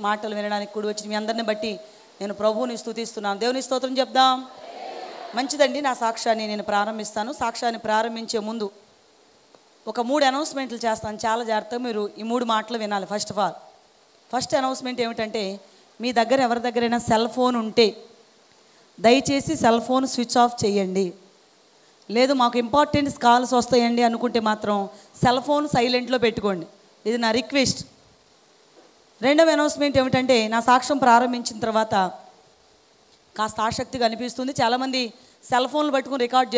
మాటలు వినడానికి కూడి వచ్చిన మీ అందరిని బట్టి నేను ప్రభువుని స్తుతిస్తున్నాను. దేవుని స్తోత్రం చెప్దాం. మంచిదండి. నా సాక్ష్యాన్ని నేను ప్రారంభిస్తాను. సాక్ష్యాన్ని ప్రారంభించే ముందు ఒక 3 అనౌన్స్మెంట్లు చేస్తాను. చాలా జాగ్రత్తగా మీరు ఈ 3 మాటలు వినాలి. ఫస్ట్ అనౌన్స్మెంట్ ఏమిటంటే, మీ దగ్గర ఎవరి దగ్గరైనా సెల్ ఫోన్ ఉంటే దయచేసి సెల్ ఫోన్ స్విచ్ ఆఫ్ చేయండి. లేదు మాకు ఇంపార్టెంట్ కాల్స్ వస్తాయండి అనుకుంటే మాత్రం సెల్ ఫోన్ సైలెంట్లో పెట్టుకోండి. ఇది నా రిక్వెస్ట్. రెండవ అనౌన్స్మెంట్ ఏమిటంటే, నా సాక్ష్యం ప్రారంభించిన తర్వాత కాస్త ఆసక్తిగా అనిపిస్తుంది. చాలామంది సెల్ ఫోన్లు పట్టుకుని రికార్డ్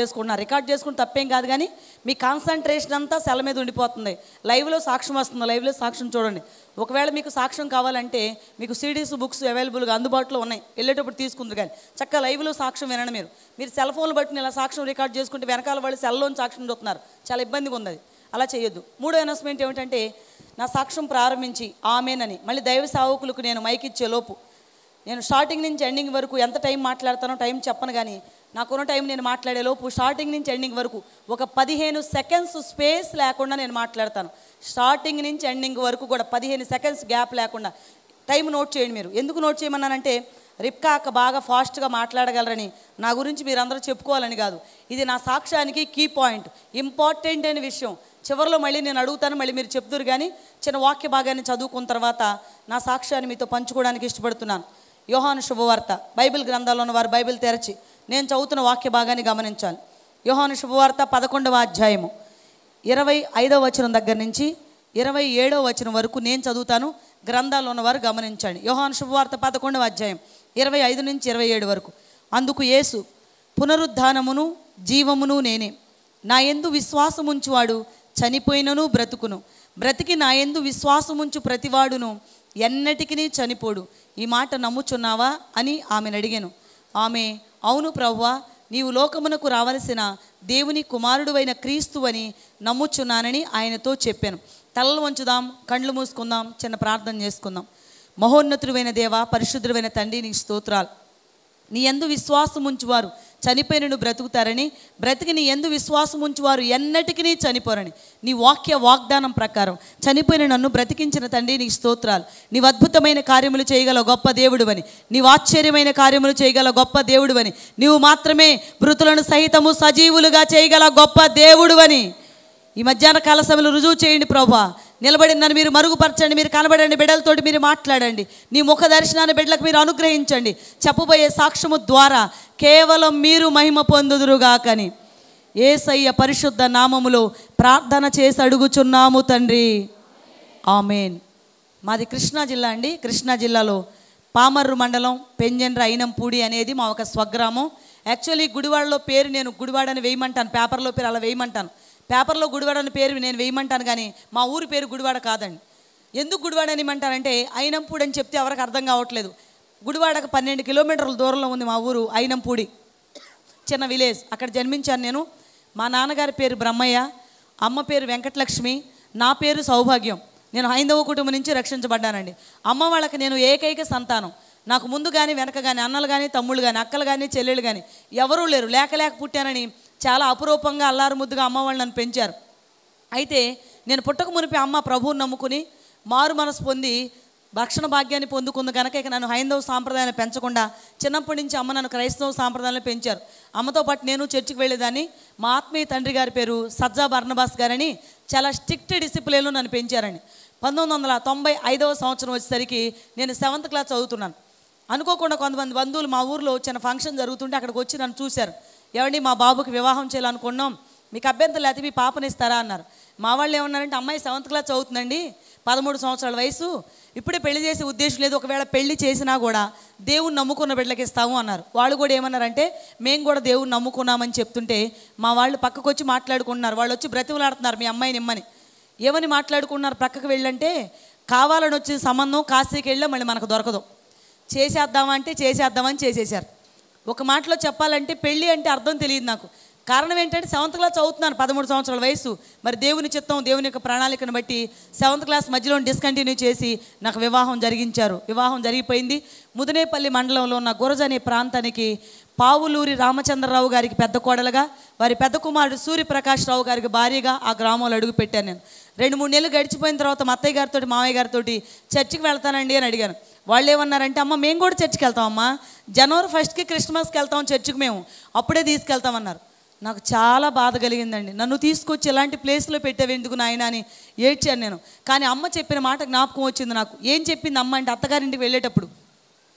చేసుకుని తప్పేం కాదు, కానీ మీ కాన్సన్ట్రేషన్ అంతా సెల్ మీద ఉండిపోతుంది. లైవ్లో సాక్ష్యం వస్తుంది, లైవ్లో సాక్ష్యం చూడండి. ఒకవేళ మీకు సాక్ష్యం కావాలంటే మీకు సిడీస్ బుక్స్ అవైలబుల్గా అందుబాటులో ఉన్నాయి, వెళ్ళేటప్పుడు తీసుకుందరు. కానీ చక్కగా లైవ్లో సాక్ష్యం వినండి. మీరు సెల్ ఫోన్లు పట్టుకుని ఇలా సాక్ష్యం రికార్డ్ చేసుకుంటే వెనకాల వాళ్ళు సెల్లోని సాక్ష్యం చూస్తున్నారు, చాలా ఇబ్బందిగా ఉంది. అది అలా చేయొద్దు. మూడో అనౌన్స్మెంట్ ఏమిటంటే, నా సాక్ష్యం ప్రారంభించి ఆమెనని మళ్ళీ దైవ సేవకులకు నేను మైక్ ఇచ్చే లోపు, నేను స్టార్టింగ్ నుంచి ఎండింగ్ వరకు ఎంత టైం మాట్లాడతానో టైం చెప్పను, కానీ నాకున్న టైం నేను మాట్లాడే లోపు స్టార్టింగ్ నుంచి ఎండింగ్ వరకు ఒక 15 సెకండ్స్ స్పేస్ లేకుండా నేను మాట్లాడతాను. స్టార్టింగ్ నుంచి ఎండింగ్ వరకు కూడా 15 సెకండ్స్ గ్యాప్ లేకుండా టైం నోట్ చేయండి. మీరు ఎందుకు నోట్ చేయమన్నానంటే, రిప్కా అక్క బాగా ఫాస్ట్గా మాట్లాడగలరని, నా గురించి మీరందరూ చెప్పుకోవాలని కాదు. ఇది నా సాక్ష్యానికి కీ పాయింట్, ఇంపార్టెంట్ అయిన విషయం. చివరిలో మళ్ళీ నేను అడుగుతాను, మళ్ళీ మీరు చెప్తురు. కానీ చిన్న వాక్య భాగాన్ని చదువుకున్న తర్వాత నా సాక్ష్యాన్ని మీతో పంచుకోవడానికి ఇష్టపడుతున్నాను. యోహాను శుభవార్త, బైబిల్ గ్రంథాల్లో ఉన్న వారు బైబిల్ తెరచి నేను చదువుతున్న వాక్య భాగాన్ని గమనించాలి. యోహాను శుభవార్త 11వ అధ్యాయము 25వ వచనం దగ్గర నుంచి 27వ వచనం వరకు నేను చదువుతాను. గ్రంథాల్లో ఉన్నవారు గమనించండి. యోహాను శుభవార్త 11వ అధ్యాయం 25 నుంచి 27 వరకు. అందుకు యేసు, పునరుద్ధానమును జీవమును నేనే. నా యందు విశ్వాసముంచువాడు చనిపోయినను బ్రతుకును, బ్రతికి నా యందు విశ్వాసముంచు ప్రతివాడును ఎన్నటికి చనిపోడు. ఈ మాట నమ్ముచున్నావా అని ఆమెను అడిగాను. ఆమె, అవును ప్రభువా, నీవు లోకమునకు రావలసిన దేవుని కుమారుడువైన క్రీస్తు అని నమ్ముచున్నానని ఆయనతో చెప్పాను. తలలు వంచుదాం, కళ్ళు మూసుకుందాం, చిన్న ప్రార్థన చేసుకుందాం. మహోన్నతుడైన దేవా, పరిశుద్ధుడైన తండ్రి, నీ స్తోత్రాలు. నీ యందు విశ్వాసం ఉంచువారు చనిపోయినను బ్రతుకుతారని, బ్రతికి నీ యందు విశ్వాసం ఉంచువారు ఎన్నటికీ చనిపోరని నీ వాగ్దానం ప్రకారం చనిపోయిన నన్ను బ్రతికించిన తండ్రి, నీ స్తోత్రాలు. నీవు అద్భుతమైన కార్యములు చేయగల గొప్ప దేవుడువని, నీవు ఆశ్చర్యమైన కార్యములు చేయగల గొప్ప దేవుడువని, నీవు మాత్రమే మృతులను సహితము సజీవులుగా చేయగల గొప్ప దేవుడువని ఈ మధ్యాహ్న కాల సమయంలో రుజువు చేయండి ప్రభువా. నిలబడి నన్ను మీరు మరుగుపరచండి, మీరు కనబడండి, బిడ్డలతోటి మీరు మాట్లాడండి, నీ ముఖ దర్శనాన్ని బిడ్డలకు మీరు అనుగ్రహించండి. చెప్పబోయే సాక్ష్యము ద్వారా కేవలం మీరు మహిమ పొందుదురుగాకని యేసయ్య పరిశుద్ధ నామములో ప్రార్థన చేసి అడుగుచున్నాము తండ్రి, ఆమేన్. మాది కృష్ణా జిల్లా అండి. కృష్ణా జిల్లాలో పామర్రు మండలం, పెంజెండ్ర అయినంపూడి అనేది మా ఒక స్వగ్రామం. యాక్చువల్లీ గుడివాడలో పేరు నేను గుడివాడని వేయమంటాను, పేపర్లో పేరు అలా వేయమంటాను. పేపర్లో గుడివాడ అని పేరు నేను వేయమంటాను, కానీ మా ఊరి పేరు గుడివాడ కాదండి. ఎందుకు గుడివాడ అనేమంటారంటే, అయినంపూడి అని చెప్తే ఎవరికి అర్థం కావట్లేదు. గుడివాడకు 12 కిలోమీటర్ల దూరంలో ఉంది మా ఊరు అయినంపూడి, చిన్న విలేజ్. అక్కడ జన్మించాను నేను. మా నాన్నగారి పేరు బ్రహ్మయ్య, అమ్మ పేరు వెంకటలక్ష్మి, నా పేరు సౌభాగ్యం. నేను హైందవ కుటుంబం నుంచి రక్షించబడ్డానండి. అమ్మ వాళ్ళకి నేను ఏకైక సంతానం. నాకు ముందు కానీ వెనక కానీ అన్నలు కానీ తమ్ముళ్ళు కానీ అక్కలు కానీ చెల్లెళ్ళు కానీ ఎవరూ లేరు. లేక పుట్టానని చాలా అపురూపంగా అల్లారు ముద్దుగా అమ్మ వాళ్ళు నన్ను పెంచారు. అయితే నేను పుట్టక మునిపి అమ్మ ప్రభువుని నమ్ముకుని మారు మనసు పొంది రక్షణ భాగ్యాన్ని పొందుకుంది కనుక ఇక నన్ను హైందవ సాంప్రదాయాన్ని పెంచకుండా చిన్నప్పటి నుంచి అమ్మ నన్ను క్రైస్తవ సాంప్రదాయాన్ని పెంచారు. అమ్మతో పాటు నేను చర్చికి వెళ్ళేదాన్ని. మా ఆత్మీయ తండ్రి గారి పేరు సజ్జా బర్నబాస్ గారని, చాలా స్ట్రిక్ట్ డిసిప్లిన్లో నన్ను పెంచారండి. 1995వ సంవత్సరం వచ్చేసరికి నేను 7th క్లాస్ చదువుతున్నాను. అనుకోకుండా కొంతమంది బంధువులు మా ఊర్లో చిన్న ఫంక్షన్ జరుగుతుంటే అక్కడికి వచ్చి నన్ను చూశారు. ఏమండి, మా బాబుకి వివాహం చేయాలనుకున్నాం, మీకు అభ్యంతరం లేకపోతే మీ పాపని ఇస్తారా అన్నారు. మా వాళ్ళు ఏమన్నారంటే, అమ్మాయి 7th క్లాస్ చదువుతుందండి, 13 సంవత్సరాల వయసు, ఇప్పుడే పెళ్లి చేసే ఉద్దేశం లేదు, ఒకవేళ పెళ్లి చేసినా కూడా దేవుని నమ్ముకున్న బిడ్డలకి ఇస్తాము అన్నారు. వాళ్ళు కూడా ఏమన్నారంటే, మేము కూడా దేవుని నమ్ముకున్నామని చెప్తుంటే మా వాళ్ళు పక్కకు వచ్చి మాట్లాడుకుంటున్నారు. వాళ్ళు వచ్చి బ్రతిమలాడుతున్నారు, మీ అమ్మాయిని ఇమ్మని. ఏమని మాట్లాడుకున్నారు పక్కకు వెళ్ళంటే, కావాలని వచ్చే సంబంధం కాశీకి వెళ్ళా మళ్ళీ మనకు దొరకదు, చేసేద్దామంటే చేసేద్దామని చేసేసారు. ఒక మాటలో చెప్పాలంటే పెళ్ళి అంటే అర్థం తెలియదు నాకు. కారణం ఏంటంటే 7th క్లాస్ చదువుతున్నాను, 13 సంవత్సరాల వయసు. మరి దేవుని చిత్తం, దేవుని యొక్క ప్రణాళికను బట్టి 7th క్లాస్ మధ్యలో డిస్కంటిన్యూ చేసి నాకు వివాహం జరిగించారు. వివాహం జరిగిపోయింది. ముదినేపల్లి మండలంలో ఉన్న గురజ అనే ప్రాంతానికి పావులూరి రామచంద్రరావు గారికి పెద్ద కోడలుగా, వారి పెద్ద కుమారుడు సూర్యప్రకాష్ రావు గారికి భార్యగా ఆ గ్రామంలో అడుగు పెట్టాను నేను. 2-3 నెలలు గడిచిపోయిన తర్వాత మా అత్తయ్య గారితో మామయ్య గారితో చర్చికి వెళ్తానండి అని అడిగాను. వాళ్ళు ఏమన్నారంటే, అమ్మ మేము కూడా చర్చికి వెళ్తామమ్మా, జనవరి 1కి క్రిస్మస్కి వెళ్తాం చర్చికి, మేము అప్పుడే తీసుకెళ్తామన్నారు. నాకు చాలా బాధ కలిగిందండి. నన్ను తీసుకొచ్చి ఇలాంటి ప్లేస్లో పెట్టావు ఎందుకు నాయన అని ఏడ్చాను నేను. కానీ అమ్మ చెప్పిన మాట జ్ఞాపకం వచ్చింది నాకు. ఏం చెప్పింది అమ్మ అంటే, అత్తగారింటికి వెళ్ళేటప్పుడు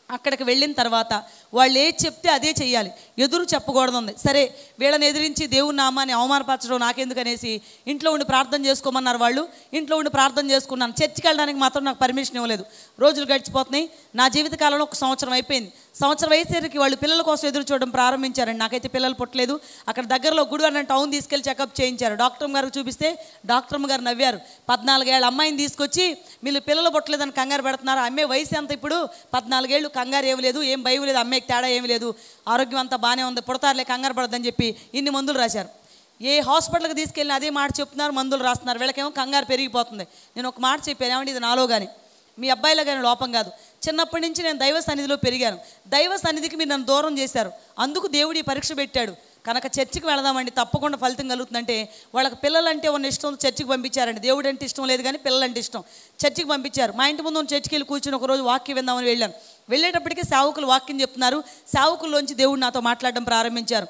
అక్కడికి వెళ్ళిన తర్వాత వాళ్ళు ఏది చెప్తే అదే చెయ్యాలి, ఎదురు చెప్పకూడదు. సరే, వీళ్ళని ఎదిరించి దేవుని నామాన్ని అవమానపరచడం నాకెందుకు అనేసి ఇంట్లో ఉండి ప్రార్థన చేసుకోమన్నారు వాళ్ళు. ఇంట్లో ఉండి ప్రార్థన చేసుకున్నాను. చర్చికి వెళ్ళడానికి మాత్రం నాకు పర్మిషన్ ఇవ్వలేదు. రోజులు గడిచిపోతున్నాయి. నా జీవితకాలంలో 1 సంవత్సరం అయిపోయింది. సంవత్సరం అయ్యేసరికి వాళ్ళు పిల్లల కోసం ఎదురు చూడడం ప్రారంభించారండి. నాకైతే పిల్లలు పుట్టలేదు. అక్కడ దగ్గరలో గుడి అన్న టౌన్ తీసుకెళ్ళి చెకప్ చేయించారు. డాక్టర్ గారికి చూపిస్తే డాక్టర్ గారు నవ్వారు. 14 ఏళ్ళ అమ్మాయిని తీసుకొచ్చి మీరు పిల్లలు పుట్టలేదని కంగారు పెడుతున్నారు. అమ్మాయి వయసు ఎంత ఇప్పుడు? 14 ఏళ్ళు. కంగారు ఏమి లేదు, ఏం భయం లేదు, అమ్మాయికి తేడా ఏమి లేదు, ఆరోగ్యం అంతా బాగానే ఉంది, పుడతారులే, కంగారు పడద్దని చెప్పి ఇన్ని మందులు రాశారు. ఏ హాస్పిటల్కి తీసుకెళ్ళిన అదే మాట చెప్తున్నారు, మందులు రాస్తున్నారు. వీళ్ళకేమో కంగారు పెరిగిపోతుంది. నేను ఒక మాట చెప్పాను, ఏమంటే ఇది నాలో కానీ మీ అబ్బాయిలో కానీ లోపం కాదు. చిన్నప్పటి నుంచి నేను దైవ సన్నిధిలో పెరిగాను. దైవ సన్నిధికి మీరు నన్ను దూరం చేశారు. అందుకు దేవుడు ఈ పరీక్ష పెట్టాడు. కనుక చర్చికి వెళదామండి, తప్పకుండా ఫలితం కలుగుతుందంటే వాళ్ళకి పిల్లలంటే ఉన్న ఇష్టం చర్చికి పంపించారండి. దేవుడు అంటే ఇష్టం లేదు కానీ పిల్లలంటే ఇష్టం. చర్చికి పంపించారు. మా ఇంటి ముందు ఉన్న చర్చికి వెళ్ళి కూర్చొని ఒకరోజు వాక్యం విందామని వెళ్ళాను. వెళ్ళేటప్పటికీ సేవకులు వాక్యం చెప్తున్నారు. సేవకుల్లోంచి దేవుడు నాతో మాట్లాడడం ప్రారంభించారు.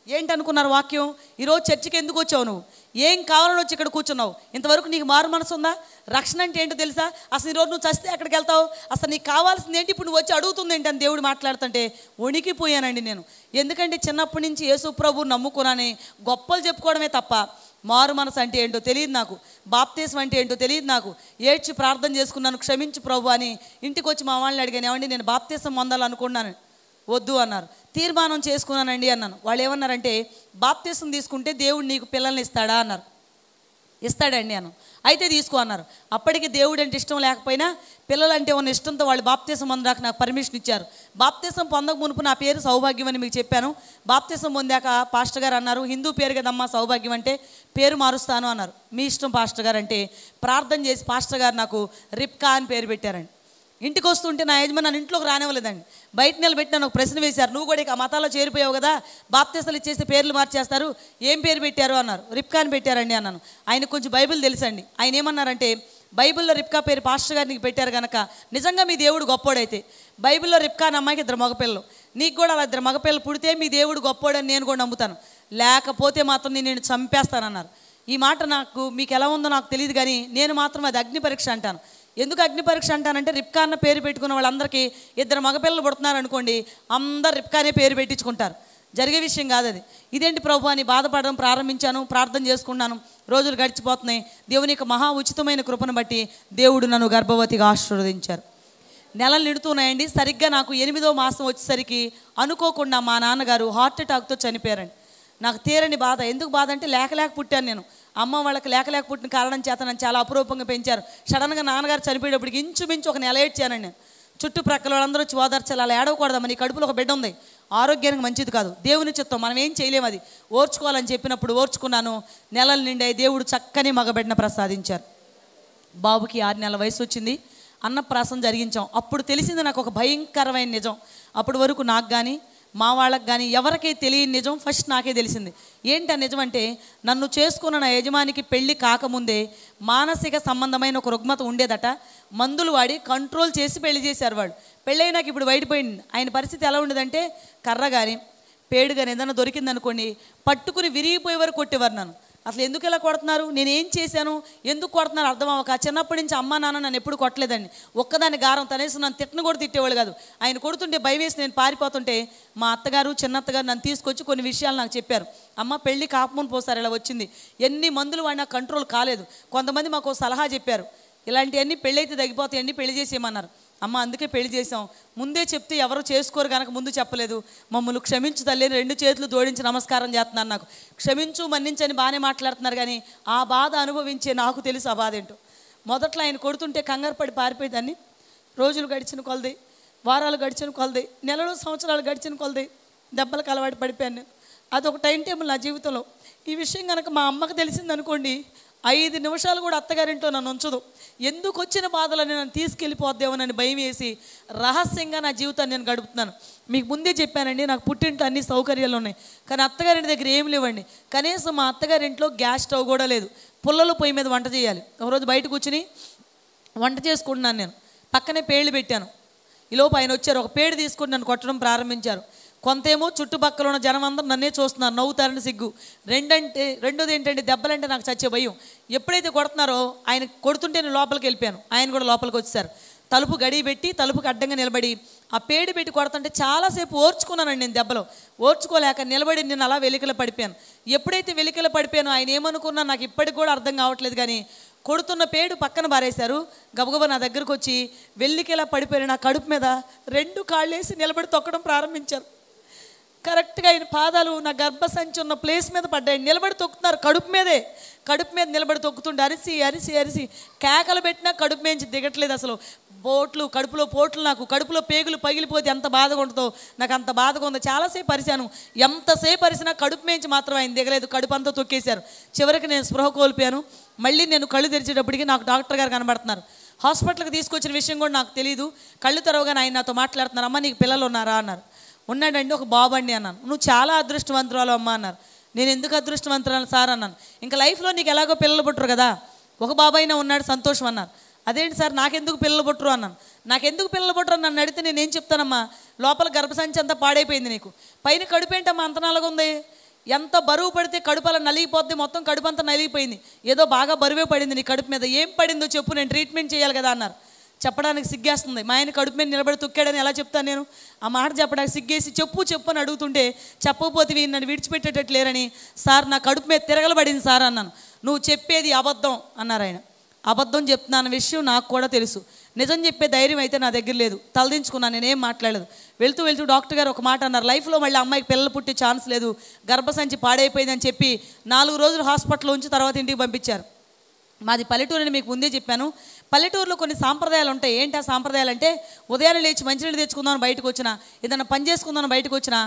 ఏంటనుకున్నారు వాక్యం? ఈరోజు చర్చికి ఎందుకు వచ్చావు నువ్వు? ఏం కావాలని వచ్చి ఇక్కడ కూర్చున్నావు? ఇంతవరకు నీకు మారు మనసు ఉందా? రక్షణ అంటే ఏంటో తెలుసా? అసలు ఈరోజు నువ్వు చస్తే ఎక్కడికి వెళ్తావు? అసలు నీకు కావాల్సింది ఏంటి? ఇప్పుడు నువ్వు వచ్చి అడుగుతుంది ఏంటి అని దేవుడు మాట్లాడుతుంటే వణికిపోయానండి నేను. ఎందుకంటే చిన్నప్పటి నుంచి యేసు ప్రభువు నమ్ముకున్నానే, గొప్పలు చెప్పుకోవడమే తప్ప మారు మనసు అంటే ఏంటో తెలియదు నాకు, బాప్తీసం అంటే ఏంటో తెలియదు నాకు. ఏడ్చి ప్రార్థన చేసుకున్నాను, క్షమించు ప్రభు అని. ఇంటికి వచ్చి మా వాళ్ళని అడిగాను, ఏమండి నేను బాప్తీసం పొందాలనుకున్నాను. వద్దు అన్నారు. తీర్మానం చేసుకున్నానండి అన్నాను. వాళ్ళు ఏమన్నారంటే, బాప్తీసం తీసుకుంటే దేవుడు నీకు పిల్లల్ని ఇస్తాడా అన్నారు. ఇస్తాడండి అన్నాను. అయితే తీసుకో అన్నారు. అప్పటికి దేవుడు అంటే ఇష్టం లేకపోయినా పిల్లలంటే ఉన్న ఇష్టంతో వాళ్ళు బాప్తీసం పొందడానికి నాకు పర్మిషన్ ఇచ్చారు. బాప్తీసం పొందక మునుపు నా పేరు సౌభాగ్యం అని మీకు చెప్పాను. బాప్తీసం పొందాక పాస్టర్ గారు అన్నారు, హిందూ పేరు కదమ్మా సౌభాగ్యం అంటే, పేరు మారుస్తాను అన్నారు. మీ ఇష్టం పాస్టర్ గారు అంటే ప్రార్థన చేసి పాస్టర్ గారు నాకు రిప్కా అని పేరు పెట్టారండి. ఇంటికి వస్తుంటే నా యజమాని నన్ను ఇంట్లోకి రానివ్వలేదండి. బయట నిలబెట్టి నన్ను ఒక ప్రశ్న వేశారు, నువ్వు కూడా ఇక మతాల్లో చేరిపోయావు కదా, బాప్తీసాలు ఇచ్చేస్తే పేర్లు మార్చేస్తారు, ఏం పేరు పెట్టారు అన్నారు. రిప్కా అని పెట్టారండి అన్నాను. ఆయనకు కొంచెం బైబిల్ తెలుసండి. ఆయన ఏమన్నారంటే, బైబిల్లో రిప్కా పేరు పాస్టర్ గారు నీకు పెట్టారు కనుక నిజంగా మీ దేవుడు గొప్పోడైతే, బైబిల్లో రిప్కా అన్న అమ్మాయికి 2 మగపిల్లలు, నీకు కూడా అలా 2 మగపిల్లలు పుడితే మీ దేవుడు గొప్పోడని నేను కూడా నమ్ముతాను, లేకపోతే మాత్రం నేను చంపేస్తానన్నారు. ఈ మాట నాకు మీకు ఎలా ఉందో నాకు తెలియదు కానీ నేను మాత్రం అది అగ్ని పరీక్ష అంటాను. ఎందుకు అగ్ని పరీక్ష అంటానంటే, రిప్కా అన్న పేరు పెట్టుకున్న వాళ్ళందరికీ 2 మగపిల్లలు పుడుతున్నారు అనుకోండి, అందరు రిప్కానే పేరు పెట్టించుకుంటారు. జరిగే విషయం కాదు అది. ఇదేంటి ప్రభు అని బాధపడడం ప్రారంభించాను. ప్రార్థన చేసుకున్నాను. రోజులు గడిచిపోతున్నాయి. దేవుని యొక్క మహా ఉచితమైన కృపను బట్టి దేవుడు నన్ను గర్భవతిగా ఆశీర్వదించారు. నెలలు నిడుతున్నాయండి. సరిగ్గా నాకు 8వ మాసం వచ్చేసరికి అనుకోకుండా మా నాన్నగారు హార్ట్ అటాక్తో చనిపోయారండి. నాకు తీరని బాధ. ఎందుకు బాధ అంటే, లేక పుట్టాను నేను. అమ్మ వాళ్ళకి లేక పుట్టిన కారణం చేత నన్ను చాలా అపురూపంగా పెంచారు. సడన్గా నాన్నగారు చనిపోయేటప్పటికి ఇంచుమించు ఒక నెల ఏడ్చానండి నేను. చుట్టుప్రక్కల వాళ్ళందరూ వచ్చి ఓదార్చాలి, అలా ఏడవకూడదమ్మా, నీ కడుపులో ఒక బిడ్డ ఉంది, ఆరోగ్యానికి మంచిది కాదు, దేవుని చిత్తం, మనం ఏం చేయలేము, అది ఓర్చుకోవాలని చెప్పినప్పుడు ఓర్చుకున్నాను. నెలలు నిండాయి. దేవుడు చక్కని మగబిడ్డను ప్రసాదించారు. బాబుకి 6 నెలల వయసు వచ్చింది. అన్నప్రాసం జరిగించాం. అప్పుడు తెలిసింది నాకు ఒక భయంకరమైన నిజం. అప్పటి వరకు నాకు కానీ మా వాళ్ళకి కానీ ఎవరికీ తెలియని నిజం ఫస్ట్ నాకే తెలిసింది. ఏంటి ఆ నిజం అంటే, నన్ను చేసుకున్న నా యజమానికి పెళ్ళి కాకముందే మానసిక సంబంధమైన ఒక రుగ్మత ఉండేదట. మందులు వాడి కంట్రోల్ చేసి పెళ్లి చేశారు వాళ్ళు. పెళ్ళి నాకు ఇప్పుడు బయటపోయింది. ఆయన పరిస్థితి ఎలా ఉండేదంటే, కర్ర కానీ పేడు కానీ ఏదైనా దొరికిందనుకోండి పట్టుకుని విరిగిపోయే వరకు కొట్టేవారు నన్ను. అసలు ఎందుకు ఇలా కొడుతున్నారు, నేనేం చేశాను, ఎందుకు కొడుతున్నారు అర్థం అవ్వక చిన్నప్పటి నుంచి అమ్మ నాన్న నన్ను ఎప్పుడు కొట్టలేదండి. ఒక్కదాని గారం తనేసి నన్ను తిట్టను కూడా తిట్టేవాళ్ళు కాదు. ఆయన కొడుతుంటే భయం వేసి నేను పారిపోతుంటే మా అత్తగారు చిన్నత్తగారు నన్ను తీసుకొచ్చి కొన్ని విషయాలు నాకు చెప్పారు. అమ్మ పెళ్ళి కాపముని పోసారు ఇలా వచ్చింది, ఎన్ని మందులు వాడినా కంట్రోల్ కాలేదు. కొంతమంది మాకు సలహా చెప్పారు, ఇలాంటివన్నీ పెళ్ళి అయితే తగ్గిపోతాయండి, పెళ్లి చేసేయమన్నారు. అమ్మ అందుకే పెళ్లి చేసాం, ముందే చెప్తే ఎవరు చేసుకోరు కనుక ముందు చెప్పలేదు, మమ్మల్ని క్షమించు తల్లి, 2 చేతులు జోడించి నమస్కారం చేస్తున్నారు. నాకు క్షమించు మన్నించని బాగానే మాట్లాడుతున్నారు కానీ ఆ బాధ అనుభవించే నాకు తెలుసు ఆ బాధ ఏంటో. మొదట్లో ఆయన కొడుతుంటే కంగారు పడి పారిపోయేదాన్ని. రోజులు గడిచిన కొలది, వారాలు గడిచిన కొలది, నెలలు సంవత్సరాలు గడిచిన కొలది దెబ్బలకు అలవాటు పడిపోయాను నేను. అదొక టైం టేబుల్ నా జీవితంలో. ఈ విషయం కనుక మా అమ్మకు తెలిసిందనుకోండి, 5 నిమిషాలు కూడా అత్తగారింట్లో నన్ను ఉంచదు. ఎందుకు వచ్చిన బాధలని నన్ను తీసుకెళ్ళిపోద్దేమోనని భయం వేసి రహస్యంగా నా జీవితాన్ని నేను గడుపుతున్నాను. మీకు ముందే చెప్పానండి, నాకు పుట్టింట్లో అన్ని సౌకర్యాలు ఉన్నాయి కానీ అత్తగారింటి దగ్గర ఏం లేవండి. కనీసం మా అత్తగారింట్లో గ్యాస్ స్టవ్ కూడా లేదు. పుల్లలు పొయ్యి మీద వంట చేయాలి. ఒకరోజు బయట కూర్చుని వంట చేసుకుంటున్నాను నేను, పక్కనే పేళ్ళు పెట్టాను. ఈలోపు ఆయన వచ్చారు, ఒక పేడు తీసుకొని నన్ను కొట్టడం ప్రారంభించారు. కొంతేమో చుట్టుపక్కల ఉన్న జనం అందరూ నన్నే చూస్తున్నారు, నవ్వుతారని సిగ్గు. రెండోది ఏంటంటే దెబ్బలంటే నాకు చచ్చే భయం. ఎప్పుడైతే కొడుతున్నారో ఆయన కొడుతుంటే నేను లోపలికి వెళ్ళిపోయాను, ఆయన కూడా లోపలికి వచ్చేసారు. తలుపు గడి పెట్టి తలుపుకి అడ్డంగా నిలబడి ఆ పేడు పెట్టి కొడుతుంటే చాలాసేపు ఓర్చుకున్నానండి. నేను దెబ్బలో ఓర్చుకోలేక నిలబడి నేను అలా వెలికల పడిపోయాను. ఎప్పుడైతే వెలికల పడిపోయానో ఆయన ఏమనుకున్నా నాకు ఇప్పటికి కూడా అర్థం కావట్లేదు. కానీ కొడుతున్న పేడు పక్కన బారేశారు. గబగబా నా దగ్గరకు వచ్చి వెల్లికెలా పడిపోయిన నా కడుపు మీద 2 కాళ్ళేసి నిలబడి తొక్కడం ప్రారంభించారు. కరెక్ట్గా ఆయన పాదాలు నా గర్భసంచి ఉన్న ప్లేస్ మీద పడ్డాయి. నిలబడి తొక్కుతున్నారు, కడుపు మీద నిలబడి తొక్కుతుంటే అరిసి కేకలు పెట్టినా కడుపు మేంచి దిగట్లేదు. అసలు కడుపులో పోట్లు, నాకు కడుపులో పేగులు పగిలిపోతే ఎంత బాధగా ఉంటుందో నాకు అంత బాధగా ఉంది. చాలాసేపు అరిశాను, ఎంతసేపు అరిసినా కడుపు మేంచి మాత్రం ఆయన దిగలేదు, కడుపు అంతా తొక్కేశారు. చివరికి నేను స్పృహ కోల్పోయాను. మళ్ళీ నేను కళ్ళు తెరిచేటప్పటికి నాకు డాక్టర్ గారు కనబడుతున్నారు. హాస్పిటల్కి తీసుకొచ్చిన విషయం కూడా నాకు తెలియదు. కళ్ళు తెరవగానే ఆయన నాతో మాట్లాడుతున్నారు, అమ్మ నీకు పిల్లలు ఉన్నారా అన్నారు. ఉన్నాడండి, ఒక బాబు అండి అన్నాను. నువ్వు చాలా అదృష్టవంతురాలు అమ్మ అన్నారు. నేను ఎందుకు అదృష్టవంతురాలు సార్ అన్నాను. ఇంకా లైఫ్లో నీకు ఎలాగో పిల్లలు పుట్టరు కదా, ఒక బాబు అయినా ఉన్నాడు, సంతోషం అన్నారు. అదేంటి సార్ నాకెందుకు పిల్లలు పుట్టరు అన్నాను. నాకెందుకు పిల్లలు పుట్టరు నన్ను అడిగితే నేనేం చెప్తానమ్మా, లోపల గర్భసంచి అంతా పాడైపోయింది, నీకు పైన కడుపు ఏంటమ్మా అంత నల్లగా ఉంది, ఎంత బరువు పడితే కడుపు అలా నలిగిపోద్ది, మొత్తం కడుపు అంతా నలిగిపోయింది, ఏదో బాగా బరువే పడింది నీ కడుపు మీద, ఏం పడిందో చెప్పు, నేను ట్రీట్మెంట్ చేయాలి కదా అన్నారు. చెప్పడానికి సిగ్గేస్తుంది. మా ఆయన కడుపు మీద నిలబడి తొక్కాడని ఎలా చెప్తాను నేను? ఆ మాట చెప్పడానికి సిగ్గేసి చెప్పు అని అడుగుతుంటే చెప్పకపోతే నన్ను విడిచిపెట్టేటట్టు లేరని, సార్ నా కడుపు మీద తిరగలబడింది సార్ అన్నాను. నువ్వు చెప్పేది అబద్ధం అన్నారు ఆయన. అబద్ధం చెప్తున్నాను విషయం నాకు కూడా తెలుసు, నిజం చెప్పే ధైర్యం అయితే నా దగ్గర లేదు. తలదించుకున్నాను, నేనేం మాట్లాడలేదు. వెళ్తూ డాక్టర్ గారు ఒక మాట అన్నారు, లైఫ్లో మళ్ళీ అమ్మాయికి పిల్లలు పుట్టే ఛాన్స్ లేదు, గర్భసంచి పాడైపోయిందని చెప్పి 4 రోజులు హాస్పిటల్లో ఉంచి తర్వాత ఇంటికి పంపించారు. మాది పల్లెటూరు అని మీకు ముందే చెప్పాను. పల్లెటూరులో కొన్ని సాంప్రదాయాలు ఉంటాయి. ఏంటి ఆ సాంప్రదాయాలు అంటే, ఉదయాన్నే లేచి మంచినీళ్ళు తెచ్చుకుందామని బయటకు వచ్చినా, ఏదైనా పని చేసుకుందామని బయటకు వచ్చినా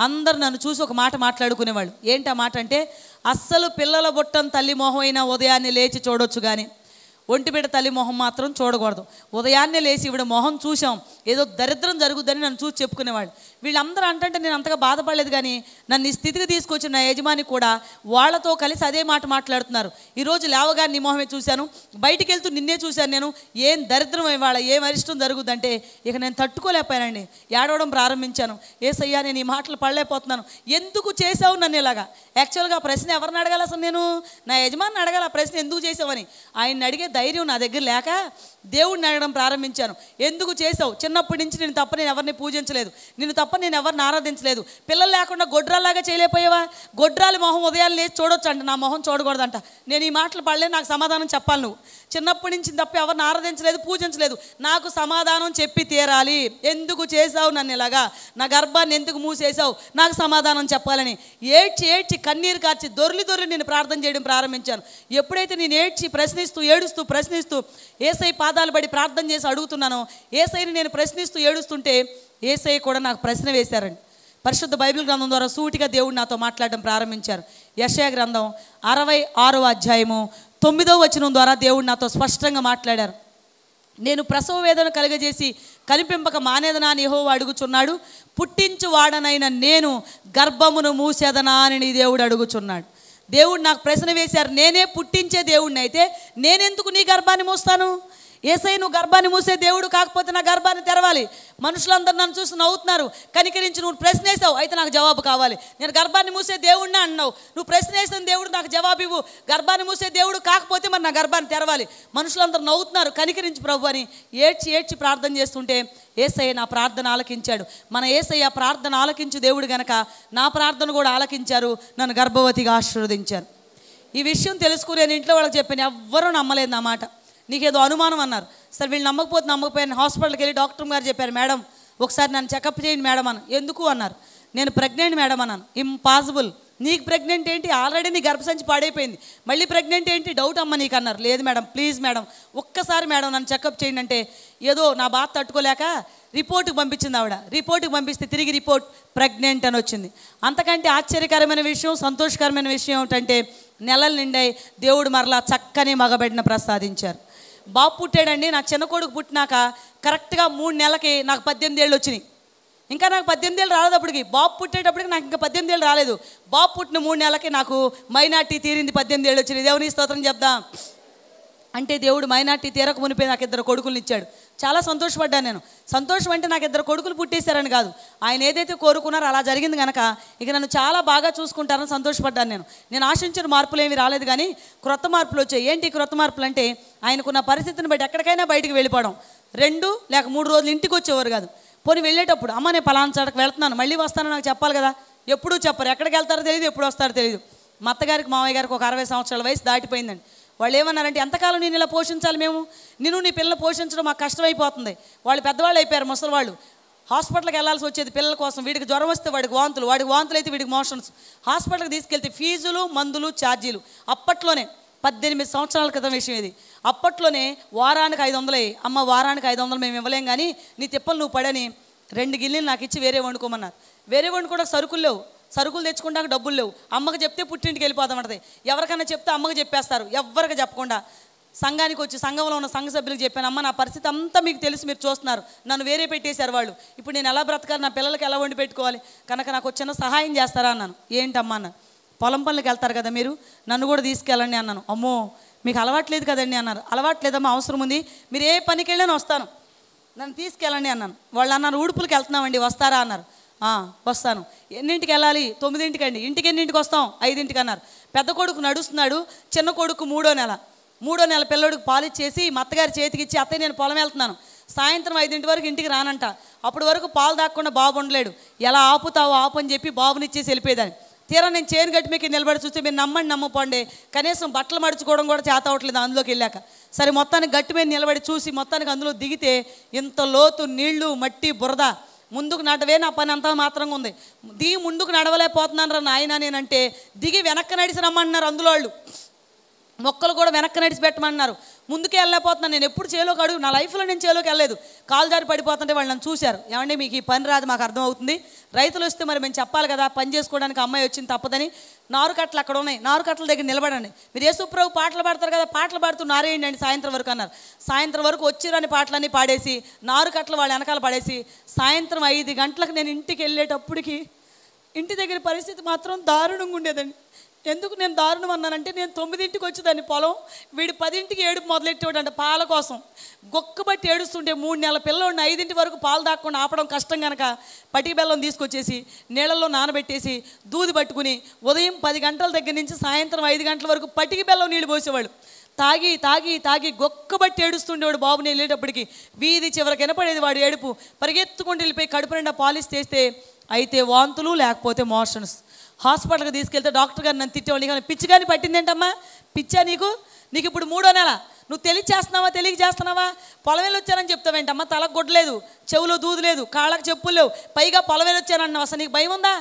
అందరు నన్ను చూసి ఒక మాట మాట్లాడుకునేవాళ్ళు. ఏంటి ఆ మాట అంటే, అస్సలు పిల్లల బుట్టం తల్లి మొహం అయినా ఉదయాన్నే లేచి చూడొచ్చు, కానీ ఒంటిబిడ్డ తల్లి మొహం మాత్రం చూడకూడదు. ఉదయాన్నే లేచి ఇవిడ మొహం చూసాం, ఏదో దరిద్రం జరుగుద్దని నన్ను చూసి చెప్పుకునేవాళ్ళు. వీళ్ళందరూ అంటే నేను అంతగా బాధపడలేదు, కానీ నన్ను ఈ స్థితికి తీసుకొచ్చిన నా యజమాని కూడా వాళ్ళతో కలిసి అదే మాట మాట్లాడుతున్నారు. ఈరోజు లేవగా నీ మొహమే చూశాను, బయటికి వెళ్తూ నిన్నే చూశాను నేను, ఏం దరిద్రం ఇవాళ, ఏం అరిష్టం జరుగుద్దంటే ఇక నేను తట్టుకోలేకపోయానండి. ఏడవడం ప్రారంభించాను. ఏసయ్యా నేను ఈ మాటలు పడలేకపోతున్నాను, ఎందుకు చేసావు నన్ను ఇలాగా? యాక్చువల్గా ఆ ప్రశ్న ఎవరిని అడగాలి అసలు? నేను నా యజమాని అడగాలి ఆ ప్రశ్న, ఎందుకు చేసావని. ఆయన్ని అడిగే ధైర్యం నా దగ్గర లేక దేవుడిని అడగడం ప్రారంభించాను. ఎందుకు చేసావు? చిన్నప్పటి నుంచి నేను తప్ప నేను ఎవరిని పూజించలేదు, నేను తప్ప నేను ఎవరిని ఆరాధించలేదు. పిల్లలు లేకుండా గొడ్రాల్లాగా చేయలేకపోయావా? గొడ్రాలి మొహం ఉదయాన్ని లేచి చూడొచ్చు అంట, నా మొహం చూడకూడదంట. నేను ఈ మాటలు పడలేదు, నాకు సమాధానం చెప్పాలి. నువ్వు చిన్నప్పటి నుంచి తప్ప ఎవరిని ఆరాధించలేదు, పూజించలేదు, నాకు సమాధానం చెప్పి తీరాలి. ఎందుకు చేసావు నన్ను ఇలాగా? నా గర్భాన్ని ఎందుకు మూసేసావు? నాకు సమాధానం చెప్పాలని ఏడ్చి కన్నీరు కార్చి దొర్లి నేను ప్రార్థన చేయడం ప్రారంభించాను. ఎప్పుడైతే నేను ఏడుస్తూ ప్రశ్నిస్తూ ఏసై పాదాలు పడి ప్రార్థన చేసి అడుగుతున్నానో, ఏసైని నేను ప్రశ్నిస్తూ ఏడుస్తుంటే ఏసై కూడా నాకు ప్రశ్న వేశారండి. పరిశుద్ధ బైబిల్ గ్రంథం ద్వారా సూటిగా దేవుడు నాతో మాట్లాడడం ప్రారంభించారు. యెషయా గ్రంథం 66వ అధ్యాయము 9వ వచనం ద్వారా దేవుడు నాతో స్పష్టంగా మాట్లాడారు. నేను ప్రసవ వేదన కలుగజేసి కనిపింపక మానేదనా అని యెహోవా అడుగుచున్నాడు, పుట్టించువాడనైన నేను గర్భమును మూసేదనా అని నీ దేవుడు అడుగుచున్నాడు. దేవుడు నాకు ప్రశ్న వేశారు, నేనే పుట్టించే దేవుడిని అయితే నేనెందుకు నీ గర్భాన్ని మూస్తాను? ఏసై నువ్వు గర్భాన్ని మూసే దేవుడు కాకపోతే నా గర్భాన్ని తెరవాలి. మనుషులందరూ నన్ను చూసి నవ్వుతున్నారు, కనికరించి నువ్వు ప్రశ్న వేసావు, అయితే నాకు జవాబు కావాలి. నేను గర్భాన్ని మూసే దేవుడిని అన్నావు, నువ్వు ప్రశ్న వేసిన దేవుడు నాకు జవాబు ఇవ్వు. గర్భాన్ని మూసే దేవుడు కాకపోతే మరి నా గర్భాన్ని తెరవాలి. మనుషులందరూ నవ్వుతున్నారు, కనికరించి ప్రభు అని ఏడ్చి ప్రార్థన చేస్తుంటే ఏసయ్య నా ప్రార్థన ఆలకించాడు. మన ఏసయ్య ప్రార్థన ఆలకించు దేవుడు గనక నా ప్రార్థన కూడా ఆలకించారు, నన్ను గర్భవతిగా ఆశీర్వదించారు. ఈ విషయం తెలుసుకుని నేను ఇంట్లో వాళ్ళకి చెప్పాను, ఎవ్వరూ నమ్మలేదు నా మాట. నీకేదో అనుమానం అన్నారు. సరే వీళ్ళు నమ్మకపోయాను. హాస్పిటల్కి వెళ్ళి డాక్టర్ గారు చెప్పారు, మేడం ఒకసారి నన్ను చెకప్ చేయండి మేడం అన్న. ఎందుకు అన్నారు. నేను ప్రెగ్నెంట్ మేడం అన్నాను. ఇంపాసిబుల్, నీకు ప్రెగ్నెంట్ ఏంటి? ఆల్రెడీ నీ గర్భసంచి పాడైపోయింది, మళ్ళీ ప్రెగ్నెంట్ ఏంటి? డౌట్ అమ్మ నీకు అన్నారు. లేదు మేడం, ప్లీజ్ మేడం ఒక్కసారి మేడం నన్ను చెకప్ చేయండి అంటే, ఏదో నా బాధ తట్టుకోలేక రిపోర్ట్కి పంపించింది ఆవిడ. రిపోర్ట్కి పంపిస్తే తిరిగి రిపోర్ట్ ప్రెగ్నెంట్ అని వచ్చింది. అంతకంటే ఆశ్చర్యకరమైన విషయం, సంతోషకరమైన విషయం ఏమిటంటే, నెలలు నిండాయి, దేవుడు మరలా చక్కని మగబిడ్డను ప్రసాదించారు. బాబు పుట్టాడండి. నాకు చిన్న కొడుకు పుట్టినాక కరెక్ట్గా 3 నెలలకి నాకు 18 ఏళ్ళు వచ్చినాయి. ఇంకా నాకు 18 ఏళ్ళు రాలేదు అప్పటికి. బాబు పుట్టేటప్పటికి నాకు ఇంకా 18 ఏళ్ళు రాలేదు. బాబు పుట్టిన 3 నెలలకి నాకు మైనార్టీ తీరింది, 18 ఏళ్ళు వచ్చినాయి. దేవుని స్తోత్రం చెప్దాం. అంటే దేవుడు మైనార్టీ తీరక మునిపే నాకు 2 కొడుకులను ఇచ్చాడు. చాలా సంతోషపడ్డాను నేను. సంతోషం అంటే నాకు 2 కొడుకులు పుట్టేశారని కాదు, ఆయన ఏదైతే కోరుకున్నారో అలా జరిగింది కనుక ఇక నన్ను చాలా బాగా చూసుకుంటారని సంతోషపడ్డాను నేను ఆశించిన మార్పులు ఏమీ రాలేదు, కానీ క్రొత్త మార్పులు వచ్చాయి. ఏంటి క్రొత్త మార్పులు అంటే, ఆయనకున్న పరిస్థితిని బట్టి ఎక్కడికైనా బయటికి వెళ్ళిపోవడం. 2 లేక 3 రోజులు ఇంటికి వచ్చేవారు కాదు. పోనీ వెళ్ళేటప్పుడు అమ్మ నేను పలానా చోటకు వెళ్తున్నాను, మళ్ళీ వస్తానని నాకు చెప్పాలి కదా. ఎప్పుడూ చెప్పరు, ఎక్కడికి వెళ్తారో తెలియదు, ఎప్పుడు వస్తారో తెలియదు. మా అత్తగారికి మామయ్య గారికి ఒక 60 సంవత్సరాల వయసు దాటిపోయిందండి. వాళ్ళు ఏమన్నారంటే, ఎంతకాలం నేను ఇలా పోషించాలి, మేము నిన్ను నీ పిల్లలు పోషించడం మాకు కష్టమైపోతుంది. వాళ్ళు పెద్దవాళ్ళు అయిపోయారు, ముసలి వాళ్ళు. హాస్పిటల్కి వెళ్ళాల్సి వచ్చేది పిల్లల కోసం. వీడికి జ్వరం వస్తే వాడికి వాంతులు అయితే వీడికి మోషన్స్. హాస్పిటల్కి తీసుకెళ్తే ఫీజులు, మందులు, ఛార్జీలు. అప్పట్లోనే 18 సంవత్సరాల క్రితం విషయం ఇది. అప్పట్లోనే వారానికి 500 అమ్మ, వారానికి 500 మేము ఇవ్వలేం, కానీ నీ తిప్పలు నువ్వు పడని 2 గిన్నెలు నాకు ఇచ్చి వేరే వండుకోమన్నారు. వేరే వండుకోవడానికి సరుకులు లేవు, సరుకులు తెచ్చుకుంటాక డబ్బులు లేవు. అమ్మకి చెప్తే పుట్టింటికి వెళ్ళిపోతామంటది. ఎవరికైనా చెప్తే అమ్మకి చెప్పేస్తారు, ఎవరికి చెప్పకుండా సంఘానికి వచ్చి సంఘంలో ఉన్న సంఘ సభ్యులకు చెప్పాను, అమ్మ నా పరిస్థితి అంతా మీకు తెలుసు, మీరు చూస్తున్నారు, నన్ను వేరే పెట్టేశారు వాళ్ళు, ఇప్పుడు నేను ఎలా బ్రతకాలి, నా పిల్లలకి ఎలా వండి పెట్టుకోవాలి, కనుక నాకు చిన్న సహాయం చేస్తారా అన్నాను. ఏంటమ్మా అన్నారు. పొలం పనులకు వెళ్తారు కదా మీరు, నన్ను కూడా తీసుకెళ్ళండి అన్నాను. అమ్మో మీకు అలవాట్లేదు కదండి అన్నారు. అలవాట్లేదమ్మా, అవసరం ఉంది, మీరు ఏ పనికి వెళ్ళినా వస్తాను, నన్ను తీసుకెళ్ళండి అన్నాను. వాళ్ళు అన్నారు ఊడుపులకు వెళ్తున్నామండి, వస్తారా అన్నారు. వస్తాను. ఎన్నింటికి వెళ్ళాలి? 9ంటికి అండి. ఇంటికి ఎన్నింటికి వస్తాం? 5ంటికి అన్నారు. పెద్ద కొడుకు నడుస్తున్నాడు, చిన్న కొడుకు 3వ నెల పిల్లడికి పాలిచ్చేసి మా అత్తగారి చేతికి ఇచ్చి, అత్తయ్య నేను పొలం వెళ్తున్నాను, సాయంత్రం 5ంటి వరకు ఇంటికి రానంట. అప్పటి వరకు పాలు దాక్కుండా బాబు ఉండలేడు, ఎలా ఆపుతావో ఆపు అని చెప్పి బాబునిచ్చేసి వెళ్ళిపోయేదాన్ని. తీరా నేను చేను గట్టి మీకు నిలబడి చూస్తే మీరు నమ్మపోండి, కనీసం బట్టలు మడుచుకోవడం కూడా చేత అవట్లేదు అందులోకి వెళ్ళాక. సరే మొత్తానికి గట్టి మీద నిలబడి చూసి మొత్తానికి అందులో దిగితే ఇంత లోతు నీళ్లు, మట్టి, బురద. ముందుకు నడవే నా పని అంతా మాత్రంగా ఉంది. ముందుకు నడవలేకపోతున్నాను రా నాయన నేనంటే దిగి వెనక్కి నడిచి రమ్మన్నారు. అందులో వాళ్ళు మొక్కలు కూడా వెనక్కి నడిచి పెట్టమన్నారు. ముందుకే వెళ్ళలేకపోతున్నాను. నేను ఎప్పుడు చేలోకి అడుగు, నా లైఫ్లో నేను చేలోకి వెళ్ళలేదు. కాలు జారి పడిపోతుంటే వాళ్ళు నన్ను చూశారు. ఏమంటే మీకు ఈ పని రాదు, మాకు అర్థమవుతుంది, రైతులు వస్తే మరి మేము చెప్పాలి కదా, పని చేసుకోవడానికి అమ్మాయి వచ్చింది తప్పదని. నారుకట్టలు అక్కడ ఉన్నాయి, నారుకట్టల దగ్గర నిలబడండి, మీరు యేసుప్రభు పాటలు పాడతారు కదా, పాటలు పాడుతూ నారేయండి అండి సాయంత్రం వరకు అన్నారు. సాయంత్రం వరకు వచ్చిరని పాటలన్నీ పాడేసి నారుకట్టలు వాళ్ళ వెనకాల పడేసి సాయంత్రం 5 గంటలకు నేను ఇంటికి వెళ్ళేటప్పటికి ఇంటి దగ్గర పరిస్థితి మాత్రం దారుణంగా ఉండేదండి. ఎందుకు నేను దారుణం అన్నానంటే, నేను 9ంటికి వచ్చేదాన్ని పొలం, వీడు 10ంటికి ఏడుపు మొదలెట్టేవాడంట పాల కోసం. గొక్కబట్టి ఏడుస్తుంటే 3 నెలల పిల్లోడిని 5ంటి వరకు పాలు దాక్కుండా ఆపడం కష్టం కనుక పటికి బెల్లం తీసుకొచ్చేసి నీళ్ళల్లో నానబెట్టేసి దూది పట్టుకుని ఉదయం 10 గంటల దగ్గర నుంచి సాయంత్రం 5 గంటల వరకు పటికి బెల్లం నీళ్ళు పోసేవాళ్ళు. తాగి తాగి తాగి గొక్కబట్టి ఏడుస్తుండేవాడు. బాబుని వెళ్ళేటప్పటికి వీధి చివరికి వినపడేది వాడు ఏడుపు. పరిగెత్తుకుంటూ వెళ్ళిపోయి కడుపు నిండా పాలిస్ చేస్తే అయితే వాంతులు, లేకపోతే మోషన్స్. హాస్పిటల్కి తీసుకెళ్తే డాక్టర్ గారు నన్ను తిట్టేవాళ్ళు, కానీ పిచ్చి కానీ పట్టిందేంటమ్మా, పిచ్చా నీకు ఇప్పుడు 3వ నెల, నువ్వు తెలియక చేస్తున్నావా, పొలం వెళ్ళి వచ్చానని చెప్తావేంటమ్మా, తలకు గొడ్డలేదు, చెవులో దూదు లేదు, కాళ్ళకి చెప్పులు లేవు, పైగా పొలం వెళ్ళి వచ్చానన్నావు, అసలు నీకు భయం ఉందా,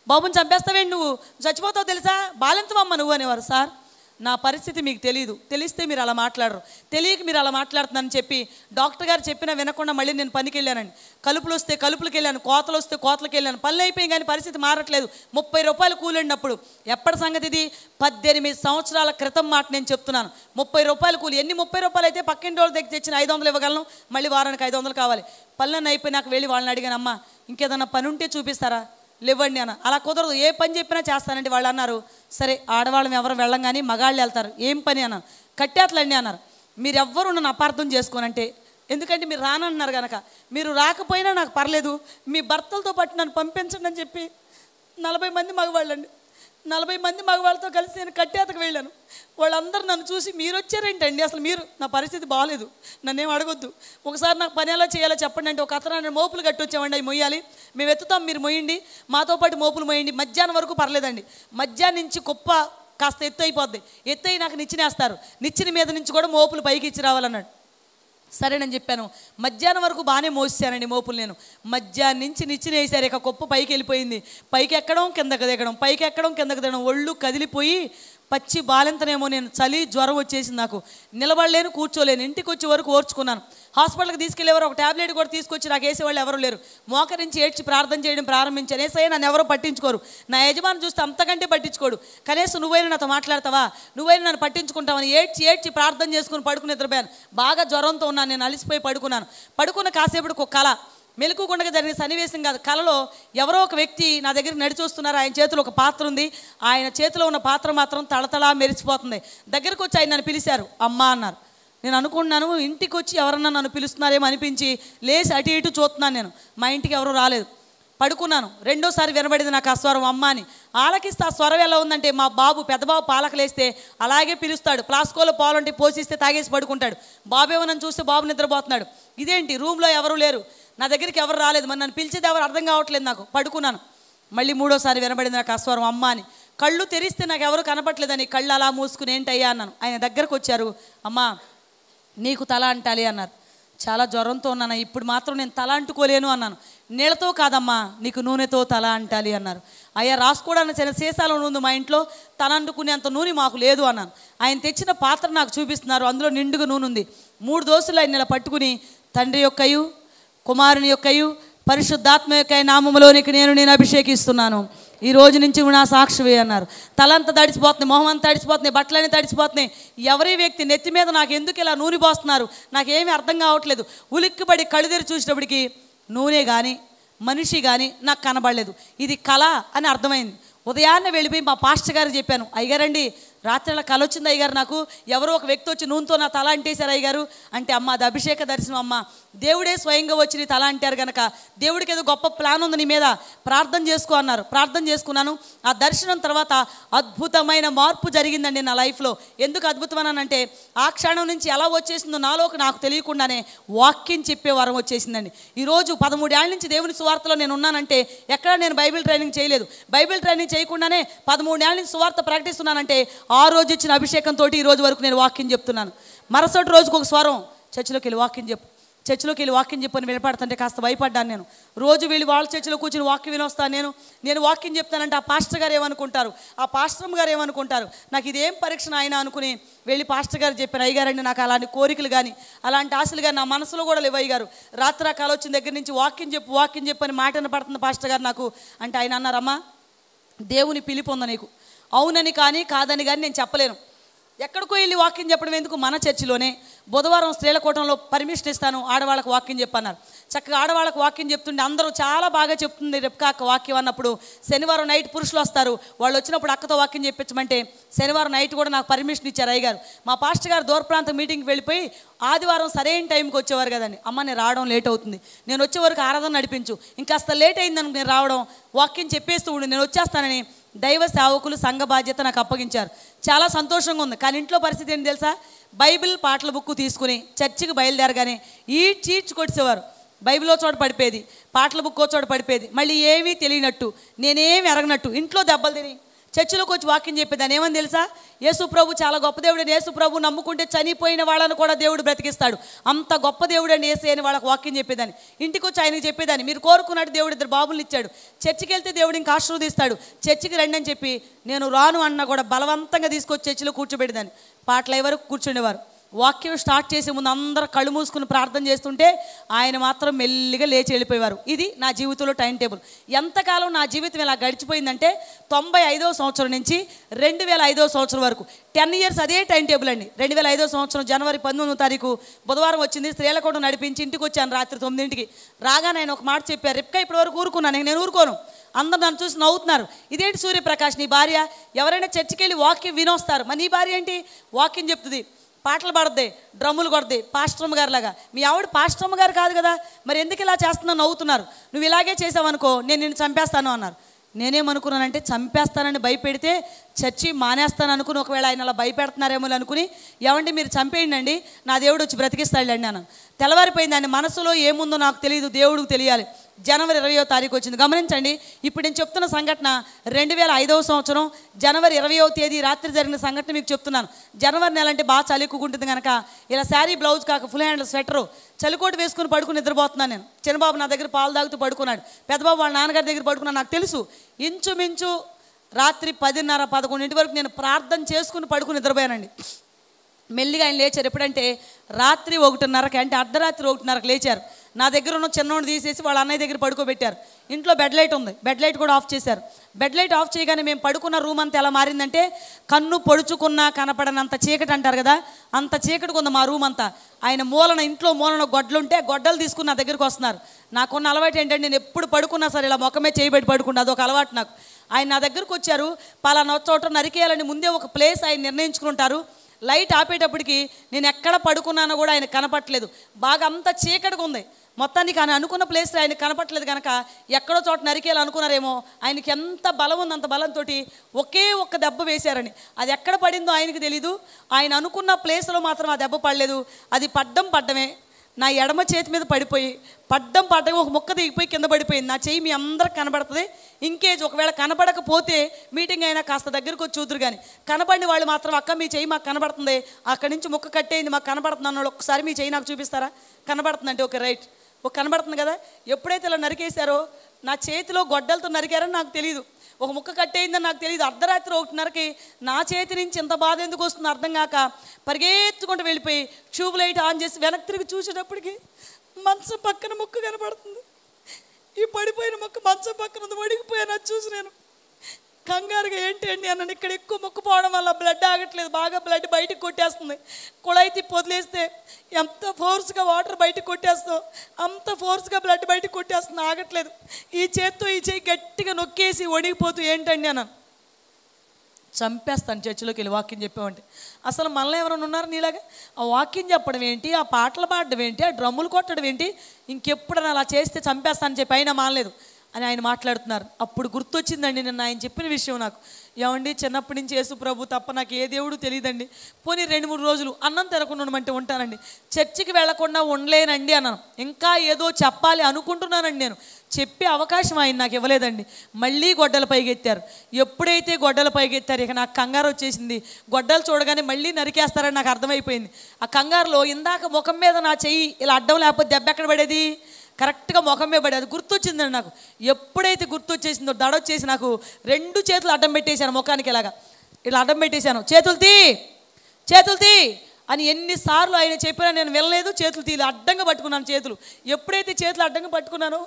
బాబుని చంపేస్తావేంటి, నువ్వు చచ్చిపోతావు తెలుసా, బాలెంతమమ్మ నువ్వు అనేవారు. సార్ నా పరిస్థితి మీకు తెలియదు, తెలిస్తే మీరు అలా మాట్లాడరు, తెలియక మీరు అలా మాట్లాడుతున్నారని చెప్పి డాక్టర్ గారు చెప్పినా వినకుండా మళ్ళీ నేను పనికి వెళ్ళానండి. కలుపులు వస్తే కలుపులకు వెళ్ళాను, కోతలు వస్తే కోతలకు వెళ్ళాను, పనులు అయిపోయి కానీ పరిస్థితి మారట్లేదు. 30 రూపాయలు కూలండినప్పుడు. ఎప్పటి సంగతి ఇది? 18 సంవత్సరాల క్రితం మాట నేను చెప్తున్నాను. 30 రూపాయలు కూలి. ఎన్ని 30 రూపాయలు అయితే పక్కింటి వాళ్ళ దగ్గర తెచ్చిన 500 ఇవ్వగలను, మళ్ళీ వారానికి 500 కావాలి. పనులన్నీ అయిపోయినాక వెళ్ళి వాళ్ళని అడిగాను, అమ్మ ఇంకేదన్నా పని ఉంటే చూపిస్తారా, లేవండి అన్న. అలా కుదరదు, ఏ పని చెప్పినా చేస్తానండి. వాళ్ళు అన్నారు, సరే ఆడవాళ్ళం ఎవరు వెళ్ళం కానీ మగాళ్ళు వెళ్తారు, ఏం పని అన్నారు. కట్టేతలండి అన్నారు. మీరెవ్వరు నన్ను అపార్థం చేసుకోనంటే, ఎందుకంటే మీరు రానన్నారు కనుక, మీరు రాకపోయినా నాకు పర్లేదు, మీ భర్తలతో పాటు నన్ను పంపించండి అని చెప్పి 40 మంది మగవాళ్ళండి, 40 మంది మగవాళ్ళతో కలిసి నేను కట్టేతకు వెళ్ళాను. వాళ్ళందరూ నన్ను చూసి మీరు వచ్చారేంటండి, అసలు మీరు, నా పరిస్థితి బాగాలేదు, నన్నేం అడగొద్దు, ఒకసారి నాకు పని ఎలా చేయాలో చెప్పండి అంటే, ఒక అతను మోపులు కట్టొచ్చామండి, అవి మొయ్యాలి, మేము ఎత్తుతాం, మీరు మొయ్యండి, మాతో పాటు మోపులు మొయ్యండి, మధ్యాహ్నం వరకు పర్లేదండి, మధ్యాహ్నం నుంచి కుప్ప కాస్త ఎత్తు అయిపోద్ది, ఎత్తు అయి నాకు నిచ్చినేస్తారు, నిచ్చిన మీద నుంచి కూడా మోపులు పైకి ఇచ్చి రావాలన్నాడు. సరేనని చెప్పాను. మధ్యాహ్నం వరకు బాగానే మోసానండి మోపులు. నేను మధ్యాహ్నం నుంచి నిచ్చిన వేసారు, ఇక కుప్ప పైకి వెళ్ళిపోయింది, పైకి ఎక్కడం కిందకు దిగడం, పైకి ఎక్కడం కిందకు దిగడం, ఒళ్ళు కదిలిపోయి పచ్చి బాలింతనేమో నేను, చలి జ్వరం వచ్చేసింది నాకు, నిలబడలేను కూర్చోలేను. ఇంటికి వచ్చే వరకు ఓర్చుకున్నాను. హాస్పిటల్కి తీసుకెళ్ళేవారు, ఒక ట్యాబ్లెట్ కూడా తీసుకొచ్చి నాకు వేసేవాళ్ళు ఎవరు లేరు. మోకరించి ఏడ్చి ప్రార్థన చేయడం ప్రారంభించాను. ఏసయ్య నన్ను ఎవరో పట్టించుకోరు, నా యజమాని చూస్తే అంతకంటే పట్టించుకోడు, కనీసం నువ్వైనా నాతో మాట్లాడతావా, నువ్వైనా నన్ను పట్టించుకుంటావని ఏడ్చి ప్రార్థన చేసుకుని పడుకుని నిద్రపోయాను. బాగా జ్వరంతో ఉన్నాను, నేను అలిసిపోయి పడుకున్న కాసేపటికి ఒక కళ, మెలకుగుండగా జరిగిన సన్నివేశం కాదు, కళలో ఎవరో ఒక వ్యక్తి నా దగ్గరికి నడిచి వస్తున్నారు. ఆయన చేతిలో ఒక పాత్ర ఉంది, ఆయన చేతిలో ఉన్న పాత్ర మాత్రం తళతళా మెరిసిపోతుంది. దగ్గరకు వచ్చి ఆయన నన్ను పిలిచారు, అమ్మ అన్నారు. నేను అనుకున్నాను ఇంటికి వచ్చి ఎవరన్నా నన్ను పిలుస్తున్నారేమో అనిపించి లేచి అటు ఇటు చూస్తున్నాను. నేను మా ఇంటికి ఎవరు రాలేదు, పడుకున్నాను. రెండోసారి వినబడింది నాకు ఆ స్వరం, అమ్మ అని. ఆలకిస్తే ఆ స్వరం ఎలా ఉందంటే, మా బాబు పెద్ద బాబు పాలకలేస్తే అలాగే పిలుస్తాడు. ప్లాస్కోలో పాలుంటే పోసిస్తే తాగేసి పడుకుంటాడు. బాబేమో నన్ను చూస్తే బాబు నిద్రపోతున్నాడు. ఇదేంటి రూమ్లో ఎవరు లేరు, నా దగ్గరికి ఎవరు రాలేదు, మరి నన్ను పిలిచేది ఎవరు అర్థం కావట్లేదు నాకు. పడుకున్నాను. మళ్ళీ మూడోసారి వినబడింది నాకు ఆ స్వరం, అమ్మ అని. కళ్ళు తెరిస్తే నాకు ఎవరు కనపట్లేదని కళ్ళు అలా మూసుకుని ఏంటయ్యా అన్నాను. ఆయన దగ్గరకు వచ్చారు, అమ్మ నీకు తల అంటాలి అన్నారు. చాలా జ్వరంతో ఉన్నాను, ఇప్పుడు మాత్రం నేను తల అంటుకోలేను అన్నాను. నీళ్ళతో కాదమ్మా, నీకు నూనెతో తల అంటాలి అన్నారు. అయ్యా రాసుకోవడానికి చిన్న సీసాలో ఉంది మా ఇంట్లో, తల అంటుకునేంత నూనె మాకు లేదు అన్నాను. ఆయన తెచ్చిన పాత్ర నాకు చూపిస్తున్నారు, అందులో నిండుగా నూనె ఉంది. 3 దోసులు ఆయన ఇలా పట్టుకుని, తండ్రి యొక్కయు కుమారుని యొక్కయు పరిశుద్ధాత్మ యొక్క నామములోనికి నేను అభిషేకిస్తున్నాను, ఈ రోజు నుంచి నా సాక్షివే అన్నారు. తలంతా తడిసిపోతుంది, మొహం అంతా తడిసిపోతున్నాయి, బట్టలన్నీ తడిసిపోతున్నాయి. ఎవరి వ్యక్తి నెత్తి మీద నాకు ఎందుకు ఇలా నూనె పోస్తున్నారు, నాకేమీ అర్థం కావట్లేదు. ఉలిక్కిపడి కళ్ళు తెరి చూసేటప్పటికి నూనె కానీ మనిషి కానీ నాకు కనబడలేదు. ఇది కళ అని అర్థమైంది. ఉదయాన్నే వెళ్ళిపోయి మా పాస్టర్ గారికి చెప్పాను, అయ్యగారండి రాత్రి అలా కళ వచ్చింది అయ్యగారు, నాకు ఎవరో ఒక వ్యక్తి వచ్చి నూనెతో నా తల అంటేశారు అయ్యగారు అంటే, అమ్మ అది అభిషేక దర్శనం అమ్మ, దేవుడే స్వయంగా వచ్చి నీ తల అంటారు కనుక దేవుడికి ఏదో గొప్ప ప్లాన్ ఉంది నీ మీద, ప్రార్థన చేసుకో అన్నారు. ప్రార్థన చేసుకున్నాను. ఆ దర్శనం తర్వాత అద్భుతమైన మార్పు జరిగిందండి నా లైఫ్లో. ఎందుకు అద్భుతమనంటే, ఆ క్షణం నుంచి ఎలా వచ్చేసిందో నాలోకి నాకు తెలియకుండానే వాక్యం చెప్పే వరం వచ్చేసిందండి. ఈరోజు 13 ఏళ్ళ నుంచి దేవుని సువార్తలో నేను ఉన్నానంటే, ఎక్కడ నేను బైబిల్ ట్రైనింగ్ చేయలేదు. బైబిల్ ట్రైనింగ్ చేయకుండానే 13 ఏళ్ళ నుంచి సువార్త ప్రకటిస్తున్నానంటే, ఆ రోజు ఇచ్చిన అభిషేకంతో ఈ రోజు వరకు నేను వాక్యం చెప్తున్నాను. మరుసటి రోజుకు ఒక స్వరం, చర్చిలోకి వెళ్ళి వాక్యం చెప్పు, చర్చిలోకి వెళ్ళి వాక్యం చెప్పని వినపడుతుంటే కాస్త భయపడ్డాను నేను. రోజు వెళ్ళి వాళ్ళ చర్చిలో కూర్చొని వాక్యం వినొస్తాను. నేను వాక్యం చెప్తానంటే ఆ పాస్టర్ గారు ఏమనుకుంటారు, ఆ పాస్టర్ గారు ఏమనుకుంటారు, నాకు ఇదేం పరీక్ష ఆయన అనుకుని వెళ్ళి పాస్టర్ గారు చెప్పాను, అయ్యగారండి నాకు అలాంటి కోరికలు కానీ అలాంటి ఆశలు కానీ నా మనసులో కూడా లేవు అయ్యగారు. రాత్రి కాలు వచ్చిన దగ్గర నుంచి వాక్యం చెప్పు అని మాట వినపడుతుంది పాస్టర్ గారు నాకు అంటే, ఆయన అన్నారమ్మా దేవుని పిలుపు ఉందా నీకు, అవునని కానీ కాదని కానీ నేను చెప్పలేను. ఎక్కడికో వెళ్ళి వాక్యం చెప్పడం ఎందుకు, మన చర్చిలోనే బుధవారం స్త్రీల కూటంలో పర్మిషన్ ఇస్తాను, ఆడవాళ్ళకు వాక్యం చెప్పన్నారు. చక్కగా ఆడవాళ్ళకు వాక్యం చెప్తుండే అందరూ చాలా బాగా చెప్తుంది రెప్కా అక్క వాక్యం అన్నప్పుడు, శనివారం నైట్ పురుషులు వస్తారు, వాళ్ళు వచ్చినప్పుడు అక్కతో వాక్యం చెప్పించమంటే శనివారం నైట్ కూడా నాకు పర్మిషన్ ఇచ్చారు అయ్యగారు. మా పాస్టర్ గారు దూర ప్రాంతం మీటింగ్కి వెళ్ళిపోయి ఆదివారం సరైన టైంకి వచ్చేవారు కదండి. అమ్మ నేను రావడం లేట్ అవుతుంది, నేను వచ్చే వరకు ఆరాధన నడిపించు, ఇంకాస్త లేట్ అయిందనుకు నేను రావడం, వాక్యం చెప్పేస్తూ ఉండి నేను వచ్చేస్తానని దైవ సేవకులు సంఘ బాధ్యత నాకు అప్పగించారు. చాలా సంతోషంగా ఉంది. కానీ ఇంట్లో పరిస్థితి ఏంటి తెలుసా, బైబిల్ పాటల బుక్ తీసుకుని చర్చికి బయలుదేరగానే చీడ్చి కొట్టేసేవారు. బైబిల్ ఓ చోట పడిపోయేది, పాటల బుక్ ఓ చోట పడిపోయేది, మళ్ళీ ఏమీ తెలియనట్టు నేనేమి ఎరగనట్టు ఇంట్లో దెబ్బలు తిని చర్చిలోకి వచ్చి వాక్యం చెప్పేదాన్ని. ఏమని తెలుసా, యేసు ప్రభు చాలా గొప్ప దేవుడు, యేసు ప్రభు నమ్ముకుంటే చనిపోయిన వాళ్ళను కూడా దేవుడు బ్రతికిస్తాడు, అంత గొప్ప దేవుడు అని యేసు అని వాళ్ళకి వాక్యం చెప్పేదాన్ని. ఇంటికి వచ్చి ఆయనకి చెప్పేదాన్ని, మీరు కోరుకున్నట్టు దేవుడు 2 బాబులు ఇచ్చాడు, చర్చికి వెళ్తే దేవుడు ఇంకా ఆశీర్వదిస్తాడు, చర్చికి రండి అని చెప్పి నేను రాను అన్నా కూడా బలవంతంగా తీసుకొచ్చి చర్చిలో కూర్చోబెట్టేదాన్ని. పాటలు అయ్యే వరకు కూర్చునేవారు. వాక్యం స్టార్ట్ చేసే ముందు అందరూ కళ్ళు మూసుకుని ప్రార్థన చేస్తుంటే ఆయన మాత్రం మెల్లిగా లేచి వెళ్ళిపోయేవారు. ఇది నా జీవితంలో టైం టేబుల్. ఎంతకాలం నా జీవితం ఇలా గడిచిపోయిందంటే 95వ సంవత్సరం నుంచి 2005వ సంవత్సరం వరకు 10 ఇయర్స్ అదే టైం టేబుల్ అండి. 2005వ సంవత్సరం జనవరి 19వ తారీఖు బుధవారం వచ్చింది. స్త్రీల కూడా నడిపించి ఇంటికి వచ్చాను రాత్రి 9ంటికి. రాగానే ఆయన ఒక మాట చెప్పారు, రిప్కా ఇప్పటి వరకు ఊరుకున్నాను, నేను ఊరుకోను. అందరు నన్ను చూసి నవ్వుతున్నారు, ఇదేంటి సూర్యప్రకాష్ నీ భార్య, ఎవరైనా చర్చికి వెళ్ళి వాక్యం వినొస్తారు, మరి నీ భార్య ఏంటి వాక్యం చెప్తుంది, పాటలు పాడద్ది, డ్రమ్ములు కొడద్ది, పాస్టర్మ్మ గారు లాగా. మీ ఆవిడ పాస్టర్మ్మ గారు కాదు కదా, మరి ఎందుకు ఇలా చేస్తున్నావు నవ్వుతున్నారు, నువ్వు ఇలాగే చేసావనుకో నేను నిన్ను చంపేస్తాను అన్నారు. నేనేమనుకున్నానంటే చంపేస్తానని భయపెడితే చర్చి మానేస్తాను అనుకుని, ఒకవేళ ఆయన అలా భయపెడుతున్నారేమో అనుకుని, ఏమండి మీరు చంపేయండి అండి నా దేవుడు వచ్చి బ్రతికిస్తాడండి అన్నాను. తెల్లవారిపోయింది. ఆయన మనసులో ఏముందో నాకు తెలియదు, దేవుడికి తెలియాలి. జనవరి 20వ తారీఖు వచ్చింది. గమనించండి, ఇప్పుడు నేను చెప్తున్న సంఘటన 2005వ సంవత్సరం జనవరి 20వ తేదీ రాత్రి జరిగిన సంఘటన మీకు చెప్తున్నాను. జనవరి నెల అంటే బాగా చలి ఎక్కుకుంటుంది కనుక ఇలా శారీ బ్లౌజ్ కాక ఫుల్ హ్యాండ్ స్వెటరు చలికోటు వేసుకుని పడుకుని నిద్రపోతున్నాను నేను. చిన్నబాబు నా దగ్గర పాలు తాగుతూ పడుకున్నాడు, పెద్దబాబు వాళ్ళ నాన్నగారి దగ్గర పడుకున్నాను. నాకు తెలుసు ఇంచుమించు రాత్రి 10:30, 11 వరకు నేను ప్రార్థన చేసుకుని పడుకుని నిద్రపోయానండి. మెల్లిగా ఆయన లేచారు. ఎప్పుడంటే రాత్రి 1:30కి, అంటే అర్ధరాత్రి 1:30కి లేచారు. నా దగ్గర ఉన్న చిన్నోడు తీసేసి వాళ్ళ అన్నయ్య దగ్గర పడుకోబెట్టారు. ఇంట్లో బెడ్ లైట్ ఉంది, బెడ్ లైట్ కూడా ఆఫ్ చేశారు. బెడ్ లైట్ ఆఫ్ చేయగానే మేము పడుకున్న రూమ్ అంతా ఎలా మారిందంటే, కన్ను పొడుచుకున్నా కనపడనంత చీకటి అంటారు కదా, అంత చీకటికి ఉంది మా రూమ్ అంతా. ఆయన ఇంట్లో మూలన గొడ్డలుంటే గొడ్డలు తీసుకుని నా దగ్గరికి వస్తున్నారు. నాకున్న అలవాటు ఏంటంటే, నేను ఎప్పుడు పడుకున్నా సరే ఇలా మొక్కమే చేయబెట్టి పడుకున్నా, అదొక అలవాటు నాకు. ఆయన నా దగ్గరకు వచ్చారు, పలానా చోట నరికేయాలని ముందే ఒక ప్లేస్ ఆయన నిర్ణయించుకుంటారు. లైట్ ఆపేటప్పటికి నేను ఎక్కడ పడుకున్నానో కూడా ఆయన కనపట్లేదు. బాగా అంత చీకటిగా ఉంది. మొత్తానికి ఆయన అనుకున్న ప్లేస్లో ఆయన కనపట్లేదు కనుక ఎక్కడో చోట నరికేయాలి అనుకున్నారేమో. ఆయనకి ఎంత బలం ఉంది, అంత బలంతో ఒకే ఒక్క దెబ్బ వేశారని. అది ఎక్కడ పడిందో ఆయనకు తెలీదు. ఆయన అనుకున్న ప్లేస్లో మాత్రం ఆ దెబ్బ పడలేదు. అది పడ్డమే నా ఎడమ చేతి మీద పడిపోయి పడ్డమే ఒక ముక్క దిగిపోయి కింద పడిపోయింది. నా చెయ్యి మీ అందరికి కనబడుతుంది. ఇంకేజ్ ఒకవేళ కనబడకపోతే మీటింగ్ అయినా కాస్త దగ్గరకు వచ్చి చూద్దరు, కానీ కనబడిన వాళ్ళు మాత్రం అక్క మీ చెయ్యి మాకు కనబడుతుంది, అక్కడి నుంచి ముక్క కట్టేయింది మాకు కనబడుతుంది అన్నాడు. ఒకసారి మీ చెయ్యి నాకు చూపిస్తారా? కనబడుతుందంటే ఓకే రైట్, ఒక కనబడుతుంది కదా. ఎప్పుడైతే ఇలా నరికేశారో నా చేతిలో గొడ్డలతో నరికారని నాకు తెలియదు, ఒక ముక్క కట్టేయిందని నాకు తెలియదు. అర్ధరాత్రి 1:30కి నా చేతి నుంచి ఇంత బాధ ఎందుకు వస్తుందో అర్థం కాక పరిగెత్తుకుంటూ వెళ్ళిపోయి ట్యూబ్ లైట్ ఆన్ చేసి వెనక్కి తిరిగి చూసేటప్పటికి మంచం పక్కన ముక్క కనపడుతుంది. ఈ పడిపోయిన ముక్క మంచం పక్కన వడిగిపోయాను. అది చూసి నేను కంగారుగా ఏంటి అండి అన్నాను. ఇక్కడ ఎక్కువ మొక్కుపోవడం వల్ల బ్లడ్ ఆగట్లేదు, బాగా బ్లడ్ బయటకు కొట్టేస్తుంది. కుళాయి తిప్పి వదిలేస్తే ఎంత ఫోర్స్గా వాటర్ బయటకు కొట్టేస్తాం అంత ఫోర్స్గా బ్లడ్ బయటకు కొట్టేస్తుంది, ఆగట్లేదు. ఈ చేత్తో ఈ చేయి గట్టిగా నొక్కేసి ఒడిగిపోతూ ఏంటండి అన్నాను. చంపేస్తాను చర్చిలోకి వెళ్ళి వాక్యం చెప్పామంటే. అసలు మనలో ఎవరైనా ఉన్నారు నీలాగా? ఆ వాక్యం చెప్పడం ఏంటి, ఆ పాటలు పాడడం ఏంటి, ఆ డ్రమ్ములు కొట్టడం ఏంటి, ఇంకెప్పుడైనా అలా చేస్తే చంపేస్తానని చెప్పి అయినా మానలేదు అని ఆయన మాట్లాడుతున్నారు. అప్పుడు గుర్తొచ్చిందండి నిన్న ఆయన చెప్పిన విషయం నాకు. ఏమండి చిన్నప్పటి నుంచి యేసు ప్రభు తప్ప నాకు ఏ దేవుడు తెలియదండి, పోనీ 2-3 రోజులు అన్నం తినకుండా ఉండమంటే ఉంటానండి, చర్చికి వెళ్లకుండా ఉండలేనండి అన్నాను. ఇంకా ఏదో చెప్పాలి అనుకుంటున్నానండి నేను, చెప్పే అవకాశం ఆయన నాకు ఇవ్వలేదండి. మళ్ళీ గొడ్డల పైకెత్తారు. ఎప్పుడైతే గొడ్డల పైకెత్తారు ఇక నాకు కంగారు వచ్చేసింది. గొడ్డలు చూడగానే మళ్ళీ నరికేస్తారని నాకు అర్థమైపోయింది. ఆ కంగారులో ఇందాక ముఖం మీద నా చెయ్యి ఇలా అడ్డం లేకపోతే దెబ్బ ఎక్కడ పడేది, కరెక్ట్గా ముఖం మీద పడేది. అది గుర్తొచ్చిందండి నాకు. ఎప్పుడైతే గుర్తొచ్చేసిందో దడొచ్చేసి నాకు 2 చేతులు అడ్డం పెట్టేశాను, ముఖానికి ఇలాగా ఇలా అడ్డం పెట్టేశాను. చేతులు తీ అని ఎన్నిసార్లు ఆయన చెప్పినా నేను వెళ్ళలేదు. చేతులు తీయలేదు, అడ్డంగా పట్టుకున్నాను చేతులు. ఎప్పుడైతే చేతులు అడ్డంగా పట్టుకున్నానో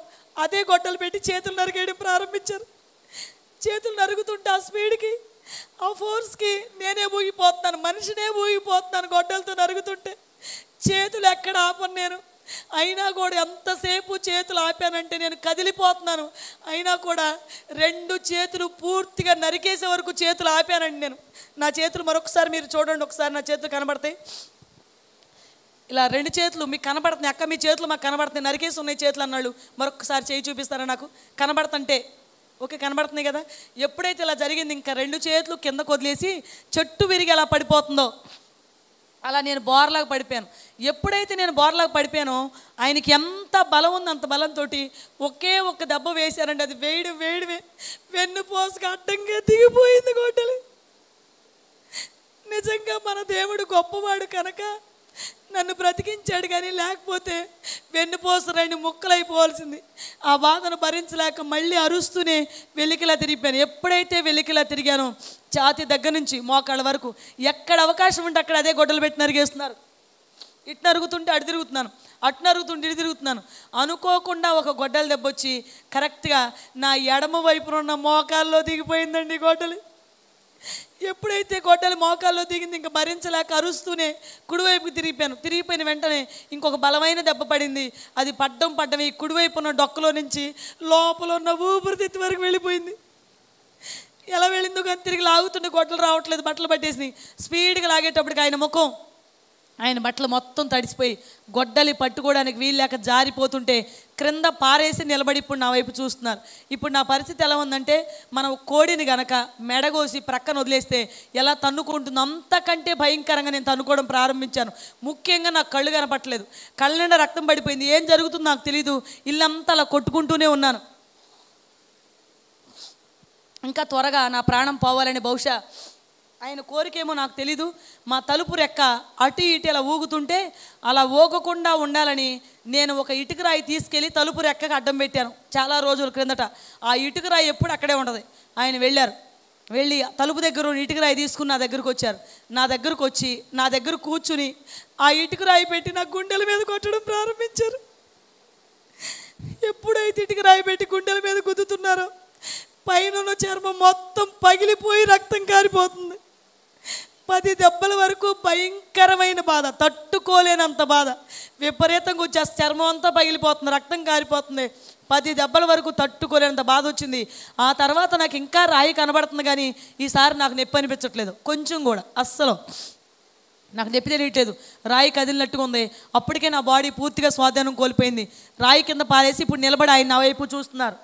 అదే గొడ్డలు పెట్టి చేతులు నరికేయడం ప్రారంభించారు. చేతులు నరుగుతుంటే ఆ స్పీడ్కి ఆ ఫోర్స్కి నేనే ఊగిపోతున్నాను, మనిషినే ఊగిపోతున్నాను. గొడ్డలతో నరుగుతుంటే చేతులు ఎక్కడ ఆపను నేను. అయినా కూడా ఎంతసేపు చేతులు ఆపానంటే నేను కదిలిపోతున్నాను. అయినా కూడా 2 చేతులు పూర్తిగా నరికేసే వరకు చేతులు ఆపానండి నేను. నా చేతులు మరొకసారి మీరు చూడండి, ఒకసారి నా చేతులు కనబడతాయి. ఇలా 2 చేతులు మీకు కనబడుతున్నాయి. అక్క మీ చేతులు మాకు కనబడుతున్నాయి, నరికేసి ఉన్నాయి చేతులు అన్నాడు. మరొకసారి చేయి చూపిస్తారా నాకు? కనబడుతుంటే ఓకే కనబడుతున్నాయి కదా. ఎప్పుడైతే ఇలా జరిగింది ఇంకా 2 చేతులు కిందకు వదిలేసి చెట్టు విరిగి ఎలా పడిపోతుందో అలా నేను బోర్లాగా పడిపోయాను. ఎప్పుడైతే నేను బోర్లాగా పడిపోయానో ఆయనకి ఎంత బలం ఉంది అంత బలంతో ఒకే ఒక్క దెబ్బ వేశారండి. అది వేడివే వెన్నుపోసుగా అడ్డంగా దిగిపోయింది గొడ్డలి. నిజంగా మన దేవుడు గొప్పవాడు కనుక నన్ను బ్రతికించాడు, కానీ లేకపోతే వెన్నుపోసు 2 ముక్కలైపోవాల్సింది. ఆ బాధను భరించలేక మళ్ళీ అరుస్తూనే వెలికిలా తిరిగిపోయాను. ఎప్పుడైతే వెలికిలా తిరిగానో ఛాతీ దగ్గర నుంచి మోకాళ్ళ వరకు ఎక్కడ అవకాశం ఉంటే అక్కడ అదే గొడ్డలు పెట్టి నరిగేస్తున్నారు. ఇటు నరుగుతుంటే అటు తిరుగుతున్నాను, అటు నరుగుతుంటే ఇటు తిరుగుతున్నాను. అనుకోకుండా ఒక గొడ్డల దెబ్బ వచ్చి కరెక్ట్గా నా ఎడమ వైపున ఉన్న మోకాల్లో దిగిపోయిందండి గొడ్డలి. ఎప్పుడైతే గొడ్డలి మోకాల్లో దిగింది ఇంకా భరించలేక అరుస్తూనే కుడివైపుకి తిరిగిపోయిన వెంటనే ఇంకొక బలమైన దెబ్బ పడింది. అది పడ్డం ఈ కుడివైపు ఉన్న డొక్కలో నుంచి లోపల ఉన్న ఊపిరితిత్తు వరకు వెళ్ళిపోయింది. ఎలా వెళ్ళిందో కానీ తిరిగి లాగుతుంటే గొడ్డలు రావట్లేదు, బట్టలు పట్టేసినాయి. స్పీడ్గా లాగేటప్పటికి ఆయన బట్టలు మొత్తం తడిసిపోయి గొడ్డలి పట్టుకోవడానికి వీల్లేక జారిపోతుంటే క్రింద పారేసి నిలబడి ఇప్పుడు నా వైపు చూస్తున్నారు. ఇప్పుడు నా పరిస్థితి ఎలా ఉందంటే మనం కోడిని గనక మెడగోసి ప్రక్కన వదిలేస్తే ఎలా తన్నుకుంటుందో అంతకంటే భయంకరంగా నేను తన్నుకోవడం ప్రారంభించాను. ముఖ్యంగా నాకు కళ్ళు కనపట్టలేదు, కళ్ళ నిండా రక్తం పడిపోయింది. ఏం జరుగుతుందో నాకు తెలీదు. ఇల్లంతా అలా కొట్టుకుంటూనే ఉన్నాను. ఇంకా త్వరగా నా ప్రాణం పోవాలని బహుశా ఆయన కోరికేమో నాకు తెలీదు. మా తలుపు రెక్క అటు ఇటు ఇలా ఊగుతుంటే అలా ఊగకుండా ఉండాలని నేను ఒక ఇటుకరాయి తీసుకెళ్ళి తలుపు రెక్కకు అడ్డం పెట్టాను చాలా రోజుల క్రిందట. ఆ ఇటుకరాయి ఎప్పుడు అక్కడే ఉంటుంది. ఆయన వెళ్ళి తలుపు దగ్గర ఇటుకరాయి తీసుకుని నా దగ్గరకు వచ్చారు. నా దగ్గరకు వచ్చి నా దగ్గర కూర్చుని ఆ ఇటుకరాయి పెట్టి నా గుండెల మీద కొట్టడం ప్రారంభించారు. ఎప్పుడైతే ఇటుకరాయి పెట్టి గుండెల మీద గుద్దుతున్నారో పైన చర్మం మొత్తం పగిలిపోయి రక్తం కారిపోతుంది. 10 దెబ్బల వరకు భయంకరమైన బాధ, తట్టుకోలేనంత బాధ. విపరీతంగా వచ్చేసి చర్మం అంతా పగిలిపోతుంది, రక్తం కారిపోతుంది. 10 దెబ్బల వరకు తట్టుకోలేనంత బాధ వచ్చింది. ఆ తర్వాత నాకు ఇంకా రాయి కనబడుతుంది, కానీ ఈసారి నాకు నొప్పి అనిపించట్లేదు కొంచెం కూడా. అస్సలు నాకు నొప్పి తెలియట్లేదు, రాయి కదిలినట్టుగా ఉంది. అప్పటికే నా బాడీ పూర్తిగా స్వాధీనం కోల్పోయింది. రాయి కింద పారేసి ఇప్పుడు నిలబడి ఆయన నా వైపు చూస్తున్నారు.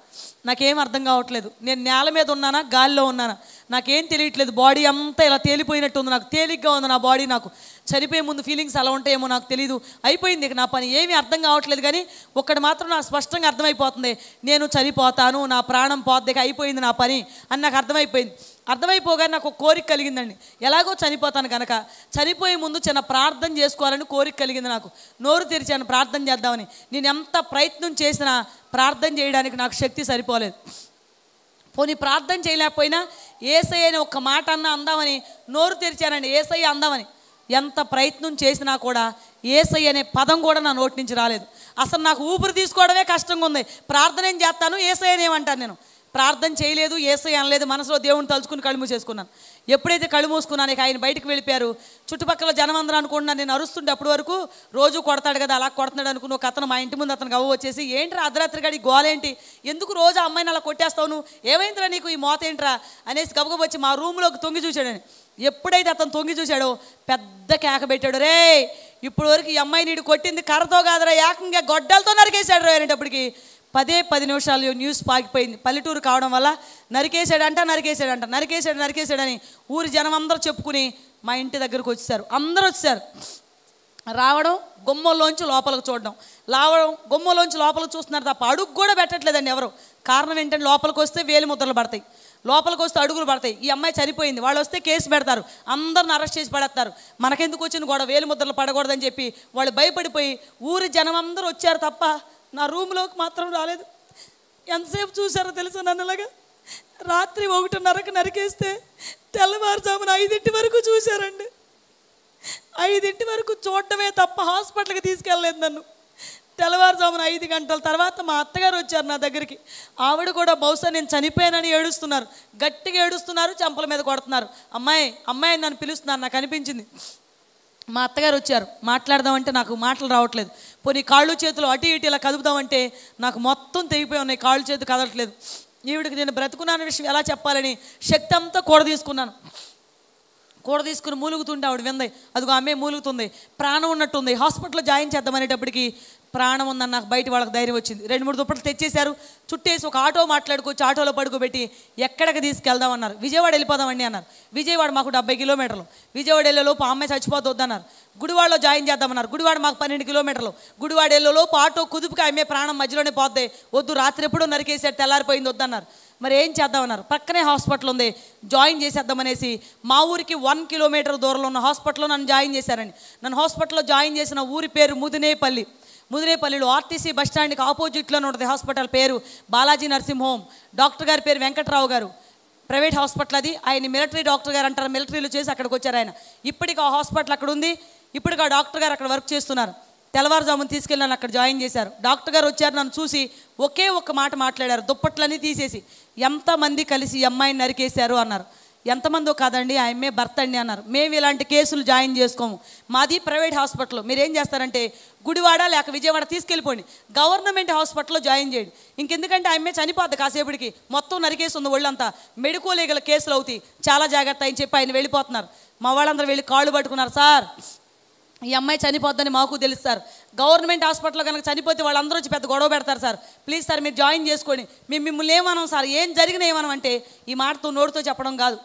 నాకేం అర్థం కావట్లేదు. నేను నేల మీద ఉన్నానా, గాలిలో ఉన్నానా నాకేం తెలియట్లేదు. బాడీ అంతా ఇలా తేలిపోయినట్టు ఉంది, నాకు తేలిగ్గా ఉంది నా బాడీ. నాకు చనిపోయే ముందు ఫీలింగ్స్ అలా ఉంటాయేమో నాకు తెలీదు. అయిపోయింది ఇక నా పని, ఏమీ అర్థం కావట్లేదు. కానీ ఒక్కటి మాత్రం నాకు స్పష్టంగా అర్థమైపోతుంది, నేను చనిపోతాను, నా ప్రాణం పోద్దిక, అయిపోయింది నా పని అని నాకు అర్థమైపోయింది. అర్థమైపోగానే నాకు ఒక కోరిక కలిగిందండి. ఎలాగో చనిపోతాను కనుక చనిపోయే ముందు చిన్న ప్రార్థన చేసుకోవాలని కోరిక కలిగింది నాకు. నోరు తెరిచాను ప్రార్థన చేద్దామని. నేను ఎంత ప్రయత్నం చేసినా ప్రార్థన చేయడానికి నాకు శక్తి సరిపోలేదు. పోనీ ప్రార్థన చేయలేకపోయినా యేసయ్య అని ఒక్క మాట అన్నా అందామని నోరు తెరిచానండి, యేసయ్య అందామని. ఎంత ప్రయత్నం చేసినా కూడా యేసయ్య అనే పదం కూడా నా నోటి నుంచి రాలేదు. అసలు నాకు ఊపిరి తీసుకోవడమే కష్టంగా ఉంది. ప్రార్థన ఏం చేస్తాను, యేసయ్య ఏమంటాను. నేను ప్రార్థన చేయలేదు, యేసయ్య అనలేదు, మనసులో దేవుని తలుచుకుని కళ్ళు మూసేసుకున్నాను. ఎప్పుడైతే కళ్ళు మూసుకున్నాను ఇక ఆయన బయటకు వెళ్ళిపోయారు. చుట్టుపక్కల జనం అందరూ అనుకుంటున్నాను నేను అరుస్తుంటే అప్పటి వరకు రోజు కొడతాడు కదా అలా కొడుతున్నాడు అనుకుని ఒక అతను మా ఇంటి ముందు అతను గవ్వ వచ్చేసి, ఏంట్రా అర్ధరాత్రి గడి గోలేంటి, ఎందుకు రోజు ఆ అమ్మాయిని అలా కొట్టేస్తావు నువ్వు, ఏమైందిరా నీకు ఈ మోత ఏంట్రా అనేసి గబగబ వచ్చి మా రూమ్లోకి తొంగి చూశాడని. ఎప్పుడైతే అతను తొంగి చూశాడో పెద్ద కేక పెట్టాడు, రే ఇప్పుడు వరకు ఈ అమ్మాయి నీడు కొట్టింది కర్రతో కాదురా, ఏకంగా గొడ్డలతో నరికేశాడు రా అనేటప్పటికి 10 నిమిషాలు న్యూస్ పాకిపోయింది. పల్లెటూరు కావడం వల్ల నరికేశాడని ఊరి జనం అందరూ చెప్పుకుని మా ఇంటి దగ్గరకు వచ్చేసారు. అందరూ వచ్చేసారు. రావడం, గుమ్మలోంచి లోపలికి చూడడం, గుమ్మలోంచి లోపలికి చూస్తున్నారు తప్ప అడుగు కూడా పెట్టట్లేదండి ఎవరు. కారణం ఏంటంటే లోపలికి వస్తే వేలి ముద్రలు పడతాయి, లోపలికి వస్తే అడుగులు పడతాయి. ఈ అమ్మాయి చనిపోయింది, వాళ్ళు వస్తే కేసు పెడతారు, అందరిని అరెస్ట్ చేసి పడేస్తారు. మనకెందుకు వచ్చిన గొడవ, వేలి ముద్రలు పడకూడదని చెప్పి వాళ్ళు భయపడిపోయి ఊరి జనం అందరూ వచ్చారు తప్ప నా రూమ్లోకి మాత్రం రాలేదు. ఎంతసేపు చూసారో తెలుసా నన్ను అలాగా, రాత్రి 1:30కి నరికేస్తే తెల్లవారుజామున 5 వరకు చూశారండి. 5 వరకు చూడటమే తప్ప హాస్పిటల్కి తీసుకెళ్ళలేదు నన్ను. తెల్లవారుజామున 5 గంటల తర్వాత మా అత్తగారు వచ్చారు నా దగ్గరికి. ఆవిడ కూడా బహుశా నేను చనిపోయానని ఏడుస్తున్నారు, గట్టిగా ఏడుస్తున్నారు, చెంపల మీద కొడుతున్నారు. అమ్మాయి అమ్మాయి నన్ను పిలుస్తున్నారు. నాకు అనిపించింది మా అత్తగారు వచ్చారు, మాట్లాడదామంటే నాకు మాటలు రావట్లేదు. పోనీ కాళ్ళు చేతులు అటు ఇటు ఇలా కదుపుదామంటే నాకు మొత్తం తెగిపోయి ఉన్నాయి, కాళ్ళు చేతులు కదలట్లేదు. ఈవిడికి నేను బ్రతుకున్నాన విషయం ఎలా చెప్పాలని శక్తి అంతా కూడ తీసుకుని మూలుగుతుంటే ఆవిడ వింది, అదిగో ఆమె మూలుగుతుంది, ప్రాణం ఉన్నట్టుంది, హాస్పిటల్లో జాయిన్ చేద్దామనేటప్పటికి ప్రాణం ఉందని నాకు బయట వాళ్ళకి ధైర్యం వచ్చింది. 2-3 దుప్పట్లు తెచ్చేశారు, చుట్టేసి ఒక ఆటో మాట్లాడుకోవచ్చు, ఆటోలో పడుకోబెట్టి ఎక్కడికి తీసుకెళ్దామన్నారు. విజయవాడ వెళ్ళిపోదామండి అన్నారు. విజయవాడ మాకు 70 కిలోమీటర్లు. విజయవాడ వెళ్ళేలోపు అమ్మాయి చచ్చిపోద్దన్నారు. గుడివాడలో జాయిన్ చేద్దామన్నారు. గుడివాడ మాకు 12 కిలోమీటర్లు. గుడివాడ వెళ్ళేలోపు ఆటో కుదుపుకి ఆమె ప్రాణం మధ్యలోనే పోద్ది, వద్దు రాత్రి ఎప్పుడో నరికేసాడు, తెల్లారిపోయింది వద్దన్నారు. మరి ఏం చేద్దామన్నారు. పక్కనే హాస్పిటల్ ఉంది, జాయిన్ చేసేద్దామనేసి మా ఊరికి 1 కిలోమీటర్ దూరంలో ఉన్న హాస్పిటల్లో నన్ను జాయిన్ చేశారండి. నన్ను హాస్పిటల్లో జాయిన్ చేసిన ఊరి పేరు ముదినేపల్లిలో ఆర్టీసీ బస్టాండ్కి ఆపోజిట్లోనే ఉంటుంది హాస్పిటల్. పేరు బాలాజీ నర్సింగ్ హోమ్. డాక్టర్ గారి పేరు వెంకట్రావు గారు, ప్రైవేట్ హాస్పిటల్ అది. ఆయన మిలిటరీ డాక్టర్ గారు అంటారు, మిలిటరీలో చేసి అక్కడికి వచ్చారు ఆయన. ఇప్పటికి ఆ హాస్పిటల్ అక్కడ ఉంది, ఇప్పటికి ఆ డాక్టర్ గారు అక్కడ వర్క్ చేస్తున్నారు. తెల్లవారుజామున తీసుకెళ్ళి నన్ను అక్కడ జాయిన్ చేశారు. డాక్టర్ గారు వచ్చారు, నన్ను చూసి ఒకే ఒక్క మాట మాట్లాడారు, దుప్పట్లన్నీ తీసేసి, ఎంతమంది కలిసి ఈ అమ్మాయిని నరికేశారు అన్నారు. ఎంతమందో కాదండి, ఆ అమ్మాయి భర్త అండి అన్నారు. మేము ఇలాంటి కేసులు జాయిన్ చేసుకోము, మాది ప్రైవేట్ హాస్పిటల్. మీరు ఏం చేస్తారంటే గుడివాడ లేక విజయవాడ తీసుకెళ్ళిపోండి, గవర్నమెంట్ హాస్పిటల్లో జాయిన్ చేయండి. ఇంకెందుకంటే ఆ అమ్మాయి చనిపోద్ది కాసేపటికి, మొత్తం నరికేసి ఉంది ఒళ్ళంతా, మెడికోలీగల కేసులు అవుతాయి, చాలా జాగ్రత్త అని చెప్పి ఆయన వెళ్ళిపోతున్నారు. మా వాళ్ళందరూ వెళ్ళి కాళ్ళు పట్టుకున్నారు, సార్ ఈ అమ్మాయి చనిపోద్దని మాకు తెలుసు సార్, గవర్నమెంట్ హాస్పిటల్లో కనుక చనిపోతే వాళ్ళందరూ వచ్చి పెద్ద గొడవ పెడతారు సార్, ప్లీజ్ సార్ మీరు జాయిన్ చేసుకోండి, మేము మిమ్మల్ని ఏమనం సార్, ఏం జరిగినా ఏమనం అంటే ఈ మాటతో నోటితో చెప్పడం కాదు,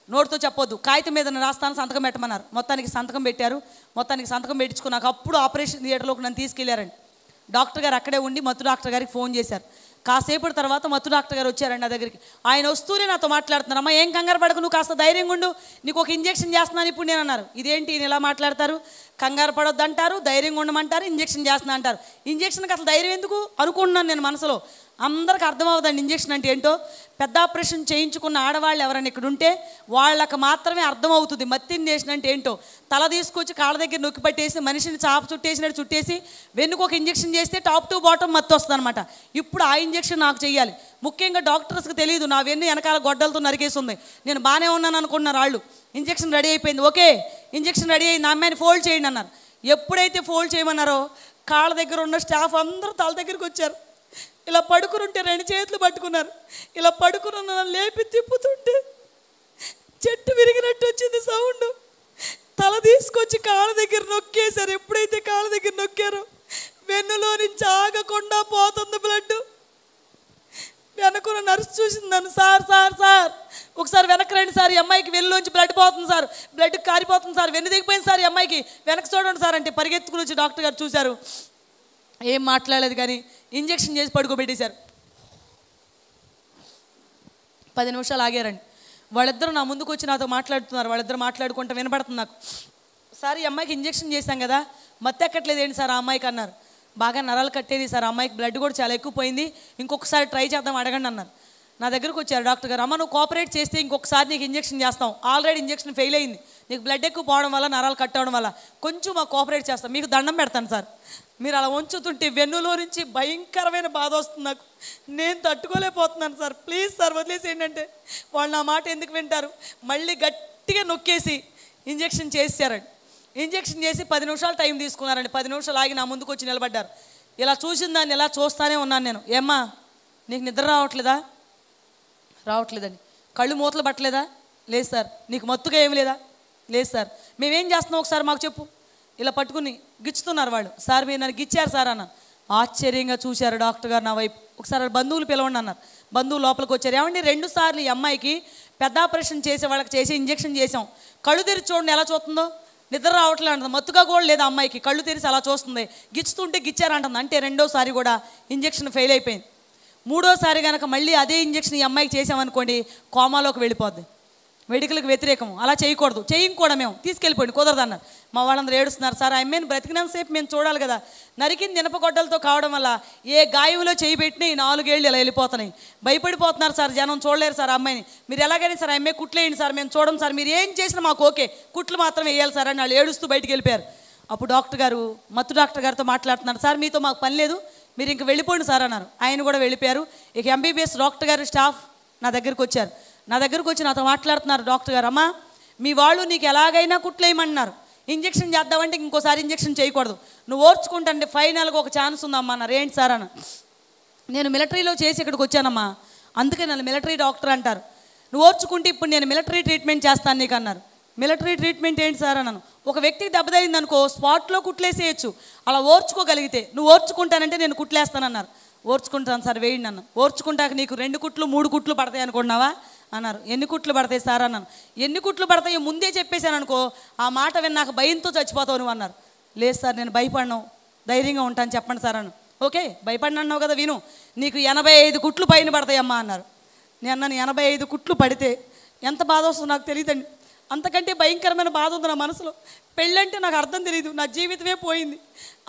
నోటితో చెప్పొద్దు, కాగితం మీద రాస్తాను సంతకం పెట్టమన్నారు. మొత్తానికి సంతకం పెట్టారు. మొత్తానికి సంతకం పెట్టించుకున్నాక అప్పుడు ఆపరేషన్ థియేటర్లోకి నన్ను తీసుకెళ్లారండి. డాక్టర్ గారు అక్కడే ఉండి మత్తు డాక్టర్ గారికి ఫోన్ చేశారు. కాసేపటి తర్వాత మత్తు డాక్టర్ గారు వచ్చారండి నా దగ్గరికి. ఆయన వస్తూనే నాతో మాట్లాడుతున్నారు, అమ్మ ఏం కంగారు పడకు, నువ్వు కాస్త ధైర్యంగా ఉండు, నీకు ఒక ఇంజెక్షన్ చేస్తున్నాను ఇప్పుడు నేను అన్నారు. ఇదేంటి ఈయన ఇలా మాట్లాడతారు, కంగారు పడొద్దు అంటారు, ధైర్యంగా ఉండమంటారు, ఇంజెక్షన్ చేస్తున్నా అంటారు. ఇంజెక్షన్కి అసలు ధైర్యం ఎందుకు అనుకుంటున్నాను నేను మనసులో. అందరికి అర్థమవుదండి ఇంజెక్షన్ అంటే ఏంటో. పెద్ద ఆపరేషన్ చేయించుకున్న ఆడవాళ్ళు ఎవరైనా ఇక్కడ ఉంటే వాళ్ళకి మాత్రమే అర్థమవుతుంది మత్తి ఇంజెక్షన్ అంటే ఏంటో. తల తీసుకొచ్చి కాళ్ళ దగ్గర నొక్కి పట్టేసి మనిషిని చాప చుట్టేసినట్టు చుట్టేసి వెన్నుకు ఒక ఇంజెక్షన్ చేస్తే టాప్ టు బాటమ్ మత్తు వస్తుంది అనమాట. ఇప్పుడు ఆ ఇంజెక్షన్ నాకు చెయ్యాలి. ముఖ్యంగా డాక్టర్స్కి తెలియదు నా వెన్ను వెనకాల గొడ్డలతో నరికేసి ఉంది, నేను బాగానే ఉన్నాను అనుకున్నారు వాళ్ళు. ఇంజెక్షన్ రెడీ అయిపోయింది, ఓకే ఇంజెక్షన్ రెడీ అయింది, నా అమ్మాయిని ఫోల్డ్ చేయండి అన్నారు. ఎప్పుడైతే ఫోల్డ్ చేయమన్నారో కాళ్ళ దగ్గర ఉన్న స్టాఫ్ అందరూ తల దగ్గరికి వచ్చారు. ఇలా పడుకుని ఉంటే 2 చేతులు పట్టుకున్నారు. ఇలా పడుకుని లేపి తిప్పుతుంటే చెట్టు విరిగినట్టు వచ్చింది సౌండ్. తల తీసుకొచ్చి వచ్చి కాళ్ళ దగ్గర నొక్కేశారు. ఎప్పుడైతే కాళ్ళ దగ్గర నొక్కారో వెన్నులో నుంచి ఆగకుండా పోతుంది బ్లడ్. వెనకున్న నర్సు చూసింది నన్ను, సార్ సార్ సార్ ఒకసారి వెనక్కి రండి సార్, ఈ అమ్మాయికి వెన్నులోంచి బ్లడ్ పోతుంది సార్, బ్లడ్ కారిపోతుంది సార్, వెన్ను దిగిపోయింది సార్, ఈ అమ్మాయికి వెనక్కి చూడండి సార్ అంటే పరిగెత్తుకుని వచ్చి డాక్టర్ గారు చూశారు. ఏం మాట్లాడలేదు కానీ ఇంజెక్షన్ చేసి పడుకోబెట్టేశారు. 10 నిమిషాలు ఆగారండి. వాళ్ళిద్దరూ నా ముందుకు వచ్చి నాతో మాట్లాడుతున్నారు. వాళ్ళిద్దరు మాట్లాడుకుంటూ వినపడుతుంది నాకు. సార్ ఈ అమ్మాయికి ఇంజెక్షన్ చేశాం కదా, మత్తు ఎక్కట్లేదు ఏంటి సార్ ఆ అమ్మాయికి అన్నారు. బాగా నరాలు కట్టేది సార్, అమ్మాయికి బ్లడ్ కూడా చాలా ఎక్కువ పోయింది, ఇంకొకసారి ట్రై చేద్దాం అడగండి అన్నారు. నా దగ్గరకు వచ్చారు డాక్టర్ గారు. అమ్మ నువ్వు కోఆపరేట్ చేస్తే ఇంకొకసారి నీకు ఇంజెక్షన్ చేస్తాం, ఆల్రెడీ ఇంజెక్షన్ ఫెయిల్ అయింది, నీకు బ్లడ్ ఎక్కువ పోవడం వల్ల నరాలు కట్ అవ్వడం వల్ల కొంచెం మాకు కోఆపరేట్ చేస్తాం, మీకు దండం పెడతాను సార్. మీరు అలా ఉంచుతుంటే వెన్నులో నుంచి భయంకరమైన బాధ వస్తుంది నాకు, నేను తట్టుకోలేకపోతున్నాను సార్, ప్లీజ్ సార్ వదిలేసేయండి అంటే వాళ్ళు నా మాట ఎందుకు వింటారు. మళ్ళీ గట్టిగా నొక్కేసి ఇంజెక్షన్ చేశారండి. ఇంజెక్షన్ చేసి 10 నిమిషాలు టైం తీసుకున్నారండి. 10 నిమిషాలు ఆగి నా ముందుకు వచ్చి నిలబడ్డారు. ఇలా చూసిన దాన్ని ఇలా చూస్తానే ఉన్నాను నేను. ఏమ్మా నీకు నిద్ర రావట్లేదా? రావట్లేదండి. కళ్ళు మూతలు పట్టలేదా? లేదు సార్. నీకు మత్తుగా ఏమి లేదా? లేదు సార్. మేమేం చేస్తున్నాం ఒకసారి మాకు చెప్పు. ఇలా పట్టుకుని గిచ్చుతున్నారు వాళ్ళు. సార్ మీరు నన్ను గిచ్చారు సార్ అన్న. ఆశ్చర్యంగా చూశారు డాక్టర్ గారు నా వైపు. ఒకసారి బంధువులు పిలవండి అన్నారు. బంధువులు లోపలికి వచ్చారు. ఏమండి 2 సార్లు ఈ అమ్మాయికి పెద్ద ఆపరేషన్ చేసే వాళ్ళకి చేసి ఇంజెక్షన్ చేసాం, కళ్ళు తెరిచి చూడండి ఎలా చూస్తుందో, నిద్ర రావట్లేదు అంటుంది, మత్తుగా కూడా లేదు అమ్మాయికి, కళ్ళు తెరిచి అలా చూస్తుంది, గిచ్చుతుంటే గిచ్చారంటుంది. అంటే 2వ సారి కూడా ఇంజెక్షన్ ఫెయిల్ అయిపోయింది. 3వ సారి కనుక మళ్ళీ అదే ఇంజెక్షన్ ఈ అమ్మాయికి చేసామనుకోండి కోమాలోకి వెళ్ళిపోద్ది. మెడికల్కి వ్యతిరేకం, అలా చేయకూడదు, చేయం కూడా మేము తీసుకెళ్ళిపోయింది, కుదరదు అన్నారు. మా వాళ్ళందరూ ఏడుస్తున్నారు. సార్ ఆ అమ్మాయిని బ్రతికినంతసేపు మేము చూడాలి కదా, నరికింది ఇనపగొడ్డలతో కావడం వల్ల ఏ గాయంలో చేయి పెట్టినా ఈ 4 ఏళ్ళు ఇలా వెళ్ళిపోతున్నాయి, భయపడిపోతున్నారు సార్, జనం చూడలేరు సార్ ఆ అమ్మాయిని, మీరు ఎలాగైనా సార్ ఆ అమ్మాయి కుట్లేయండి సార్, మేము చూడం సార్, మీరు ఏం చేసినా మాకు ఓకే, కుట్లు మాత్రం వేయాలి సార్ అని వాళ్ళు ఏడుస్తూ బయటికి వెళ్ళిపోయారు. అప్పుడు డాక్టర్ గారు మత్తు డాక్టర్ గారితో మాట్లాడుతున్నారు. సార్ మీతో మాకు పని లేదు, మీరు ఇంక వెళ్ళిపోండి సార్ అన్నారు. ఆయన కూడా వెళ్ళిపోయారు. ఇక MBBS డాక్టర్ గారు స్టాఫ్ నా దగ్గరికి వచ్చారు. నా దగ్గరకు వచ్చి నాతో మాట్లాడుతున్నారు. డాక్టర్ గారు అమ్మా మీ వాళ్ళు నీకు ఎలాగైనా కుట్లేయమన్నారు, ఇంజెక్షన్ చేద్దామంటే ఇంకోసారి ఇంజెక్షన్ చేయకూడదు, నువ్వు ఓర్చుకుంటే ఫైనల్గా ఒక ఛాన్స్ ఉందమ్మా అన్నారు. ఏంటి సార్ అన్న. నేను మిలిటరీలో చేసి ఇక్కడికి వచ్చానమ్మా, అందుకే నన్ను మిలిటరీ డాక్టర్ అంటారు, నువ్వు ఓర్చుకుంటే ఇప్పుడు నేను మిలిటరీ ట్రీట్మెంట్ చేస్తాను నీకు అన్నారు. మిలిటరీ ట్రీట్మెంట్ ఏంటి సార్ అన్నాను. ఒక వ్యక్తికి దెబ్బ తగిలింది అనుకో స్పాట్లో కుట్లేసేయచ్చు, అలా ఓర్చుకోగలిగితే నువ్వు ఓర్చుకుంటానంటే నేను కుట్లేస్తానన్నారు. ఓర్చుకుంటాను సార్ వేయండి అన్న. ఓర్చుకుంటాక నీకు 2 కుట్లు 3 కుట్లు పడతాయి అనుకున్నావా అన్నారు. ఎన్ని కుట్లు పడతాయి సార్ అన్నాను. ఎన్ని కుట్లు పడతాయో ముందే చెప్పేశాను అనుకో ఆ మాట విన్నాక భయంతో చచ్చిపోతావు నువ్వు అన్నారు. లేదు సార్ నేను భయపడినావు, ధైర్యంగా ఉంటాను చెప్పండి సార్ అన్నాను. ఓకే భయపడినావు కదా విను, నీకు 85 కుట్లు పైన పడతాయమ్మా అన్నారు. నేను అన్నాను 85 కుట్లు పడితే ఎంత బాధ వస్తుందో నాకు తెలియదండి, అంతకంటే భయంకరమైన బాధ ఉంది నా మనసులో. పెళ్ళంటే నాకు అర్థం తెలియదు, నా జీవితమే పోయింది,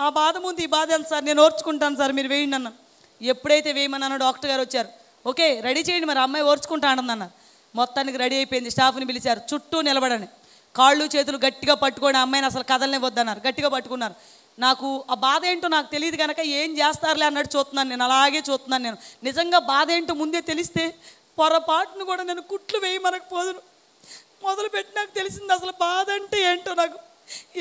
ఆ బాధ ముందు ఈ బాధ ఎంత సార్, నేను ఓర్చుకుంటాను సార్ మీరు వేయండి అన్నాను. ఎప్పుడైతే వేయమన్నానో డాక్టర్ గారు వచ్చారు. ఓకే రెడీ చేయండి మరి అమ్మాయి ఓర్చుకుంటా అంటుందన్నారు. మొత్తానికి రెడీ అయిపోయింది. స్టాఫ్ని పిలిచారు, చుట్టూ నిలబడండి, కాళ్ళు చేతులు గట్టిగా పట్టుకొని అమ్మాయిని అసలు కదలనే వద్దన్నారు. గట్టిగా పట్టుకున్నారు. నాకు ఆ బాధ ఏంటో నాకు తెలియదు కనుక ఏం చేస్తారులే అన్నట్టు చూస్తున్నాను నేను, అలాగే చూస్తున్నాను నేను. నిజంగా బాధ ఏంటో ముందే తెలిస్తే పొరపాటును కూడా నేను కుట్లు వేయమనకు పోదును. మొదలుపెట్టి నాకు తెలిసింది అసలు బాధ అంటే ఏంటో, నాకు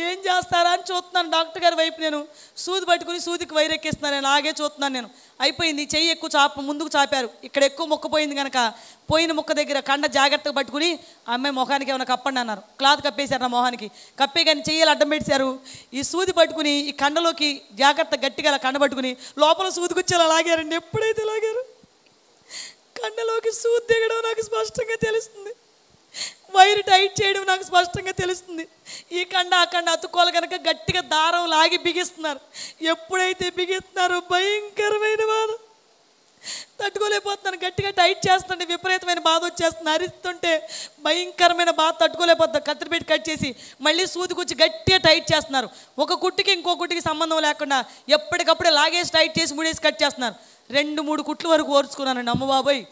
ఏం చేస్తారా అని చూస్తున్నాను డాక్టర్ గారి వైపు. నేను సూది పట్టుకుని సూదికి వైరెక్కిస్తున్నాను, నేను అలాగే చూస్తున్నాను నేను. అయిపోయింది, చెయ్యి ఎక్కువ ముందుకు చాపారు, ఇక్కడ ఎక్కువ మొక్కపోయింది కనుక పోయిన ముక్క దగ్గర కండ జాగ్రత్తగా పట్టుకుని అమ్మాయి మొహానికి ఏమైనా కప్పండి అన్నారు. క్లాత్ కప్పేశారు నా మొహానికి, కప్పే కానీ చెయ్యాలి అడ్డం పెట్టారు. ఈ సూది పట్టుకుని ఈ కండలోకి జాగ్రత్త గట్టిగా అలా కండ పట్టుకుని లోపల సూదికి వచ్చేలా లాగారండి. ఎప్పుడైతే లాగారు కండలోకి సూది దిగడం నాకు స్పష్టంగా తెలుస్తుంది, వైరు టైట్ చేయడం నాకు స్పష్టంగా తెలుస్తుంది. ఈ కండ ఆ కండ అతుక్కోవాలి కనుక గట్టిగా దారం లాగి బిగిస్తున్నారు. ఎప్పుడైతే బిగిస్తున్నారో భయంకరమైన బాధ తట్టుకోలేకపోతున్నాను. గట్టిగా టైట్ చేస్తుంటే విపరీతమైన బాధ వచ్చేస్తుంది, అరిస్తుంటే భయంకరమైన బాధ తట్టుకోలేకపోతున్నారు. కత్తిరి పెట్టి కట్ చేసి మళ్ళీ సూదికొచ్చి గట్టిగా టైట్ చేస్తున్నారు. ఒక కుట్టుకి ఇంకో కుట్టుకి సంబంధం లేకుండా ఎప్పటికప్పుడే లాగేసి టైట్ చేసి ముడేసి కట్ చేస్తున్నారు. 2-3 కుట్లు వరకు ఓర్చుకున్నానండి. అమ్మ బాబోయ్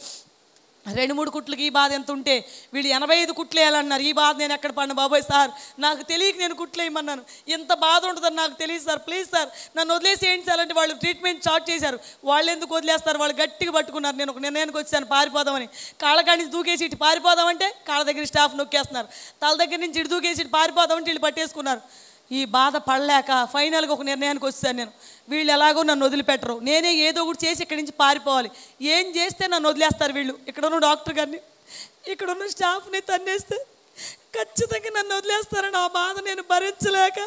2-3 కుట్లకి ఈ బాధ ఎంత ఉంటే వీళ్ళు 85 కుట్లు వేయాలన్నారు. ఈ బాధ నేను ఎక్కడ పడిన బాబోయ్ సార్, నాకు తెలియక నేను కుట్లు వేయమన్నాను, ఇంత బాధ ఉంటుందని నాకు తెలియదు సార్, ప్లీజ్ సార్ నన్ను వదిలేసి ఏంటి సార్ అంటే వాళ్ళు ట్రీట్మెంట్ స్టార్ట్ చేశారు. వాళ్ళు ఎందుకు వదిలేస్తారు, వాళ్ళు గట్టిగా పట్టుకున్నారు. నేను ఒక నిర్ణయానికి వచ్చాను పారిపోదామని. కాళ్ళకాడి నుంచి దూకేసి ఇటు పారిపోదామంటే కాళ్ళ దగ్గర స్టాఫ్ నొక్కేస్తున్నారు, తల దగ్గర నుంచి ఇటు దూకేసి ఇటు పారిపోదామంటే వీళ్ళు పట్టేసుకున్నారు. ఈ బాధ పడలేక ఫైనల్గా ఒక నిర్ణయానికి వచ్చాను నేను, వీళ్ళు ఎలాగో నన్ను వదిలిపెట్టరు, నేనే ఏదో ఒకటి చేసి ఇక్కడి నుంచి పారిపోవాలి, ఏం చేస్తే నన్ను వదిలేస్తారు వీళ్ళు. ఇక్కడున్న డాక్టర్ గారిని ఇక్కడున్న స్టాఫ్ని తన్నేస్తే ఖచ్చితంగా నన్ను వదిలేస్తారని ఆ బాధ నేను భరించలేక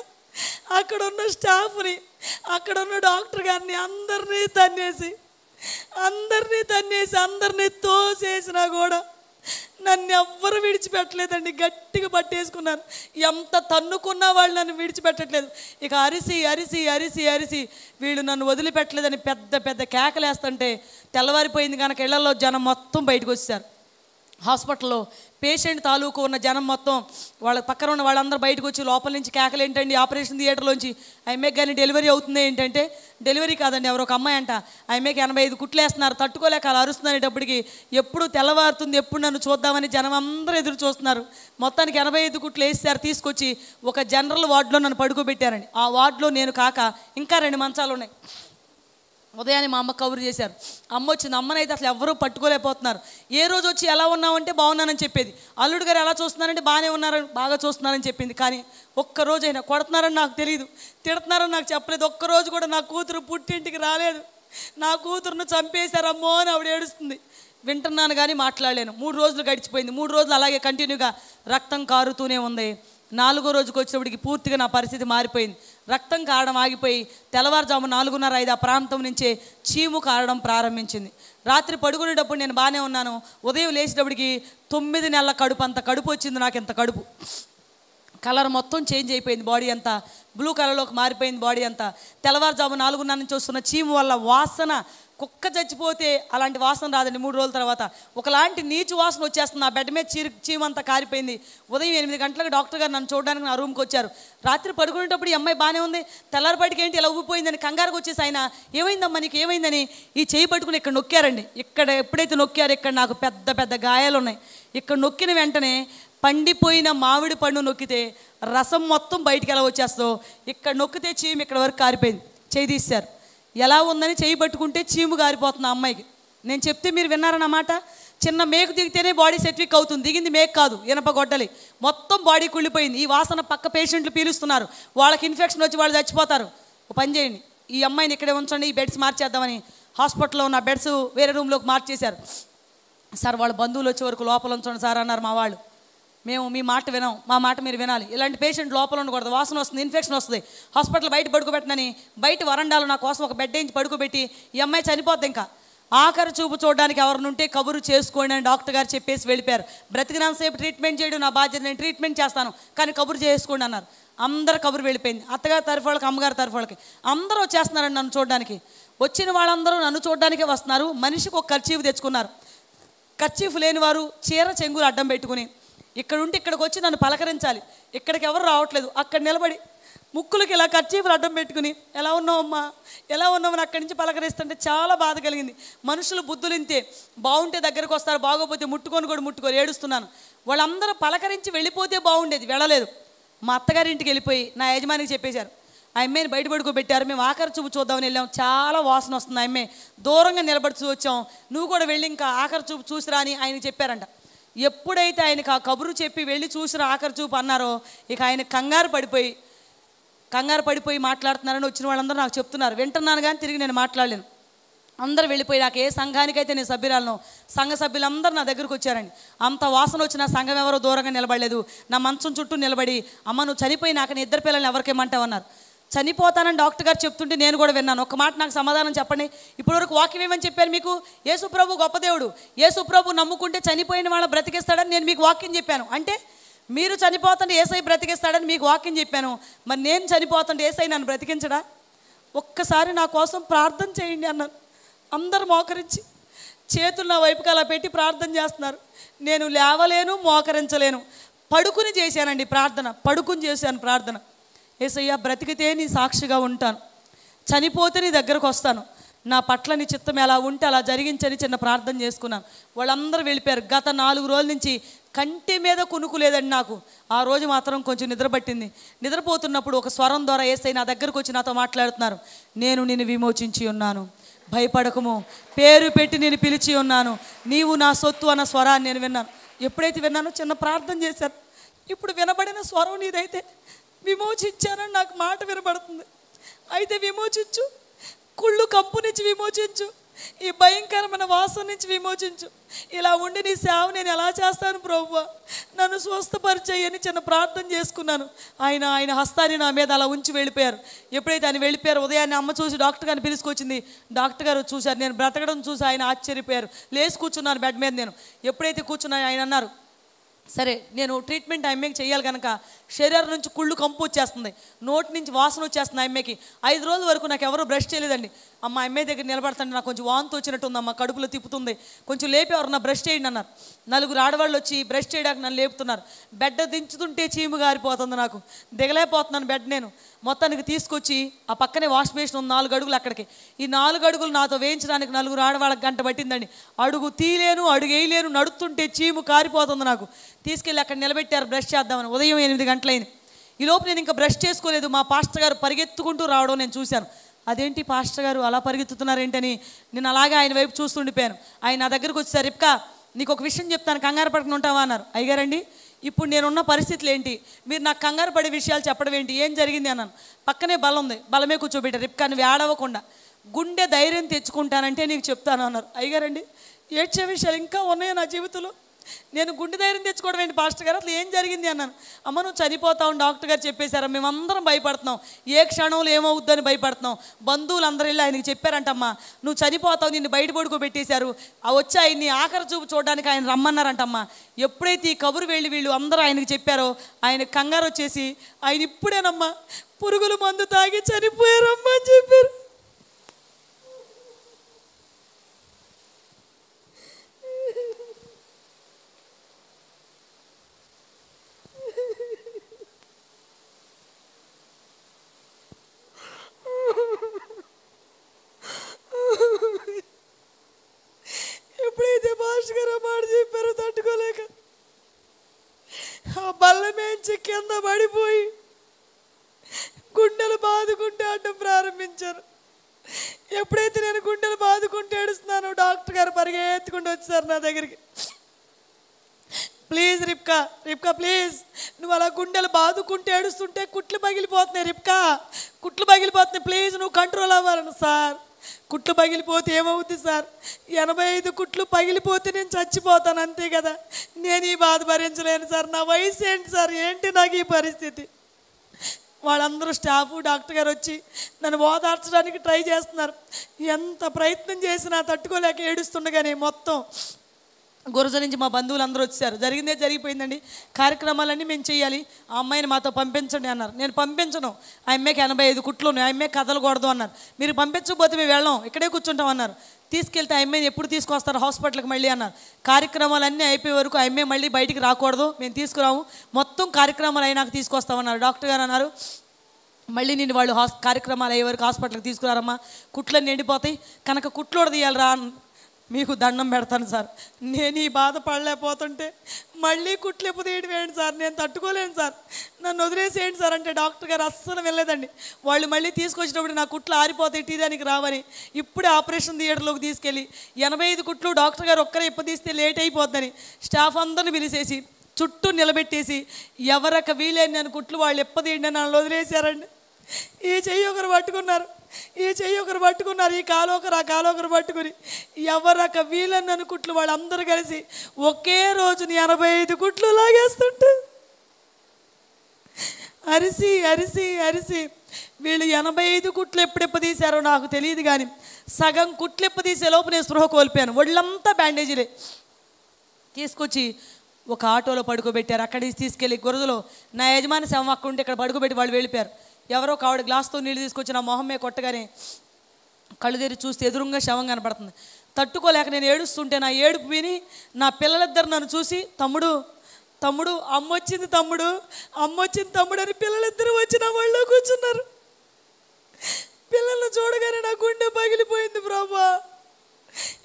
అక్కడ ఉన్న స్టాఫ్ని, అక్కడ ఉన్న డాక్టర్ గారిని అందరినీ తన్నేసి అందరినీ తోసేసినా కూడా నన్ను ఎవ్వరు విడిచిపెట్టలేదండి. గట్టిగా పట్టేసుకున్నారు. ఎంత తన్నుకున్నా వాళ్ళు నన్ను విడిచిపెట్టట్లేదు. ఇక అరిసి వీళ్ళు నన్ను వదిలిపెట్టలేదని పెద్ద పెద్ద కేకలేస్తుంటే తెల్లవారిపోయింది కనుక ఇళ్లలో జనం మొత్తం బయటకు వచ్చేసారు. హాస్పిటల్లో పేషెంట్ తాలూకు ఉన్న జనం మొత్తం వాళ్ళ పక్కన ఉన్న వాళ్ళందరూ బయటకు వచ్చి లోపల నుంచి కేకలు ఏంటండి, ఆపరేషన్ థియేటర్లోంచి ఐఎంఏకి కానీ డెలివరీ అవుతుంది ఏంటంటే, డెలివరీ కాదండి, ఎవరో ఒక అమ్మాయి అంట ఐఎంఏకి 85 కుట్లు వేస్తున్నారు, తట్టుకోలేక అలా అరుస్తున్నప్పటికి ఎప్పుడు తెల్లవారుతుంది, ఎప్పుడు నన్ను చూద్దామని జనం అందరూ ఎదురు చూస్తున్నారు. మొత్తానికి 85 కుట్లు వేసారు. తీసుకొచ్చి ఒక జనరల్ వార్డులో నన్ను పడుకోబెట్టారండి. ఆ వార్డులో నేను కాక ఇంకా 2 మంచాలు ఉన్నాయి. ఉదయాన్నే మా అమ్మ కబురు చేశారు. అమ్మ వచ్చింది. అమ్మనైతే అసలు ఎవరూ పట్టుకోలేకపోతున్నారు. ఏ రోజు వచ్చి ఎలా ఉన్నామంటే బాగున్నానని చెప్పేది. అల్లుడు గారు ఎలా చూస్తున్నారంటే బాగానే ఉన్నారని, బాగా చూస్తున్నారని చెప్పింది. కానీ ఒక్కరోజైనా కొడుతున్నారని నాకు తెలియదు, తిడుతున్నారని నాకు చెప్పలేదు. ఒక్కరోజు కూడా నా కూతురు పుట్టింటికి రాలేదు. నా కూతురును చంపేశారమ్మో అని ఆవిడ ఏడుస్తుంది. వింటున్నాను కానీ మాట్లాడలేను. 3 రోజులు గడిచిపోయింది. 3 రోజులు అలాగే కంటిన్యూగా రక్తం కారుతూనే ఉంది. 4వ రోజుకి వచ్చేప్పటికి పూర్తిగా నా పరిస్థితి మారిపోయింది. రక్తం కారడం ఆగిపోయి తెల్లవారుజాము 4:30-5 ఆ ప్రాంతం నుంచే చీము కారడం ప్రారంభించింది. రాత్రి పడుకునేటప్పుడు నేను బాగానే ఉన్నాను. ఉదయం లేచేటప్పటికి 9 నెలల కడుపు అంత కడుపు వచ్చింది. నాకు ఎంత కడుపు, కలర్ మొత్తం చేంజ్ అయిపోయింది. బాడీ అంతా బ్లూ కలర్లోకి మారిపోయింది. బాడీ అంతా తెల్లవారుజాము 4:30 నుంచి వస్తున్న చీము వల్ల వాసన, కుక్క చచ్చిపోతే అలాంటి వాసన రాదండి. 3 రోజుల తర్వాత ఒకలాంటి నీచు వాసన వచ్చేస్తుంది. నా బెడ్ మీద చీమంతా కారిపోయింది. ఉదయం 8 గంటలకు డాక్టర్ గారు నన్ను చూడడానికి నా రూమ్కి వచ్చారు. రాత్రి పడుకునేటప్పుడు ఈ అమ్మాయి బాగానే ఉంది, తెల్లారిపాటికి ఏంటి ఇలా ఊగిపోయిందని కంగారుకు వచ్చేసి ఆయన ఏమైందమ్మా నీకు ఏమైందని ఈ చేయి పట్టుకుని ఇక్కడ నొక్కారండి. ఇక్కడ ఎప్పుడైతే నొక్కారో ఇక్కడ నాకు పెద్ద పెద్ద గాయాలు ఉన్నాయి. ఇక్కడ నొక్కిన వెంటనే పండిపోయిన మామిడి పండు నొక్కితే రసం మొత్తం బయటికి ఎలా వచ్చేస్తుందో ఇక్కడ నొక్కితే చీము ఇక్కడ వరకు కారిపోయింది. చేయి తీశారు. ఎలా ఉందని చేయి పట్టుకుంటే చీము కారిపోతుంది ఆ అమ్మాయికి. నేను చెప్తే మీరు విన్నారన్నమాట. చిన్న మేకు దిగితేనే బాడీ సెట్విక్ అవుతుంది. దిగింది మేకు కాదు, ఇనప గొడ్డలి. మొత్తం బాడీ కుళ్ళిపోయింది. ఈ వాసన పక్క పేషెంట్లు పీలుస్తున్నారు. వాళ్ళకి ఇన్ఫెక్షన్ వచ్చి వాళ్ళు చచ్చిపోతారు. ఒక పని చేయండి, ఈ అమ్మాయిని ఇక్కడే ఉంచండి, ఈ బెడ్స్ మార్చేద్దామని హాస్పిటల్లో ఉన్న బెడ్స్ వేరే రూమ్లోకి మార్చేశారు. సార్ వాళ్ళ బంధువులు వచ్చే వరకు లోపల ఉంచండి సార్ అన్నారు మా వాళ్ళు. మేము మీ మాట వినాం, మా మాట మీరు వినాలి. ఇలాంటి పేషెంట్ లోపల ఉండకూడదు, వాసన వస్తుంది, ఇన్ఫెక్షన్ వస్తుంది. హాస్పిటల్ బయట పడుకోబెట్టనని బయట వరండాలో నా కోసం ఒక బెడ్ వేయించి పడుకోబెట్టి ఈ అమ్మాయి చనిపోద్ది, ఇంకా ఆఖరి చూపు చూడడానికి ఎవరినుంటే కబురు చేసుకోండి అని డాక్టర్ గారు చెప్పేసి వెళ్ళిపోయారు. బ్రతికినంతసేపు ట్రీట్మెంట్ చేయడం నా బాధ్యత, నేను ట్రీట్మెంట్ చేస్తాను కానీ కబురు చేసుకోండి అన్నారు. అందరు కబురు వెళ్ళిపోయింది. అత్తగారి తరఫు వాళ్ళకి, అమ్మగారి తరఫు వాళ్ళకి అందరూ వచ్చేస్తున్నారండి నన్ను చూడడానికి. వచ్చిన వాళ్ళందరూ నన్ను చూడడానికే వస్తున్నారు. మనిషికి ఒక కర్చీఫ్ తెచ్చుకున్నారు. కర్చీఫ్ లేని వారు చీర చెంగులు అడ్డం పెట్టుకుని ఇక్కడ ఉంటే ఇక్కడికి వచ్చి నన్ను పలకరించాలి. ఇక్కడికి ఎవరు రావట్లేదు. అక్కడ నిలబడి ముక్కులకి ఇలా కర్చీఫ్లు అడ్డం పెట్టుకుని ఎలా ఉన్నావమ్మా, ఎలా ఉన్నామని అక్కడి నుంచి పలకరిస్తుంటే చాలా బాధ కలిగింది. మనుషులు బుద్ధులు ఇంతే, బాగుంటే దగ్గరకు వస్తారు, బాగోపోతే ముట్టుకొని కూడా ముట్టుకొని ఏడుస్తున్నాను. వాళ్ళందరూ పలకరించి వెళ్ళిపోతే బాగుండేది, వెళ్ళలేదు. మా అత్తగారి ఇంటికి వెళ్ళిపోయి నా యజమానికి చెప్పేశారు. ఆ అమ్మాయిని బయట పడుకోబెట్టారు. మేము ఆఖరి చూపు చూద్దామని వెళ్ళాం. చాలా వాసన వస్తుంది. ఆ అమ్మాయి దూరంగా నిలబడి వచ్చాం. నువ్వు కూడా వెళ్ళి ఇంకా ఆఖరి చూపు చూసిరా అని ఆయన చెప్పారంట. ఎప్పుడైతే ఆయనకు ఆ కబురు చెప్పి వెళ్ళి చూసిన ఆఖరి చూపు అన్నారో ఇక ఆయన కంగారు పడిపోయి మాట్లాడుతున్నారని వచ్చిన వాళ్ళందరూ నాకు చెప్తున్నారు. వింటున్నాను కానీ తిరిగి నేను మాట్లాడలేను. అందరూ వెళ్ళిపోయి నాకు ఏ సంఘానికైతే నేను సభ్యురాలను, సంఘ సభ్యులందరూ నా దగ్గరకు వచ్చారండి. అంత వాసన వచ్చిన సంఘం ఎవరో దూరంగా నిలబడలేదు. నా మంచం చుట్టూ నిలబడి అమ్మ నువ్వు చనిపోయి నాకు నీ 2 పిల్లల్ని ఎవరికేమంటావన్నారు. చనిపోతానని డాక్టర్ గారు చెప్తుంటే నేను కూడా విన్నాను. ఒక మాట నాకు సమాధానం చెప్పండి. ఇప్పటివరకు వాక్యం ఏమని చెప్పారు మీకు? యేసు ప్రభు గొప్ప దేవుడు, యేసు ప్రభు నమ్ముకుంటే చనిపోయిన వాళ్ళ బ్రతికిస్తాడని నేను మీకు వాక్యం చెప్పాను. అంటే మీరు చనిపోతుంటే యేసై బ్రతికిస్తాడని మీకు వాక్యం చెప్పాను. మరి నేను చనిపోతుంటే యేసై నన్ను బ్రతికించడా? ఒక్కసారి నా కోసం ప్రార్థన చేయండి అన్నారు. అందరు మోకరించి చేతులు నా వైపుకి అలా పెట్టి ప్రార్థన చేస్తున్నారు. నేను లేవలేను, మోకరించలేను. పడుకుని చేశానండి ప్రార్థన, పడుకుని చేశాను ప్రార్థన. యేసయ్యా బ్రతికితే నీ సాక్షిగా ఉంటాను, చనిపోతే నీ దగ్గరకు వస్తాను, నా పట్ల నీ చిత్తం ఎలా ఉంటే అలా జరిగించని చిన్న ప్రార్థన చేసుకున్నాను. వాళ్ళందరూ వెళ్ళిపోయారు. గత 4 రోజుల నుంచి కంటి మీద కునుకు లేదండి నాకు. ఆ రోజు మాత్రం కొంచెం నిద్ర పట్టింది. నిద్రపోతున్నప్పుడు ఒక స్వరం ద్వారా యేసయ్య నా దగ్గరకు వచ్చి నాతో మాట్లాడుతున్నారు. నేను నిన్ను విమోచించి ఉన్నాను, భయపడకము, పేరు పెట్టి నేను పిలిచి ఉన్నాను, నీవు నా సొత్తు అన్న స్వరాన్ని నేను విన్నాను. ఎప్పుడైతే విన్నానో చిన్న ప్రార్థన చేశాను. ఇప్పుడు వినబడిన స్వరం నీదైతే విమోచించానని నాకు మాట వినబడుతుంది. అయితే విమోచించు, కుళ్ళు కంపు నుంచి విమోచించు, ఈ భయంకరమైన వాసన నుంచి విమోచించు. ఇలా ఉండి నీ సేవ నేను ఎలా చేస్తాను ప్రభువా, నన్ను స్వస్థపరిచేయని చిన్న ప్రార్థన చేసుకున్నాను. ఆయన హస్తాన్ని నా మీద అలా ఉంచి వెళ్ళిపోయారు. ఎప్పుడైతే ఆయన వెళ్ళిపోయారు, ఉదయాన్నే అమ్మ చూసి డాక్టర్ గారిని పిలుచుకొచ్చింది. డాక్టర్ గారు చూశారు, నేను బ్రతకడం చూసి ఆయన ఆశ్చర్యపోయారు. లేచి కూర్చున్నాను బెడ్ మీద. నేను ఎప్పుడైతే కూర్చున్నాను ఆయన అన్నారు, సరే నేను ట్రీట్మెంట్ అమ్మకి చేయాలి కనుక శరీరం నుంచి కుళ్ళు కంపు వచ్చేస్తుంది, నోటి నుంచి వాసన వచ్చేస్తుంది. అమ్మకి 5 రోజుల వరకు నాకు ఎవరు బ్రష్ చేయలేదండి. అమ్మ అమ్మాయి దగ్గర నిలబడతాను, నాకు కొంచెం వాంతి వచ్చినట్టుందమ్మ, కడుపులో తిప్పుతుంది, కొంచెం లేపి ఎవరన్నా బ్రష్ చేయండి అన్నారు. 4 ఆడవాళ్ళు వచ్చి బ్రష్ చేయడానికి నన్ను లేపుతున్నారు. బెడ్ దించుతుంటే చీము గారిపోతుంది, నాకు దిగలేకపోతున్నాను బెడ్. నేను మొత్తానికి తీసుకొచ్చి ఆ పక్కనే వాష్ బేసిన్ ఉంది, 4 అడుగులు అక్కడికి. ఈ 4 అడుగులు నాతో వేయించడానికి 4 ఆడవాళ్ళకి గంట పట్టిందండి. అడుగు తీయలేను, అడుగు వేయలేను, నడుస్తుంటే చీము కారిపోతుంది నాకు. తీసుకెళ్ళి అక్కడ నిలబెట్టారు బ్రష్ చేద్దామని. ఉదయం 8 గంటలైంది. ఈ లోపు నేను ఇంకా బ్రష్ చేసుకోలేదు. మా పాస్టర్ గారు పరిగెత్తుకుంటూ రావడం నేను చూశాను. అదేంటి పాస్టర్ గారు అలా పరిగెత్తుతున్నారేంటని నేను అలాగే ఆయన వైపు చూస్తుండిపోయాను. ఆయన నా దగ్గరకు వచ్చేసారు, రిప్కా నీకు ఒక విషయం చెప్తాను, కంగారు పడకుండా ఉంటావా అన్నారు. అయ్యారండి ఇప్పుడు నేనున్న పరిస్థితులు ఏంటి, మీరు నాకు కంగారు పడే విషయాలు చెప్పడం ఏంటి, ఏం జరిగింది అన్నాను. పక్కనే బలం ఉంది, బలమే కూర్చోబెట్టారు. రిప్కా నువ్వు ఏడవకుండా గుండె ధైర్యం తెచ్చుకుంటానంటే నీకు చెప్తాను అన్నారు. అయ్యారండి ఏడ్చే విషయాలు ఇంకా ఉన్నాయో నా జీవితంలో, నేను గుండె ధైర్యం తెచ్చుకోవడం ఏంటి పాస్టర్ గారు, అసలు ఏం జరిగింది అన్నాను. అమ్మ నువ్వు చనిపోతావు డాక్టర్ గారు చెప్పేశారా, మేమందరం భయపడుతున్నాం, ఏ క్షణంలో ఏమవుద్దని భయపడుతున్నాం. బంధువులు అందరూ వెళ్ళి ఆయనకి చెప్పారంటమ్మా నువ్వు చనిపోతావు, నిన్ను బయట పడుకోబెట్టేశారు, వచ్చి ఆయన్ని ఆఖరి చూపు చూడడానికి ఆయన రమ్మన్నారంటమ్మా. ఎప్పుడైతే ఈ కబురు వెళ్ళి వీళ్ళు అందరూ ఆయనకి చెప్పారో ఆయన కంగారు వచ్చేసి ఆయన ఇప్పుడేనమ్మా పురుగుల మందు తాగి చనిపోయారమ్మా అని చెప్పారు. ఎప్పుడైతే భాష గారు మాట చెప్పారో తట్టుకోలేక ఆ బల్ల మేంచి కింద పడిపోయి గుండెలు బాదుకుంటే ఆడటం ప్రారంభించారు. ఎప్పుడైతే నేను గుండెలు బాదుకుంటే ఏడుస్తున్నానో డాక్టర్ గారు పరిగెత్తుకుంటూ వచ్చారు నా దగ్గరికి. ప్లీజ్ రిప్కా, రిప్కా ప్లీజ్, నువ్వు అలా గుండెలు బాదుకుంటే ఏడుస్తుంటే కుట్లు పగిలిపోతున్నాయి రిప్కా, కుట్లు పగిలిపోతున్నాయి, ప్లీజ్ నువ్వు కంట్రోల్ అవ్వాలను. సార్ కుట్లు పగిలిపోతే ఏమవుద్ది సార్, 85 కుట్లు పగిలిపోతే నేను చచ్చిపోతాను అంతే కదా, నేను ఈ బాధ భరించలేను సార్, నా వయసు ఏంటి సార్, ఏంటి నాకు ఈ పరిస్థితి. వాళ్ళందరూ స్టాఫ్ డాక్టర్ గారు వచ్చి నన్ను ఓదార్చడానికి ట్రై చేస్తున్నారు. ఎంత ప్రయత్నం చేసినా తట్టుకోలేక ఏడుస్తుండగానే మొత్తం గురజ నుంచి మా బంధువులు అందరూ వచ్చారు. జరిగిందే జరిగిపోయిందండి, కార్యక్రమాలన్నీ మేము చేయాలి, ఆ అమ్మాయిని మాతో పంపించండి అన్నారు. నేను పంపించను, ఆ అమ్మాయికి 85 కుట్లు ఉన్నాయి, ఆ అమ్మాయి కదలకూడదు అన్నారు. మీరు పంపించకపోతే మేము వెళ్ళాం, ఇక్కడే కూర్చుంటాం అన్నారు. తీసుకెళ్తే ఆ అమ్మాయిని ఎప్పుడు తీసుకొస్తారు హాస్పిటల్కి మళ్ళీ అన్నారు. కార్యక్రమాలన్నీ అయిపోయే వరకు ఆ అమ్మాయి మళ్ళీ బయటికి రాకూడదు, మేము తీసుకురాము, మొత్తం కార్యక్రమాలు అయినాక తీసుకొస్తామన్నారు. డాక్టర్ గారు అన్నారు మళ్ళీ నేను వాళ్ళు కార్యక్రమాలు అయ్యే వరకు హాస్పిటల్కి తీసుకురారమ్మా, కుట్లన్నీ ఎండిపోతాయి కనుక కుట్లోడు తీయాలరా, మీకు దండం పెడతాను సార్, నేను ఈ బాధ పడలేకపోతుంటే మళ్ళీ కుట్లు ఎప్పు తీయడం ఏంటి సార్, నేను తట్టుకోలేను సార్, నన్ను వదిలేసేయండి సార్ అంటే డాక్టర్ గారు అస్సలు వెళ్ళలేదండి. వాళ్ళు మళ్ళీ తీసుకొచ్చినప్పుడు నా కుట్లు ఆరిపోతాయి టీదానికి రావని ఇప్పుడే ఆపరేషన్ థియేటర్లోకి తీసుకెళ్ళి 85 కుట్లు డాక్టర్ గారు ఒక్కరే ఇప్పదీస్తే లేట్ అయిపోద్దని స్టాఫ్ అందరిని పిలిచేసి చుట్టూ నిలబెట్టేసి ఎవరక వీలైన నేను కుట్లు వాళ్ళు ఎప్పదీయండి నన్ను వదిలేశారండి. ఈ చెయ్యి ఒకరు పట్టుకున్నారు, ఈ చెయ్యి ఒకరు పట్టుకున్నారు, ఈ కాలు ఒకరు ఆ కాలు ఒకరు పట్టుకుని ఎవరక వీలన్న కుట్లు వాళ్ళందరూ కలిసి ఒకే రోజుని 85 కుట్లు లాగేస్తుంటే అరిసి అరిసి అరిసి వీళ్ళు 85 కుట్లు ఎప్పుడెప్పదీశారో నాకు తెలియదు, కానీ సగం కుట్లు ఎప్పదీసే లోపు నేను స్పృహ కోల్పోయాను. ఒళ్ళంతా బ్యాండేజీలే. తీసుకొచ్చి ఒక ఆటోలో పడుకోబెట్టారు. అక్కడికి తీసుకెళ్ళి గురదలో నా యజమాని శవం అక్కడ ఉంటే ఇక్కడ పడుకోబెట్టి వాళ్ళు వెళ్ళిపోయారు. ఎవరో కావిడ గ్లాస్తో నీళ్ళు తీసుకొచ్చి నా మొహం మీద కొట్టగానే కళ్ళు తెరిచి చూస్తే ఎదురుగా శవం కనపడుతుంది. తట్టుకోలేక నేను ఏడుస్తుంటే నా ఏడుపు విని నా పిల్లలిద్దరు నన్ను చూసి తమ్ముడు తమ్ముడు అమ్మొచ్చింది తమ్ముడు అమ్మొచ్చింది తమ్ముడు అని పిల్లలిద్దరూ వచ్చి నా ఒళ్ళో కూర్చున్నారు. పిల్లల్ని చూడగానే నా గుండె పగిలిపోయింది. ప్రభా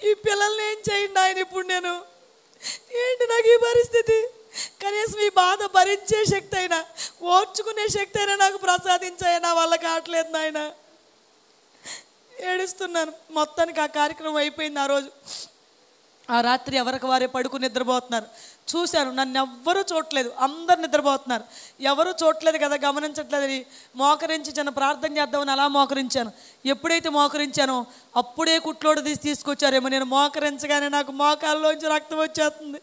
ఈ పిల్లల్ని ఏం చేయండి ఆయన, ఇప్పుడు నేను ఏంటి నాకు ఈ పరిస్థితి, కనీసం ఈ బాధ భరించే శక్తి అయినా ఓర్చుకునే శక్తి అయినా నాకు ప్రసాదించాయి, నా వల్ల కావట్లేదు నాయన. ఏడుస్తున్నాను. మొత్తానికి ఆ కార్యక్రమం అయిపోయింది. ఆ రోజు ఆ రాత్రి ఎవరికి వారే పడుకుని నిద్రపోతున్నారు. చూశాను, నన్ను ఎవ్వరూ చూడలేదు, అందరు నిద్రపోతున్నారు, ఎవరు చూడలేదు కదా, గమనించట్లేదని మోకరించి చిన్న ప్రార్థన చేద్దామని అలా మోకరించాను. ఎప్పుడైతే మోకరించానో అప్పుడే కుట్లోడు తీసుకొచ్చారేమో. నేను మోకరించగానే నాకు మోకాల్లోంచి రక్తం వచ్చేస్తుంది,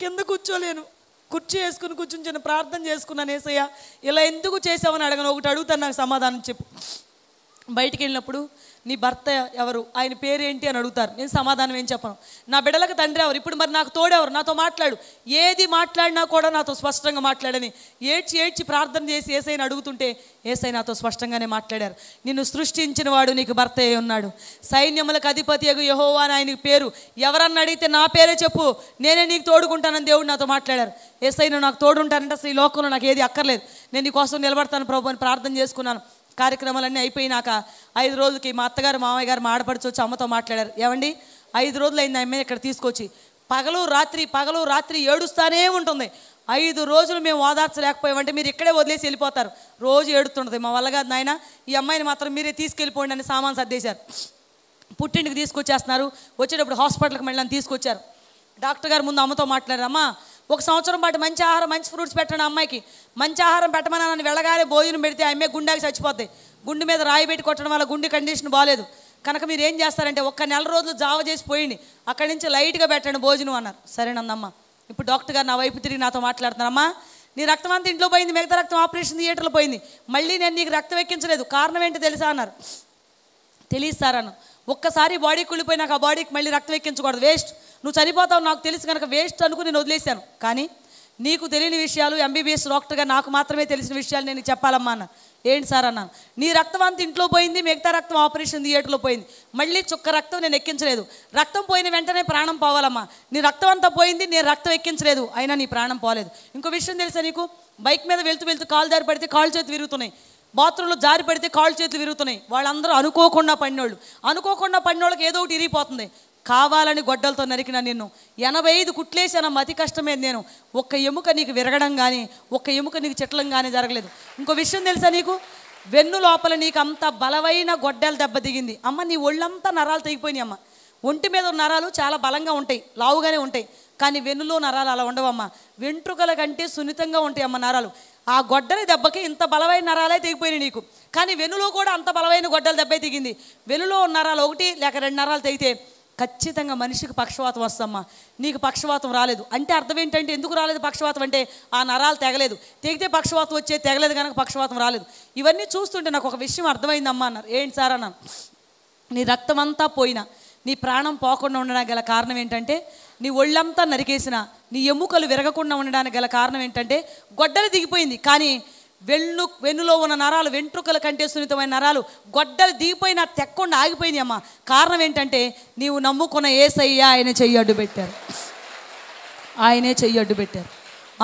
కింద కూర్చోలేను, కుర్చీ వేసుకుని కూర్చుని చిన్న ప్రార్థన చేసుకున్నాను. యేసయ్య ఇలా ఎందుకు చేసావని అడగను, ఒకటి అడుగుతాను, నాకు సమాధానం చెప్పు. బయటికి వెళ్ళినప్పుడు నీ భర్త ఎవరు, ఆయన పేరేంటి అని అడుగుతారు. నేను సమాధానం ఏం చెప్పను. నా బిడ్డలకు తండ్రి ఎవరు, ఇప్పుడు మరి నాకు తోడెవరు, నాతో మాట్లాడు, ఏది మాట్లాడినా కూడా నాతో స్పష్టంగా మాట్లాడని ఏడ్చి ప్రార్థన చేసి యేసయ్యని అడుగుతుంటే యేసయ్య నాతో స్పష్టంగానే మాట్లాడారు. నిన్ను సృష్టించిన వాడు నీకు భర్త అయి ఉన్నాడు, సైన్యములకు అధిపతి యెహోవా అని ఆయనకి పేరు. ఎవరన్నా అడిగితే నా పేరే చెప్పు, నేనే నీకు తోడుకుంటానని దేవుడు నాతో మాట్లాడారు. యేసయ్య నువ్వు నాకు తోడుంటానంటే అసలు ఈ లోకంలో నాకు ఏది అక్కర్లేదు, నేను నీ కోసం నిలబడతాను ప్రభు అని ప్రార్థన చేసుకున్నాను. కార్యక్రమాలన్నీ అయిపోయినాక 5 రోజులకి మా అత్తగారు మామయ్య గారు ఆడపడిచి వచ్చి అమ్మతో మాట్లాడారు. ఏమండి 5 రోజులు అయింది అమ్మాయి ఇక్కడ తీసుకొచ్చి, పగలు రాత్రి ఏడుస్తానే ఉంటుంది. 5 రోజులు మేము ఓదార్చలేకపోయామంటే మీరు ఇక్కడే వదిలేసి వెళ్ళిపోతారు, రోజు ఏడుతుంటుంది. మా వల్ల కాదు నాయన, ఈ అమ్మాయిని మాత్రం మీరే తీసుకెళ్ళిపోండి అని సామాన్ సర్దేశారు. పుట్టింటికి తీసుకొచ్చేస్తున్నారు. వచ్చేటప్పుడు హాస్పిటల్కి మళ్ళీ తీసుకొచ్చారు. డాక్టర్ గారు ముందు అమ్మతో మాట్లాడారు. అమ్మ 1 సంవత్సరం పాటు మంచి ఆహారం, మంచి ఫ్రూట్స్ పెట్టండి అమ్మాయికి, మంచి ఆహారం పెట్టమని నన్ను వెళ్ళగానే భోజనం పెడితే అమ్మాయి గుండెకి చచ్చిపోతాయి, గుండె మీద రాయి పెట్టి కొట్టడం వల్ల గుండె కండిషన్ బాగాలేదు కనుక మీరు ఏం చేస్తారంటే 1 నెల రోజులు జావ చేసి పోయింది, అక్కడి నుంచి లైట్గా పెట్టండి భోజనం అన్నారు. సరేనందమ్మ. ఇప్పుడు డాక్టర్ గారు నా వైపు తిరిగి నాతో మాట్లాడుతున్నారమ్మా, నీ రక్తం అంతా ఇంట్లో పోయింది, మిగతా రక్తం ఆపరేషన్ థియేటర్లో పోయింది, మళ్ళీ నేను నీకు రక్తం ఎక్కించలేదు, కారణం ఏంటో తెలుసా అన్నారు. తెలియదు సార్ అన్న. ఒక్కసారి బాడీ కుళ్ళిపోయినాక ఆ బాడీకి మళ్ళీ రక్తం ఎక్కించకూడదు, వేస్ట్, నువ్వు చనిపోతావు నాకు తెలుసు కనుక వేస్ట్ అనుకుని నేను వదిలేశాను. కానీ నీకు తెలియని విషయాలు ఎంబీబీఎస్ డాక్టర్గా నాకు మాత్రమే తెలిసిన విషయాలు నేను చెప్పాలమ్మా అన్న. ఏంటి సార్ అన్నాను. నీ రక్తం అంతా ఇంట్లో పోయింది, మిగతా రక్తం ఆపరేషన్ థియేటర్లో పోయింది, మళ్ళీ చుక్క రక్తం నేను ఎక్కించలేదు, రక్తం పోయిన వెంటనే ప్రాణం పోవాలమ్మా, నీ రక్తం అంతా పోయింది, నేను రక్తం ఎక్కించలేదు, అయినా నీ ప్రాణం పోలేదు. ఇంకో విషయం తెలుసా నీకు, బైక్ మీద వెళ్తూ కాలు జారి పడితే కాళ్ళు చేతులు విరుగుతున్నాయి, బాత్రూంలో జారి పడితే కాళ్ళు చేతులు విరుగుతున్నాయి. వాళ్ళందరూ అనుకోకుండా పడినోళ్ళకి ఏదో ఒకటి ఇరిగిపోతుంది. కావాలని గొడ్డలతో నరికిన నిన్ను 85 కుట్లేసానమ్మ, అతి కష్టమే. నేను ఒక్క ఎముక నీకు విరగడం కానీ, ఒక్క ఎముక నీకు చెట్లం కానీ జరగలేదు. ఇంకో విషయం తెలుసా నీకు, వెన్ను లోపల నీకు అంత బలమైన గొడ్డల దెబ్బ దిగింది అమ్మ, నీ ఒళ్ళంతా నరాలు తెగిపోయినాయి అమ్మ. ఒంటి మీద నరాలు చాలా బలంగా ఉంటాయి, లావుగానే ఉంటాయి, కానీ వెన్నులో నరాలు అలా ఉండవమ్మ, వెంట్రుకల కంటే సున్నితంగా ఉంటాయి అమ్మ నరాలు. ఆ గొడ్డలి దెబ్బకి ఇంత బలమైన నరాలే తెగిపోయినాయి నీకు, కానీ వెన్నులో కూడా అంత బలమైన గొడ్డల దెబ్బే దిగింది. వెన్నులో నరాలు 1 లేక 2 నరాలు తెగితే ఖచ్చితంగా మనిషికి పక్షవాతం వస్తమ్మా. నీకు పక్షవాతం రాలేదు అంటే అర్థం ఏంటంటే, ఎందుకు రాలేదు పక్షవాతం అంటే ఆ నరాలు తెగలేదు, తెగితే పక్షవాతం వచ్చే, తెగలేదు కనుక పక్షవాతం రాలేదు. ఇవన్నీ చూస్తుంటే నాకు ఒక విషయం అర్థమైందమ్మా అన్నారు. ఏంటి సార్ అన్నాను. నీ రక్తం అంతా పోయినా నీ ప్రాణం పోకుండా ఉండడానికి గల కారణం ఏంటంటే, నీ ఒళ్ళంతా నరికేసిన నీ ఎముకలు విరగకుండా ఉండడానికి గల కారణం ఏంటంటే గొడ్డలి దిగిపోయింది, కానీ వెన్నులో ఉన్న నరాలు వెంట్రుకల కంటే సున్నితమైన నరాలు గొడ్డలు దిగిపోయినా తెక్కుండా ఆగిపోయినాయి అమ్మ. కారణం ఏంటంటే నీవు నమ్ముకున్న యేసయ్య ఆయన చెయ్యి అడ్డు పెట్టారు, ఆయనే చెయ్యి అడ్డు పెట్టారు.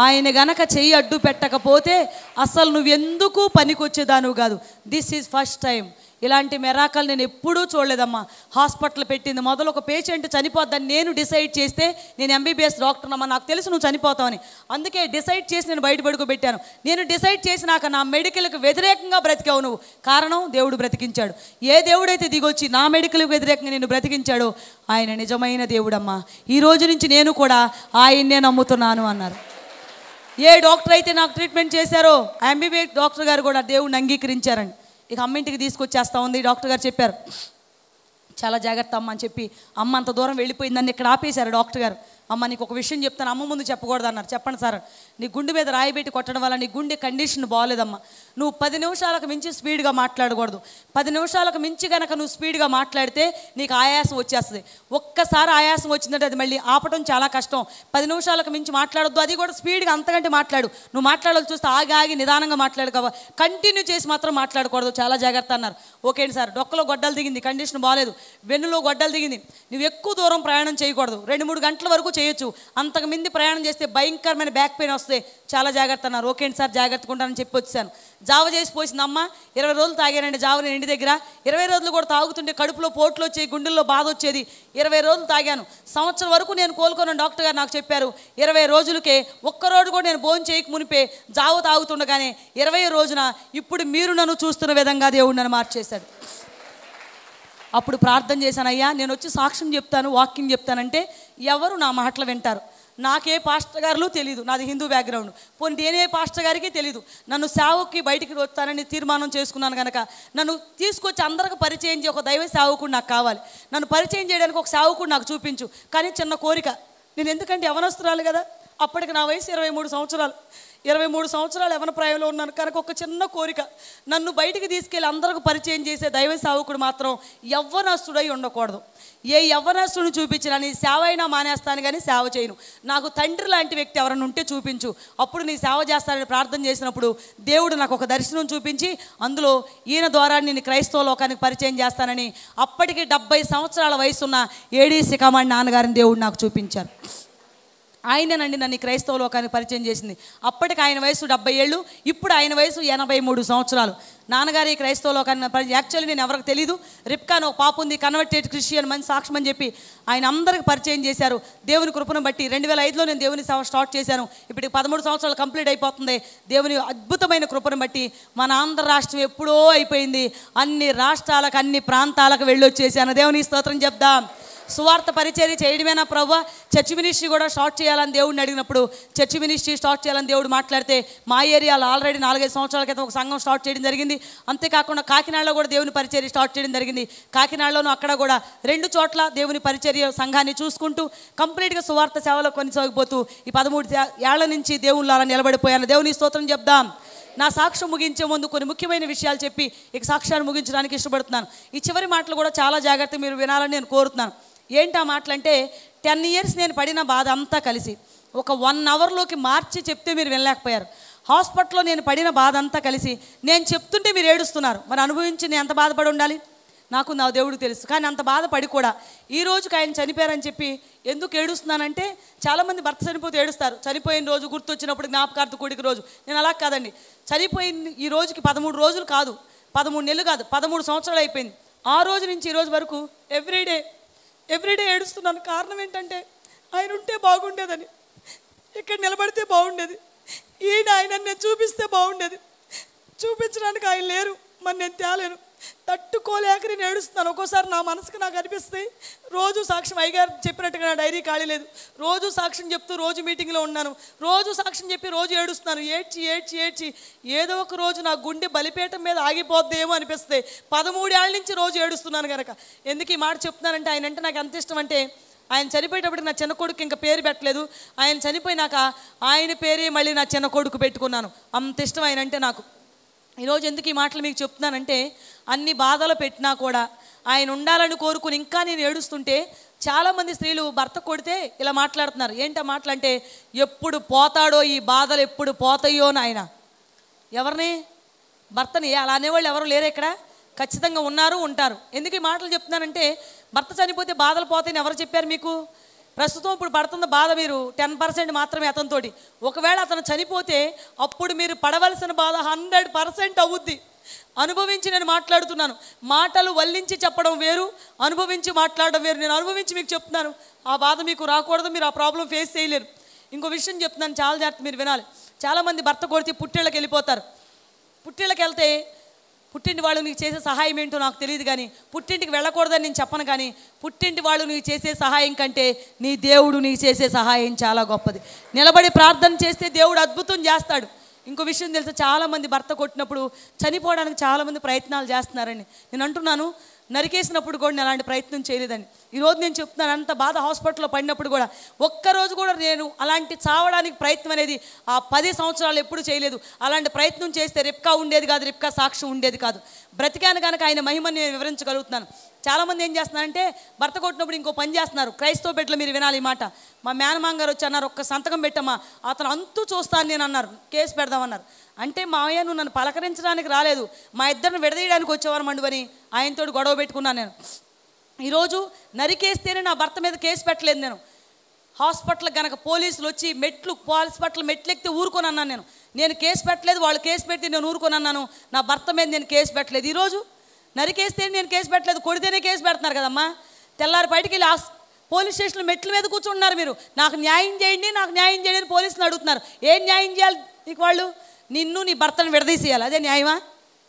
ఆయన గనక చెయ్యి అడ్డు పెట్టకపోతే అసలు నువ్వెందుకు పనికొచ్చేదాను కాదు. This is first time. ఇలాంటి మెరాకల్ నేను ఎప్పుడూ చూడలేదమ్మా. హాస్పిటల్ పెట్టింది మొదలు ఒక పేషెంట్ చనిపోద్దని నేను డిసైడ్ చేస్తే, నేను ఎంబీబీఎస్ డాక్టర్ అమ్మా, నాకు తెలుసు నువ్వు చనిపోతావని, అందుకే డిసైడ్ చేసి నేను బయట పడుకోబెట్టాను. నేను డిసైడ్ చేసినాక నా మెడికల్కి వ్యతిరేకంగా బ్రతికావు నువ్వు, కారణం దేవుడు బ్రతికించాడు. ఏ దేవుడైతే దిగొచ్చి నా మెడికల్కి వ్యతిరేకంగా నేను బ్రతికించాడో ఆయన నిజమైన దేవుడమ్మా. ఈ రోజు నుంచి నేను కూడా ఆయన్నే నమ్ముతున్నాను అన్నారు. ఏ డాక్టర్ అయితే నాకు ట్రీట్మెంట్ చేశారో ఆ ఎంబీబీఎస్ డాక్టర్ గారు కూడా దేవుడిని అంగీకరించారండి. ఇక అమ్మ ఇంటికి తీసుకొచ్చేస్తా ఉంది. డాక్టర్ గారు చెప్పారు చాలా జాగ్రత్త అమ్మ అని చెప్పి, అమ్మ అంత దూరం వెళ్ళిపోయిందని ఇక్కడ ఆపేశారు డాక్టర్ గారు. అమ్మ నీకు ఒక విషయం చెప్తాను, అమ్మ ముందు చెప్పకూడదు అన్నారు. చెప్పండి సార్. నీ గుండె మీద రాయి పెట్టి కొట్టడం వల్ల నీ గుండె కండిషన్ బాగోలేదమ్మా. నువ్వు 10 నిమిషాలకు మించి స్పీడ్గా మాట్లాడకూడదు. 10 నిమిషాలకు మించి కనుక నువ్వు స్పీడ్గా మాట్లాడితే నీకు ఆయాసం వచ్చేస్తుంది. ఒక్కసారి ఆయాసం వచ్చిందంటే అది మళ్ళీ ఆపటం చాలా కష్టం. 10 నిమిషాలకు మించి మాట్లాడొద్దు, అది కూడా స్పీడ్గా అంతకంటే మాట్లాడు. నువ్వు మాట్లాడాలి చూస్తే ఆగి నిదానంగా మాట్లాడు కదా, కంటిన్యూ చేసి మాత్రం మాట్లాడకూడదు, చాలా జాగ్రత్త అన్నారు. ఓకే అండి సార్. డొక్కలో గొడ్డలు దిగింది, కండిషన్ బాగాలేదు, వెన్నులో గొడ్డలు దిగింది, నువ్వు ఎక్కువ దూరం ప్రయాణం చేయకూడదు, 2-3 గంటల వరకు చేయొచ్చు, అంతకు మించి ప్రయాణం చేస్తే భయంకరమైన బ్యాక్ పెయిన్ వస్తే చాలా జాగ్రత్త అన్నారు. ఓకే అండి సార్ జాగ్రత్తగా ఉంటానని చెప్పి వచ్చాను. జావ చేసి పోసింది అమ్మ. 20 రోజులు తాగానండి జావ నేను ఇంటి దగ్గర. 20 రోజులు కూడా తాగుతుంటే కడుపులో పోట్లు వచ్చేది, గుండెల్లో బాధ వచ్చేది. 20 రోజులు తాగాను. సంవత్సరం వరకు నేను కోలుకున్నాను. డాక్టర్ గారు నాకు చెప్పారు 20 రోజులకే ఒక్కరోజు కూడా నేను భోజనం చేయక మునిపే జావ తాగుతుండగానే 20 రోజున ఇప్పుడు మీరు నన్ను చూస్తున్న విధంగా దేవుడు నన్ను మార్చేశాడు. అప్పుడు ప్రార్థన చేశాను, అయ్యా నేను వచ్చి సాక్ష్యం చెప్తాను, వాక్యం చెప్తానంటే ఎవరు నా మాటలు వింటారు, నాకే పాస్టర్ గారులు తెలియదు, నాది హిందూ బ్యాక్గ్రౌండ్. పోనీ నేనే పాస్టర్ గారికి తెలియదు. నన్ను సేవకి బయటికి వస్తానని తీర్మానం చేసుకున్నాను కనుక నన్ను తీసుకొచ్చి అందరికి పరిచయం చేయ ఒక దైవ సేవకుడు నాకు కావాలి. నన్ను పరిచయం చేయడానికి ఒక సేవకుడు నాకు చూపించు. కానీ చిన్న కోరిక, నేను ఎందుకంటే యవనస్తురాలు కదా, అప్పటికి నా వయసు 23 సంవత్సరాలు. 23 సంవత్సరాలు యవన ప్రాయంలో ఉన్నాను కనుక ఒక చిన్న కోరిక, నన్ను బయటికి తీసుకెళ్ళి అందరికి పరిచయం చేసే దైవ సేవకుడు మాత్రం యవ్వనస్తుడై ఉండకూడదు. ఏ యవ్వనస్తుడిని చూపించినా నీ సేవ అయినా మానేస్తాను కానీ సేవ చేయను. నాకు తండ్రి లాంటి వ్యక్తి ఎవరైనా ఉంటే చూపించు, అప్పుడు నీ సేవ చేస్తానని ప్రార్థన చేసినప్పుడు దేవుడు నాకు ఒక దర్శనం చూపించి అందులో ఈయన ద్వారా నేను క్రైస్తవ లోకానికి పరిచయం చేస్తానని అప్పటికి 70 సంవత్సరాల వయసున్న ఏడీ సికామణి నాన్నగారిని దేవుడు నాకు చూపించారు. ఆయనేనండి నన్ను క్రైస్తవ లోకానికి పరిచయం చేసింది. అప్పటికి ఆయన వయసు 70 ఏళ్ళు, ఇప్పుడు ఆయన వయసు 83 సంవత్సరాలు. నాన్నగారి క్రైస్తవ లోకాన్ని యాక్చువల్లీ నేను ఎవరికి తెలీదు. రిప్కాన్ ఒక పాప ఉంది, కన్వర్టెడ్ క్రిస్టియన్, మంచి సాక్ష్యం అని చెప్పి ఆయన అందరికి పరిచయం చేశారు. దేవుని కృపను బట్టి 2005లో నేను దేవుని సేవ స్టార్ట్ చేశాను. ఇప్పటికి 13 సంవత్సరాలు కంప్లీట్ అయిపోతుంది. దేవుని అద్భుతమైన కృపను బట్టి మన ఆంధ్ర రాష్ట్రం ఎప్పుడో అయిపోయింది. అన్ని రాష్ట్రాలకు అన్ని ప్రాంతాలకు వెళ్ళొచ్చేసాను. దేవుని స్తోత్రం చెప్దాం. సువార్త పరిచర్య చేయడమేనా ప్రభువా, చర్చ్ మినిస్ట్రీ కూడా స్టార్ట్ చేయాలని దేవుడిని అడిగినప్పుడు చర్చ్ మినిస్ట్రీ స్టార్ట్ చేయాలని దేవుడు మాట్లాడితే మా ఏరియాలో ఆల్రెడీ 4-5 సంవత్సరాల క్రితం ఒక సంఘం స్టార్ట్ చేయడం జరిగింది. అంతేకాకుండా కాకినాడలో కూడా దేవుని పరిచర్య స్టార్ట్ చేయడం జరిగింది. కాకినాడలోనూ అక్కడ కూడా 2 చోట్ల దేవుని పరిచర్య సంఘాన్ని చూసుకుంటూ కంప్లీట్గా సువార్త సేవలో కొనసాగిపోతూ ఈ 13 ఏళ్ల నుంచి దేవుళ్ళు అలా నిలబడిపోయాను. దేవుని స్తోత్రం చెప్దాం. నా సాక్ష్యం ముగించే ముందు కొన్ని ముఖ్యమైన విషయాలు చెప్పి ఇక సాక్ష్యాన్ని ముగించడానికి ఇష్టపడుతున్నాను. ఈ చివరి మాటలు కూడా చాలా జాగ్రత్తగా మీరు వినాలని నేను కోరుతున్నాను. ఏంటి ఆ మాటలంటే, 10 ఇయర్స్ నేను పడిన బాధ అంతా కలిసి ఒక 1 అవర్లోకి మార్చి చెప్తే మీరు వినలేకపోయారు. హాస్పిటల్లో నేను పడిన బాధ అంతా కలిసి నేను చెప్తుంటే మీరు ఏడుస్తున్నారు. మరి అనుభవించి నేను ఎంత బాధపడి ఉండాలి? నాకు నా దేవుడికి తెలుసు. కానీ అంత బాధపడి కూడా ఈ రోజుకి ఆయన చనిపోయారని చెప్పి ఎందుకు ఏడుస్తున్నానంటే, చాలామంది భర్త చనిపోతే ఏడుస్తారు. చనిపోయిన రోజు గుర్తొచ్చినప్పుడు జ్ఞాపకార్థ కూడిక రోజు. నేను అలా కాదండి, చనిపోయిన ఈ రోజుకి 13 రోజులు కాదు, 13 నెలలు కాదు, 13 సంవత్సరాలు అయిపోయింది. ఆ రోజు నుంచి ఈ రోజు వరకు ఎవ్రీడే ఏడుస్తున్నాను. కారణం ఏంటంటే, ఆయన ఉంటే బాగుండేదని, ఇక్కడ నిలబడితే బాగుండేది, ఆయన నేను చూపిస్తే బాగుండేది. చూపించడానికి ఆయన లేరు, మరి నేను తేలేను. తట్టుకోలేక నేను ఏడుస్తున్నాను. ఒక్కోసారి నా మనసుకు నాకు అనిపిస్తాయి, రోజు సాక్ష్యం అయ్యగారు చెప్పినట్టుగా నా డైరీ ఖాళీ లేదు, రోజు సాక్ష్యం చెప్తూ రోజు మీటింగ్లో ఉన్నాను, రోజు సాక్ష్యం చెప్పి రోజు ఏడుస్తున్నాను. ఏడ్చి ఏదో ఒక రోజు నా గుండె బలిపీఠం మీద ఆగిపోద్దేమో అనిపిస్తాయి. 13 ఏళ్ళ నుంచి రోజు ఏడుస్తున్నాను కనుక. ఎందుకు ఈ మాట చెప్తున్నానంటే, ఆయన అంటే నాకు ఎంత ఇష్టం అంటే, ఆయన చనిపోయేటప్పటికి నా చిన్న కొడుకు ఇంకా పేరు పెట్టలేదు. ఆయన చనిపోయినాక ఆయన పేరే మళ్ళీ నా చిన్న కొడుకు పెట్టుకున్నాను. అంత ఇష్టం ఆయన అంటే నాకు. ఈరోజు ఎందుకు ఈ మాటలు మీకు చెప్తున్నానంటే, అన్ని బాధలు పెట్టినా కూడా ఆయన ఉండాలని కోరుకుని ఇంకా నేను ఏడుస్తుంటే చాలామంది స్త్రీలు భర్త కొడితే ఇలా మాట్లాడుతున్నారు. ఏంటో మాటలంటే, ఎప్పుడు పోతాడో ఈ బాధలు, ఎప్పుడు పోతాయో నాయన. ఎవరిని? భర్తని. అలా అనేవాళ్ళు ఎవరు లేరు ఇక్కడ, ఖచ్చితంగా ఉన్నారు, ఉంటారు. ఎందుకు ఈ మాటలు చెప్తున్నానంటే, భర్త చనిపోతే బాధలు పోతాయని ఎవరు చెప్పారు మీకు? ప్రస్తుతం ఇప్పుడు పడుతున్న బాధ మీరు 10% మాత్రమే అతనితోటి. ఒకవేళ అతను చనిపోతే అప్పుడు మీరు పడవలసిన బాధ 100% అవుద్ది. అనుభవించి నేను మాట్లాడుతున్నాను. మాటలు వల్లించి చెప్పడం వేరు, అనుభవించి మాట్లాడడం వేరు. నేను అనుభవించి మీకు చెప్తున్నాను. ఆ బాధ మీకు రాకూడదు, మీరు ఆ ప్రాబ్లం ఫేస్ చేయలేరు. ఇంకో విషయం చెప్తున్నాను, చాలా జాగ్రత్త మీరు వినాలి. చాలామంది భర్త కొడితే పుట్టిళ్ళకి వెళ్ళిపోతారు. పుట్టిళ్ళకి వెళ్తే పుట్టింటి వాళ్ళు నీకు చేసే సహాయం ఏంటో నాకు తెలియదు, కానీ పుట్టింటికి వెళ్ళకూడదని నేను చెప్పను. కానీ పుట్టింటి వాళ్ళు నీకు చేసే సహాయం కంటే నీ దేవుడు నీకు చేసే సహాయం చాలా గొప్పది. నిలబడి ప్రార్థన చేస్తే దేవుడు అద్భుతం చేస్తాడు. ఇంకో విషయం తెలుసా, చాలామంది భర్త కొట్టినప్పుడు చనిపోవడానికి చాలామంది ప్రయత్నాలు చేస్తున్నారండి. నేను అంటున్నాను, నరికేసినప్పుడు కూడా నేను అలాంటి ప్రయత్నం చేయలేదండి. ఈరోజు నేను చెప్తున్నాను, అంత బాధ హాస్పిటల్లో పడినప్పుడు కూడా ఒక్కరోజు కూడా నేను అలాంటి చావడానికి ప్రయత్నం అనేది ఆ 10 సంవత్సరాలు ఎప్పుడు చేయలేదు. అలాంటి ప్రయత్నం చేస్తే రిప్కా ఉండేది కాదు, రిప్కా సాక్ష్యం ఉండేది కాదు. బ్రతికాను కనుక ఆయన మహిమని నేను వివరించగలుగుతున్నాను. చాలామంది ఏం చేస్తున్నారంటే, భర్త కొట్టినప్పుడు ఇంకో పని చేస్తున్నారు. క్రైస్తవ బిడ్డలు మీరు వినాలి ఈ మాట. మా మేనమాంగారు వచ్చి అన్నారు, ఒక్క సంతకం పెట్టమ్మా, అతను అంతూ చూస్తాను నేను అన్నారు, కేసు పెడదామన్నారు. అంటే మావయ్య నువ్వు నన్ను పలకరించడానికి రాలేదు, మా ఇద్దరిని విడదీయడానికి వచ్చేవారు మండువని ఆయనతో గొడవ పెట్టుకున్నాను నేను. ఈరోజు నరికేస్తేనే నా భర్త మీద కేసు పెట్టలేదు నేను. హాస్పిటల్ కనుక పోలీసులు వచ్చి హాస్పిటల్ మెట్లు ఎక్కితే ఊరుకొని అన్నాను నేను కేసు పెట్టలేదు, వాళ్ళు కేసు పెడితే నేను ఊరుకొని అన్నాను. నా భర్త మీద నేను కేసు పెట్టలేదు. ఈరోజు నరికేస్తే నేను కేసు పెట్టలేదు, కొడితేనే కేసు పెడుతున్నారు కదమ్మా. తెల్లారి బయటికి వెళ్ళి పోలీస్ స్టేషన్లో మెట్ల మీద కూర్చుంటున్నారు. మీరు నాకు న్యాయం చేయండి, నాకు న్యాయం చేయండి అని పోలీసులు అడుగుతున్నారు. ఏం న్యాయం చేయాలి నీకు? వాళ్ళు నిన్ను నీ భర్తను విడదీసేయాలి. అదే న్యాయమా?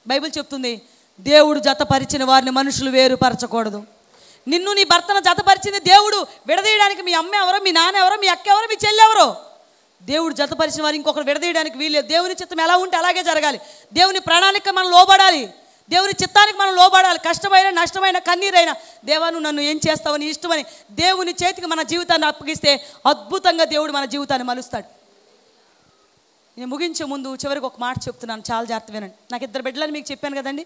బైబిల్ చెప్తుంది, దేవుడు జతపరిచిన వారిని మనుషులు వేరుపరచకూడదు. నిన్ను నీ భర్తను జతపరిచింది దేవుడు. విడదీయడానికి మీ అమ్మ ఎవరో, మీ నాన్న ఎవరో, మీ అక్క ఎవరో, మీ చెల్లి ఎవరో, దేవుడు జతపరిచిన వారు ఇంకొకరు విడదీయడానికి వీల్లేదు. దేవుని చిత్తం ఎలా ఉంటే అలాగే జరగాలి. దేవుని ప్రణాళిక మనం లోబడాలి. దేవుని చిత్తానికి మనం లోబడాలి. కష్టమైన, నష్టమైన, కన్నీరైనా దేవా నువ్వు నన్ను ఏం చేస్తావని ఇష్టమని దేవుని చేతికి మన జీవితాన్ని అప్పగిస్తే అద్భుతంగా దేవుడు మన జీవితాన్ని మలుస్తాడు. నేను ముగించే ముందు చివరికి ఒక మాట చెప్తున్నాను, చాలా జాగ్రత్త వినండి. నాకు 2 బిడ్డలని మీకు చెప్పాను కదండి.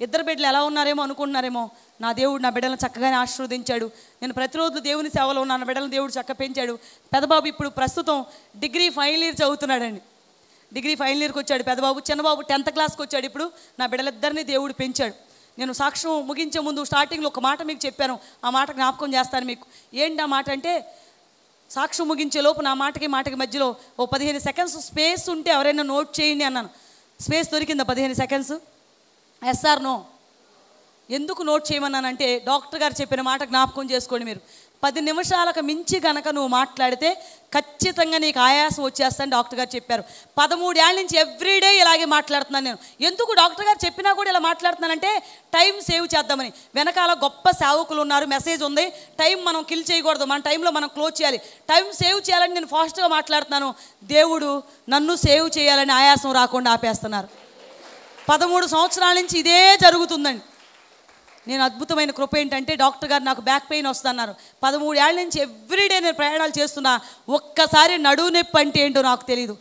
2 బిడ్డలు ఎలా ఉన్నారేమో అనుకుంటున్నారేమో. నా దేవుడు నా బిడ్డలను చక్కగానే ఆశీర్వదించాడు. నేను ప్రతిరోజు దేవుని సేవలో ఉన్న నా బిడ్డలను దేవుడు చక్కగా పెంచాడు. పెద్దబాబు ఇప్పుడు ప్రస్తుతం డిగ్రీ ఫైనల్ ఇయర్ చదువుతున్నాడండి. డిగ్రీ ఫైనల్ ఇయర్కి వచ్చాడు పెద్దబాబు. చిన్నబాబు 10th క్లాస్కి వచ్చాడు. ఇప్పుడు నా బిడ్డలిద్దరినీ దేవుడు పెంచాడు. నేను సాక్ష్యం ముగించే ముందు స్టార్టింగ్లో ఒక మాట మీకు చెప్పాను, ఆ మాట జ్ఞాపకం చేస్తాను మీకు. ఏంటి ఆ మాట అంటే, సాక్ష్యం ముగించే లోపు నా మాటకి మధ్యలో ఓ 15 సెకండ్స్ స్పేస్ ఉంటే ఎవరైనా నోట్ చేయండి అన్నాను. స్పేస్ దొరికిందా 15 సెకండ్స్? Yes or no? ఎందుకు నోట్ చేయమన్నానంటే, డాక్టర్ గారు చెప్పిన మాట జ్ఞాపకం చేసుకోండి మీరు. 10 నిమిషాలకు మించి కనుక నువ్వు మాట్లాడితే ఖచ్చితంగా నీకు ఆయాసం వచ్చేస్తాను డాక్టర్ గారు చెప్పారు. 13 ఏళ్ళ నుంచి ఎవ్రీడే ఇలాగే మాట్లాడుతున్నాను నేను. ఎందుకు డాక్టర్ గారు చెప్పినా కూడా ఇలా మాట్లాడుతున్నానంటే, టైం సేవ్ చేద్దామని. వెనకాల గొప్ప సేవకులు ఉన్నారు, మెసేజ్ ఉంది. టైం మనం కిల్ చేయకూడదు, మన టైంలో మనం క్లోజ్ చేయాలి. టైం సేవ్ చేయాలని నేను ఫాస్ట్గా మాట్లాడుతున్నాను. దేవుడు నన్ను సేవ్ చేయాలని ఆయాసం రాకుండా ఆపేస్తున్నారు. 13 సంవత్సరాల నుంచి ఇదే జరుగుతుందండి. నేను అద్భుతమైన కృప ఏంటంటే, డాక్టర్ గారు నాకు బ్యాక్ పెయిన్ వస్తున్నారు. 13 ఏళ్ళ నుంచి ఎవ్రీడే నేను ప్రయాణాలు చేస్తున్నా. ఒక్కసారి నడువు నొప్పి అంటే ఏంటో నాకు తెలియదు.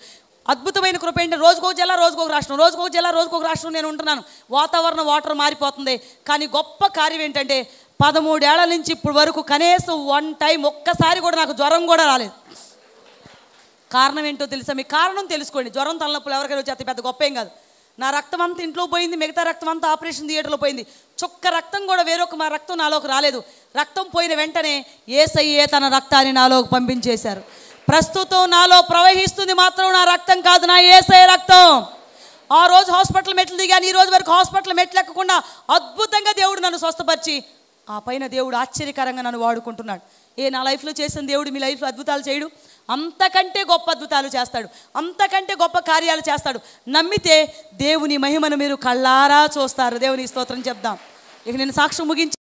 అద్భుతమైన కృప ఏంటంటే, రోజుకొక జిల్లా, రోజుకొక రాష్ట్రం, రోజుకొక జిల్లా, రోజుకొక రాష్ట్రం నేను ఉంటున్నాను. వాటర్ మారిపోతుంది. కానీ గొప్ప కార్యం ఏంటంటే, 13 ఏళ్ల నుంచి ఇప్పుడు వరకు కనీసం 1 టైం ఒక్కసారి కూడా నాకు జ్వరం కూడా రాలేదు. కారణం ఏంటో తెలుసా? మీ కారణం తెలుసుకోండి. జ్వరం, తలనొప్పులు ఎవరికైనా వచ్చేస్తే పెద్ద గొప్ప ఏం కాదు. నా రక్తం అంతా ఇంట్లో పోయింది, మిగతా రక్తం అంతా ఆపరేషన్ థియేటర్లో పోయింది. చుక్క రక్తం కూడా వేరొక మా రక్తం నాలోకి రాలేదు. రక్తం పోయిన వెంటనే యేసయ్యే తన రక్తాన్ని నాలోకి పంపించేశారు. ప్రస్తుతం నాలో ప్రవహిస్తుంది మాత్రం నా రక్తం కాదు, నా యేసయ్య రక్తం. ఆ రోజు హాస్పిటల్ మెట్లు దిగాను, ఈ రోజు వరకు హాస్పిటల్ మెట్లు ఎక్కకుండా అద్భుతంగా దేవుడు నన్ను స్వస్థపరిచి ఆ పైన దేవుడు ఆశ్చర్యకరంగా నన్ను వాడుకుంటున్నాడు. నా లైఫ్లో చేసిన దేవుడు మీ లైఫ్లో అద్భుతాలు చేయడు? అంతకంటే గొప్ప అద్భుతాలు చేస్తాడు, అంతకంటే గొప్ప కార్యాలు చేస్తాడు. నమ్మితే దేవుని మహిమను మీరు కళ్ళారా చూస్తారు. దేవుని స్తోత్రం చెప్దాం. ఇక నేను సాక్ష్యం ముగించి